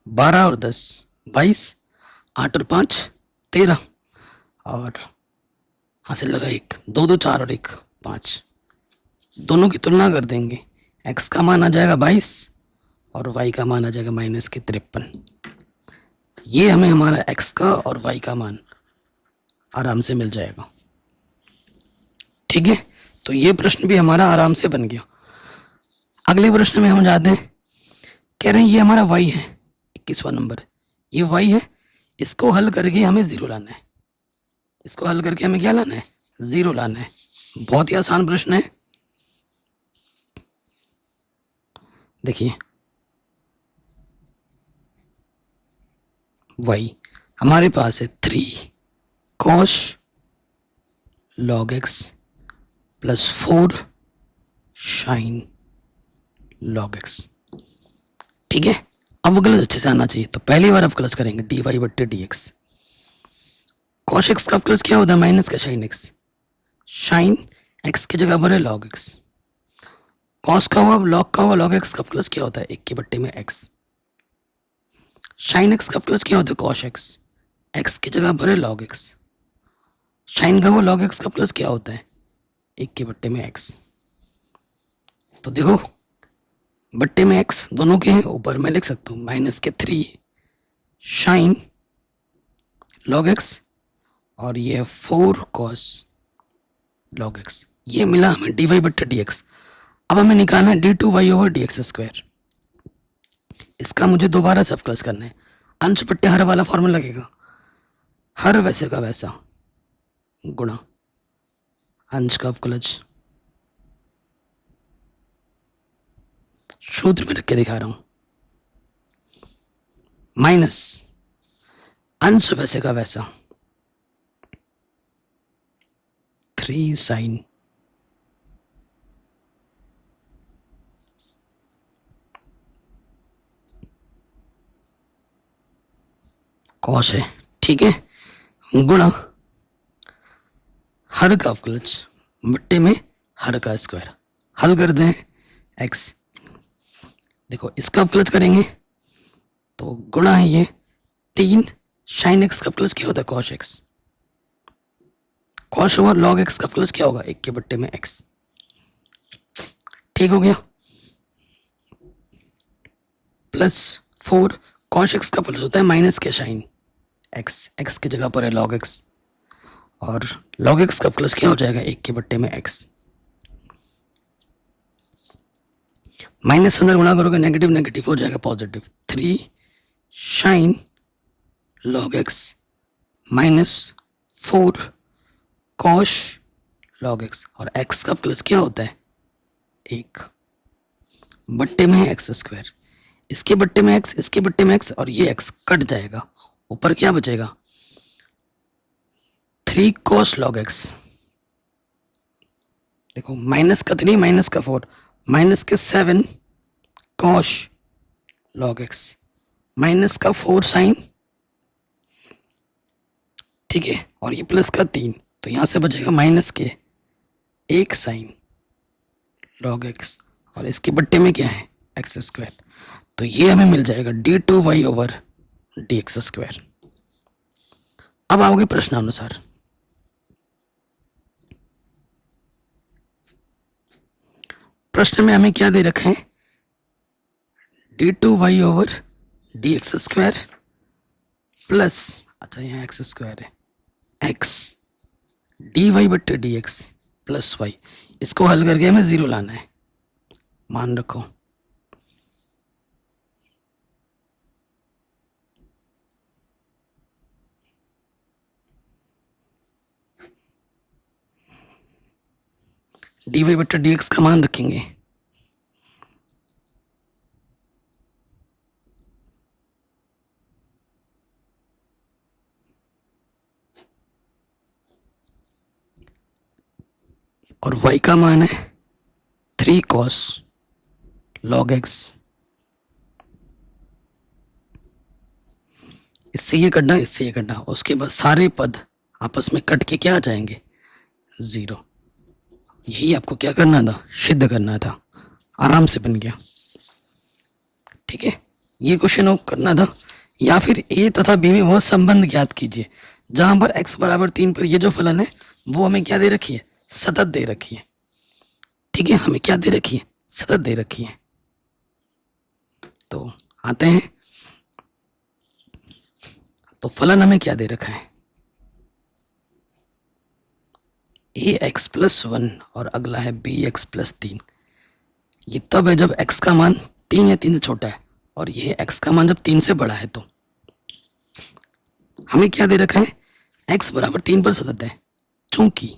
12 और 10 22 8 और 5 13, और हासिल लगा 1, 2 2 4 और 1 5। दोनों की तुलना कर देंगे, x का मान आ जाएगा 22 और y का मान आ जाएगा -53। ये हमें हमारा x का और y का मान आराम से मिल जाएगा। ठीक है, तो ये प्रश्न भी हमारा आराम से बन गया। अगले प्रश्न में हम जाते हैं। कह रहे हैं ये हमारा y है, 21वां नंबर, ये y है, इसको हल करके हमें 0 लाना है। इसको हल करके हमें क्या लाना है? 0 लाना है। बहुत ही आसान प्रश्न है। देखिए y हमारे पास है 3 cos log x plus 4 sin log x। ठीक है, अब अवकलज अच्छे से आना चाहिए, तो पहली बार अवकलज करेंगे dy बट्टे dx। cos x का अवकलज क्या होता है? माइनस का sin x, sin x की जगह पर है log x। cos का हुआ, log का हुआ, log x का अवकलज क्या होता है? 1 के बट्टे में x। sin x का अवकलज क्या होता है? cos x, x की जगह पर है log x। sin का हुआ log x का प्लस क्या होता है? 1 के बट्टे में x। तो देखो बट्टे में x दोनों के हैं, ऊपर मैं लिख सकता हूँ -3 sin log x और ये 4 cos log x। ये मिला हमें dy बट्टे dx। अब हमें निकालना है d2y/dx²। इसका मुझे दोबारा से अवकलज करना है। अंश बट्टे हर वाला फॉर्मूला लगेगा, हर वैसे का वैसा गुणा अंश का अवकलज। सूत्र में रख के दिखा रहा हूं, माइनस अंश वैसे का वैसा 3 sin कॉस है। ठीक है, गुणा हर का अवकलज बट्टे में हर का स्क्वायर। हल कर दें x। देखो इसका अवकलज करेंगे तो गुणा है ये 3 sin x का अवकलज क्या होता है? cos x। cos हुआ, log x का अवकलज क्या होगा? 1 के बट्टे में x। ठीक हो गया, प्लस 4 cos x का अवकलज होता है माइनस के sin x, x की जगह पर है log x, और log x का प्लस क्या हो जाएगा? 1 के बट्टे में x। माइनस अंदर गुणा करोगे नेगेटिव नेगेटिव हो जाएगा positive. 3 sin log x minus 4 cos log x, और x का प्लस क्या होता है? 1 बट्टे में x²। इसके बट्टे में x, इसके बट्टे में x, और ये x कट जाएगा, ऊपर क्या बचेगा? 3 cos log x। देखो माइनस का 3 माइनस का 4 माइनस के 7 cos log x माइनस का 4 sin। ठीक है, और ये प्लस का 3, तो यहां से बचेगा माइनस के 1 sin log x, और इसके बट्टे में क्या है? x²। तो ये हमें मिल जाएगा d2y/dx²। अब आओगे प्रश्नानुसार। प्रश्न में हमें क्या दे रखा है? d2y/dx² प्लस, अच्छा यहाँ x² है, x dy बट्टे dx प्लस y। इसको हल करके हमें 0 लाना है, मान रखो। dy बट्टे dx का मान रखेंगे, और y का मान है 3 cos log x। इससे ये करना, इससे ये करना, उसके बाद सारे पद आपस में कट के क्या आ जाएंगे? 0। यही आपको क्या करना था? सिद्ध करना था। आराम से बन गया। ठीक है, ये क्वेश्चन आपको करना था या फिर ए तथा बी में वह संबंध ज्ञात कीजिए जहां पर x बराबर 3 पर ये जो फलन है वो हमें क्या दे रखी है, सतत दे रखी है। ठीक है, हमें क्या दे रखी है, सतत दे रखी है। तो आते हैं, तो फलन हमें क्या दे रखा है, ax प्लस 1 और अगला है bx प्लस 3। ये तब है जब x का मान 3 या 3 से छोटा है और ये x का मान जब 3 से बड़ा है। तो हमें क्या दे रखा है, x बराबर 3 पर सतत है। चूंकि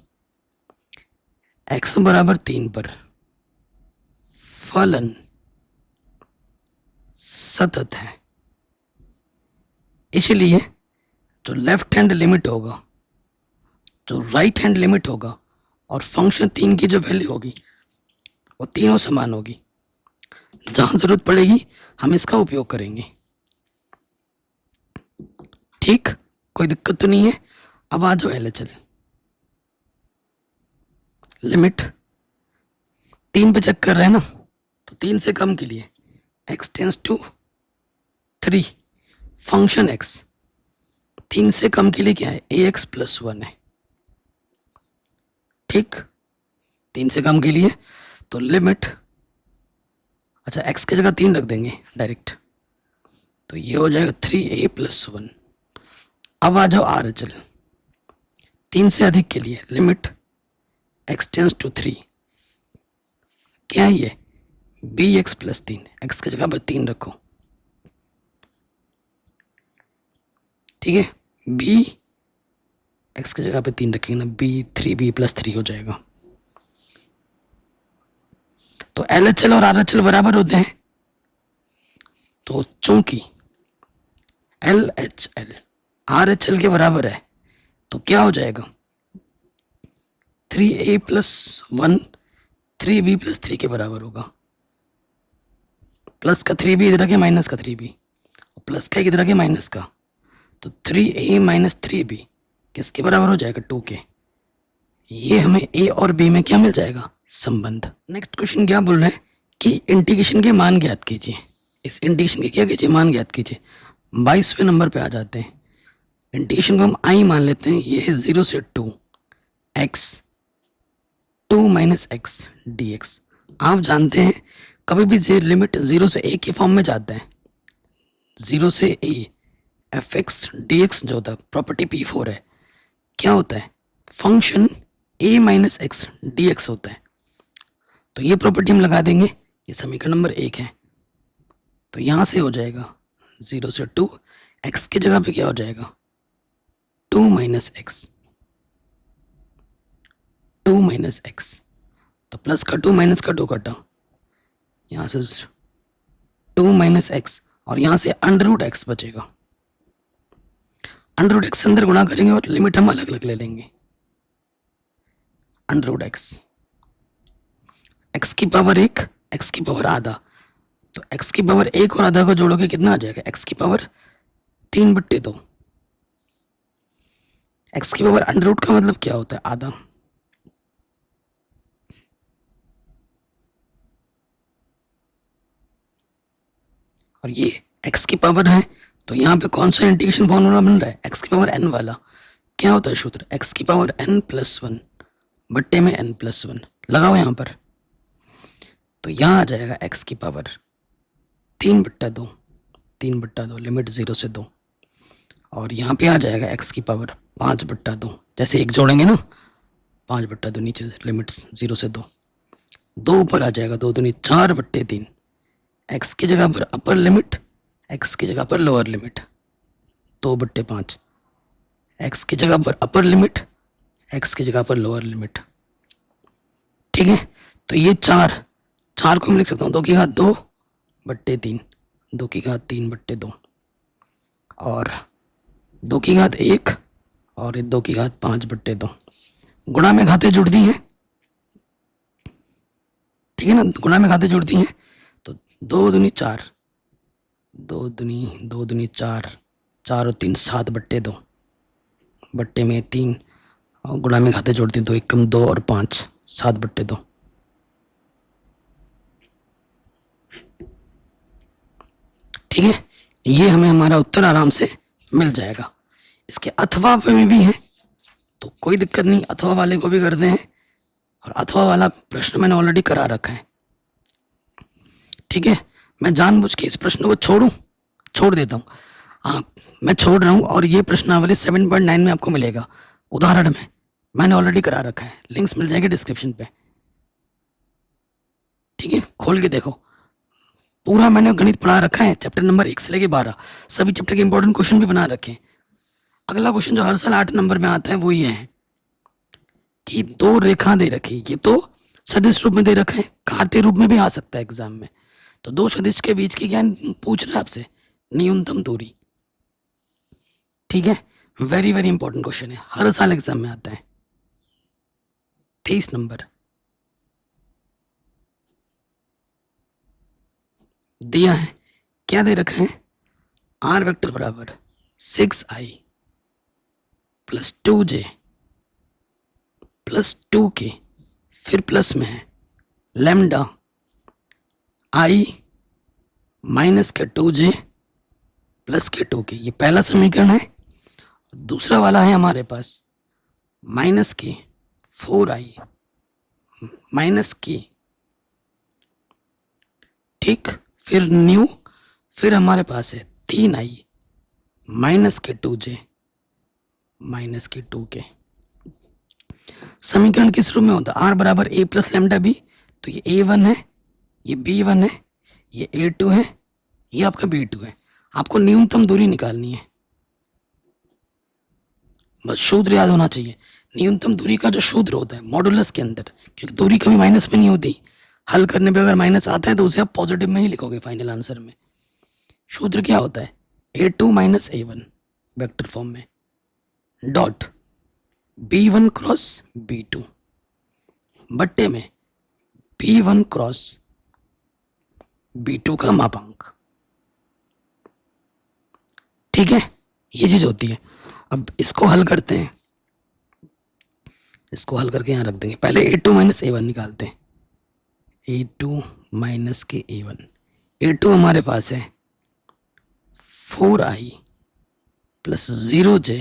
x बराबर 3 पर फलन सतत है, इसलिए जो लेफ्ट हैंड लिमिट होगा, जो राइट हैंड लिमिट होगा और फंक्शन 3 की जो वैल्यू होगी वो तीनों समान होगी। जहां जरूरत पड़ेगी हम इसका उपयोग करेंगे। ठीक, कोई दिक्कत तो नहीं है। अब आ जाओ LHL। लिमिट 3 पे चेक कर रहे हैं ना, तो 3 से कम के लिए x tends to 3, function x 3 से कम के लिए क्या है, ax प्लस 1 है। ठीक, 3 से कम के लिए तो लिमिट, अच्छा x की जगह 3 रख देंगे डायरेक्ट, तो ये हो जाएगा 3a प्लस 1। अब आ जाओ RHL। 3 से अधिक के लिए लिमिट x टेंस टू 3, क्या है ये, bx प्लस 3, x की जगह पर 3 रखो। ठीक है, b x की जगह पे 3 रखेंगे ना, b 3b प्लस 3 हो जाएगा। तो LHL और RHL बराबर होते हैं। तो चूंकि LHL RHL के बराबर है तो क्या हो जाएगा, 3a प्लस 1 3b प्लस 3 के बराबर होगा। प्लस का 3b इधर के, माइनस का 3b, प्लस का इधर के, माइनस का, तो 3a माइनस 3b किसके बराबर हो जाएगा, 2 के। ये हमें a और b में क्या मिल जाएगा, संबंध। नेक्स्ट क्वेश्चन क्या बोल रहे हैं कि इंटीग्रेशन के मान ज्ञात कीजिए। इस इंटीग्रेशन के क्या कीजिए, मान ज्ञात कीजिए। 22वें नंबर पे आ जाते हैं। इंटीग्रेशन को हम i मान लेते हैं। ये है 0 से 2 x 2 minus x D x. आप जानते हैं कभी भी लिमिट 0 से a के फॉर्म में जाता है, 0 से a F x D x जो होता है, प्रॉपर्टी P4 है, क्या होता है, function a minus x D x होता है। तो ये प्रॉपर्टी हम लगा देंगे, ये समीकरण नंबर 1 है। तो यहां से हो जाएगा 0 से 2, x की जगह पे क्या हो जाएगा, 2 माइनस एक्स, 2 माइनस एक्स, तो प्लस का 2 माइनस का 2 कटा, यहां से 2 माइनस एक्स और यहां से अंडर रूट एक्स बचेगा। अंडर रूट एक्स अंदर गुणा करेंगे और लिमिट हम अलग अलग ले लेंगे। अंडर रूट एक्स, एक्स की पावर 1, एक्स की पावर आधा, तो एक्स की पावर 1 और आधा को जोड़ोगे कितना आ जाएगा, एक्स की पावर 3/2। एक्स की पावर अंडर रूट का मतलब क्या होता है, आधा। और ये एक्स की पावर है, तो यहाँ पे कौन सा इंटीग्रेशन फॉर्मूला बन रहा है, एक्स की पावर n वाला। क्या होता है सूत्र, एक्स की पावर n प्लस 1 बट्टे में n प्लस 1 लगाओ यहाँ पर, तो यहाँ आ जाएगा एक्स की पावर 3/2, 3/2 लिमिट 0 से 2, और यहाँ पे आ जाएगा एक्स की पावर 5/2। जैसे एक जोड़ेंगे ना, 5/2 नीचे लिमिट 0 से 2, 2 ऊपर आ जाएगा, 2 दूनी 4/3। एक्स की जगह पर अपर लिमिट, एक्स की जगह पर लोअर लिमिट 2/5, एक्स की जगह पर अपर लिमिट, एक्स की जगह पर लोअर लिमिट। ठीक है, तो ये 4 को हम लिख सकता हूँ 2 की घात 2/3, 2 की घात 3/2, और 2 की घात 1 और 2 की घात 5/2। गुणा में घातें जुड़ दी हैं, ठीक है ना, गुणा में घातें जुड़ती हैं, तो 2 दूनी 4, 2 दूनी 4, 4 और 3 7/2 बट्टे में 3, और गुणा में घातें जोड़ती हैं, 2 एकम 2 और 5 7/2। ठीक है, ये हमें हमारा उत्तर आराम से मिल जाएगा। इसके अथवा में भी है तो कोई दिक्कत नहीं, अथवा वाले को भी करते हैं, और अथवा वाला प्रश्न मैंने ऑलरेडी करा रखा है। ठीक है, मैं जानबूझ के इस प्रश्न को छोड़ देता हूँ। मैं छोड़ रहा हूँ, और ये प्रश्नावली 7.9 में आपको मिलेगा। उदाहरण में मैंने ऑलरेडी करा रखा है, लिंक्स मिल जाएंगे डिस्क्रिप्शन पे। ठीक है, खोल के देखो, पूरा मैंने गणित पढ़ा रखा है, चैप्टर नंबर 1 से लेके 12 सभी चैप्टर के इंपॉर्टेंट क्वेश्चन भी बना रखे हैं। अगला क्वेश्चन जो हर साल 8 नंबर में आता है वो ये है कि दो रेखा दे रखी, ये तो सदिश रूप में दे रखा है, कार्तीय रूप में भी आ सकता है एग्जाम में। तो दो सदिश के बीच की ज्ञान पूछ रहा है आपसे, न्यूनतम दूरी। ठीक है, वेरी वेरी इंपॉर्टेंट क्वेश्चन है, हर साल एग्जाम में आता है। 23 नंबर दिया है, क्या दे रखा है, आर वेक्टर बराबर 6i plus 2j plus 2k, फिर प्लस में है लैम्डा i माइनस के 2j प्लस के 2k। ये पहला समीकरण है। दूसरा वाला है हमारे पास माइनस के 4i माइनस के, ठीक, फिर न्यू, फिर हमारे पास है 3i माइनस के 2j माइनस के 2k। समीकरण किस रूप में होता है, आर बराबर ए प्लस लैम्डा बी, तो ये a1 है, ये b1 है, ये a2 है, ये आपका b2 है। आपको न्यूनतम दूरी निकालनी है, बस सूत्र याद होना चाहिए। न्यूनतम दूरी का जो सूत्र होता है मॉडुलस के अंदर, क्योंकि दूरी कभी माइनस में नहीं होती, हल करने पे अगर माइनस आता है तो उसे आप पॉजिटिव में ही लिखोगे फाइनल आंसर में। सूत्र क्या होता है, a2 minus a1 vector form में डॉट b1 क्रॉस b2 बट्टे में b1 क्रॉस b2 का मापांक। ठीक है, ये चीज होती है। अब इसको हल करते हैं, इसको हल करके यहां रख देंगे। पहले a2 माइनस a1 निकालते हैं, a2 माइनस के a1। a2 हमारे पास है 4i प्लस 0j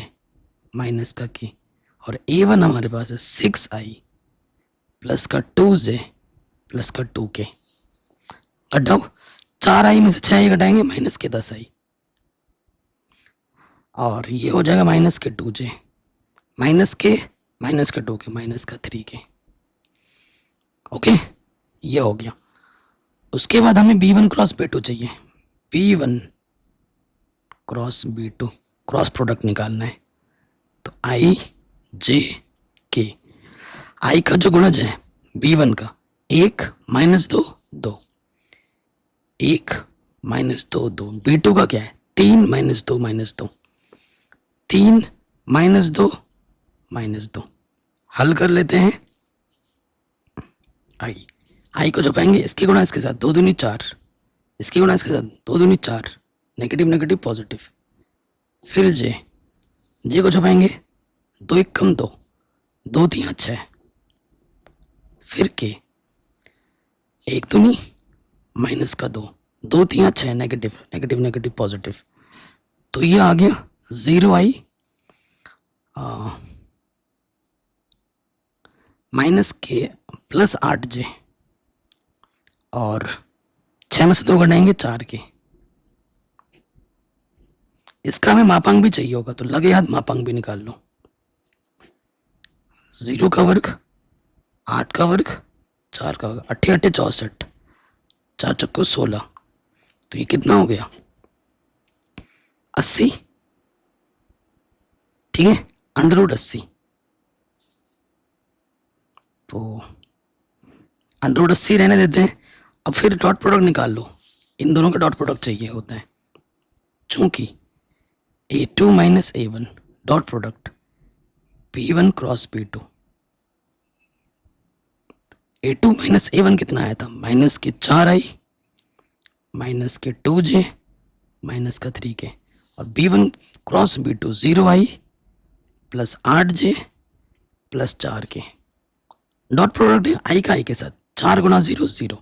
माइनस का k, और a1 हमारे पास है 6i प्लस का 2j प्लस का 2k। घटाओ, 4i में से 6i घटाएंगे, माइनस के 10i, और ये हो जाएगा माइनस के 2j माइनस के 2k माइनस का 3k। ओके, ये हो गया। उसके बाद हमें b1 क्रॉस b2 चाहिए, b1 cross b2 cross product निकालना है। तो i j k, i का जो गुणज है b1 का 1 माइनस 2 2, 1 माइनस 2 2, b2 का क्या है 3 माइनस 2 माइनस 2, 3 माइनस 2 माइनस 2। हल कर लेते हैं। आई को छुपाएंगे, इसके गुणा इसके साथ 2 दूनी 4, इसके गुणा इसके साथ 2 दूनी 4, नेगेटिव नेगेटिव पॉजिटिव। फिर जे को छुपाएंगे, 2 1 कम 2, 2 3 6, फिर के 1 दूनी माइनस का 2, 2 3 6, नेगेटिव नेगेटिव नेगेटिव पॉजिटिव। तो ये आ गया 0i माइनस के प्लस 8j, और 6 में से 2 घटाएंगे 4 के। इसका हमें मापांक भी चाहिए होगा, तो लगे हाथ मापांक भी निकाल लो। 0 का वर्ग, 8 का वर्ग, 4 का वर्ग, 8 8 64, 4 चक्को 16। तो ये कितना हो गया 80। ठीक है, अंडर 80। तो अंडर 80 रहने देते हैं। अब फिर डॉट प्रोडक्ट निकाल लो, इन दोनों का डॉट प्रोडक्ट चाहिए होता है, चूंकि a2 minus a1 dot product b1 cross b2। a2 minus a1 कितना आया था, माइनस के 4i माइनस के 2j माइनस का 3k, और b1 cross b2 0i plus 8j plus 4k। Dot product है आई का आई के साथ, 4 गुणा 0 0,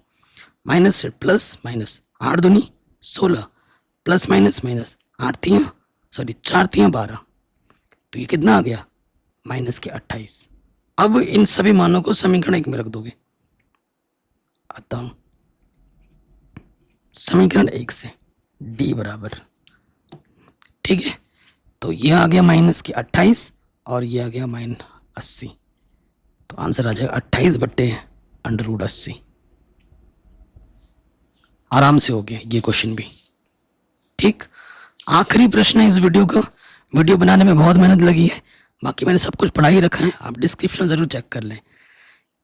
माइनस से प्लस माइनस, 8 दूनी 16, प्लस माइनस माइनस, 4 3 12, तो ये कितना आ गया माइनस के 28। अब इन सभी मानों को समीकरण 1 में रख दोगे। आता हूं समीकरण 1 से d बराबर, ठीक है, तो ये आ गया माइनस के 28 और ये आ गया -80, तो आंसर आ जाएगा 28/√80। आराम से हो गया ये क्वेश्चन भी। ठीक, आखिरी प्रश्न है इस वीडियो का। वीडियो बनाने में बहुत मेहनत लगी है, बाकी मैंने सब कुछ पढ़ा ही रखा है, आप डिस्क्रिप्शन जरूर चेक कर लें।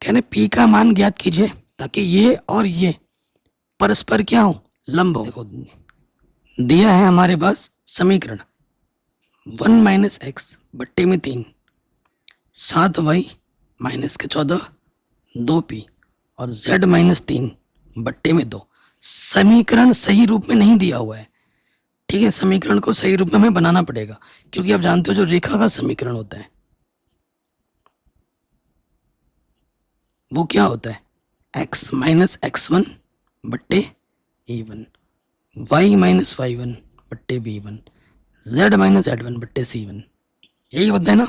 कहने पी का मान ज्ञात कीजिए ताकि ये और ये परस्पर क्या हो, लंब हो। देखो दिया है हमारे पास समीकरण 1 - x बट्टे में 3, 7y माइनस के 14 2p और z -3 बट्टे में 2। समीकरण सही रूप में नहीं दिया हुआ है, ठीक है, समीकरण को सही रूप में हमें बनाना पड़ेगा, क्योंकि आप जानते हो जो रेखा का समीकरण होता है वो क्या होता है, x - x1 बट्टे a1, y - y1 बट्टे b1, z - z1 बट्टे c1, यही होता है ना।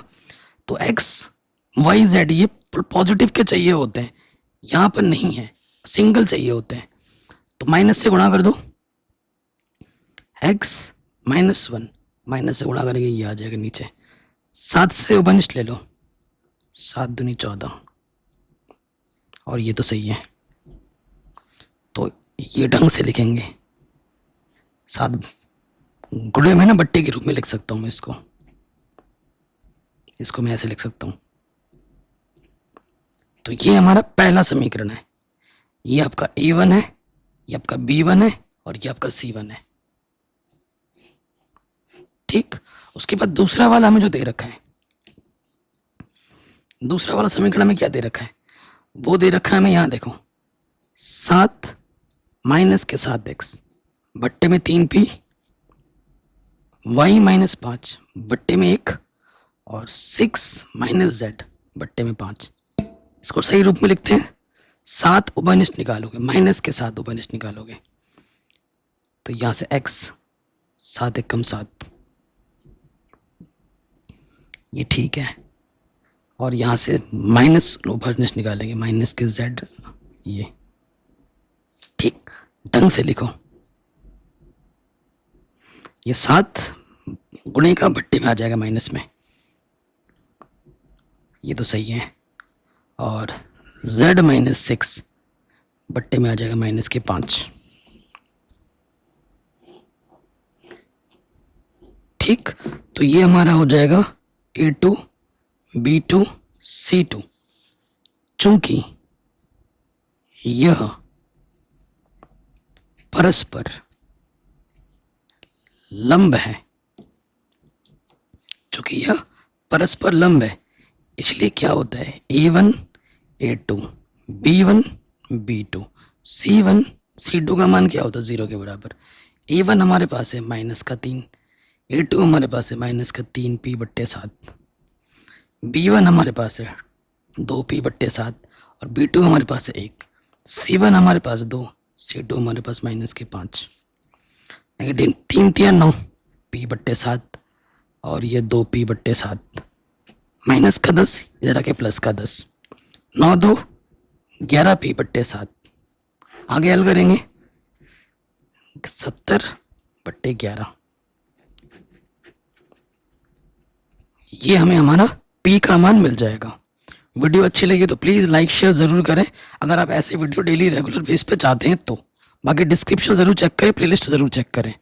तो x y z ये पॉजिटिव के चाहिए होते हैं, यहाँ पर नहीं है, सिंगल चाहिए होते हैं, तो माइनस से गुणा कर दो। x -1 माइनस से गुणा करेंगे ये आ जाएगा नीचे, 7 से उपनिष्ठ ले लो, 7 दूनी 14 और ये तो सही है, तो ये ढंग से लिखेंगे 7 गुणे में ना बट्टे के रूप में लिख सकता हूँ मैं इसको मैं ऐसे लिख सकता हूँ। तो ये हमारा पहला समीकरण है, ये आपका a1 है, ये आपका b1 है और ये आपका c1 है। ठीक, उसके बाद दूसरा वाला हमें जो दे रखा है, दूसरा वाला समीकरण में क्या दे रखा है, वो दे रखा है हमें, यहाँ देखो 7 माइनस के 7x बट्टे में 3p, y - 5 बट्टे में 1 और 6 - z बट्टे में 5। इसको सही रूप में लिखते हैं, 7 उपनिष्ठ निकालोगे, माइनस के 7 उपनिष्ठ निकालोगे तो यहां से x 7 × 7 ये ठीक है, और यहां से माइनस उपनिष्ठ निकालेंगे, माइनस के z ये, ठीक, ढंग से लिखो। ये 7 गुणे का बट्टे में आ जाएगा माइनस में, ये तो सही है, और z - 6 बट्टे में आ जाएगा माइनस के 5। ठीक, तो ये हमारा हो जाएगा a2 b2 c2। चूंकि यह परस्पर लंब है, चूंकि यह परस्पर लंब है, इसलिए क्या होता है a1 a2 b1 b2 c1 c2 का मान क्या होता है 0 के बराबर। a1 हमारे पास है -3, a2 हमारे पास है -3p बट्टे 7, b1 हमारे पास है 2p/7 और b2 हमारे पास है 1, c1 हमारे पास 2, c2 हमारे पास -5। 3 3 9 p/7 और ये 2p/7 माइनस का 10 इधर आके प्लस का 10, 9 2 11p/7। आगे हल करेंगे 70/11। ये हमें हमारा p का मान मिल जाएगा। वीडियो अच्छी लगी तो प्लीज़ लाइक शेयर ज़रूर करें, अगर आप ऐसे वीडियो डेली रेगुलर बेस पे चाहते हैं तो। बाकी डिस्क्रिप्शन ज़रूर चेक करें, प्लेलिस्ट ज़रूर चेक करें।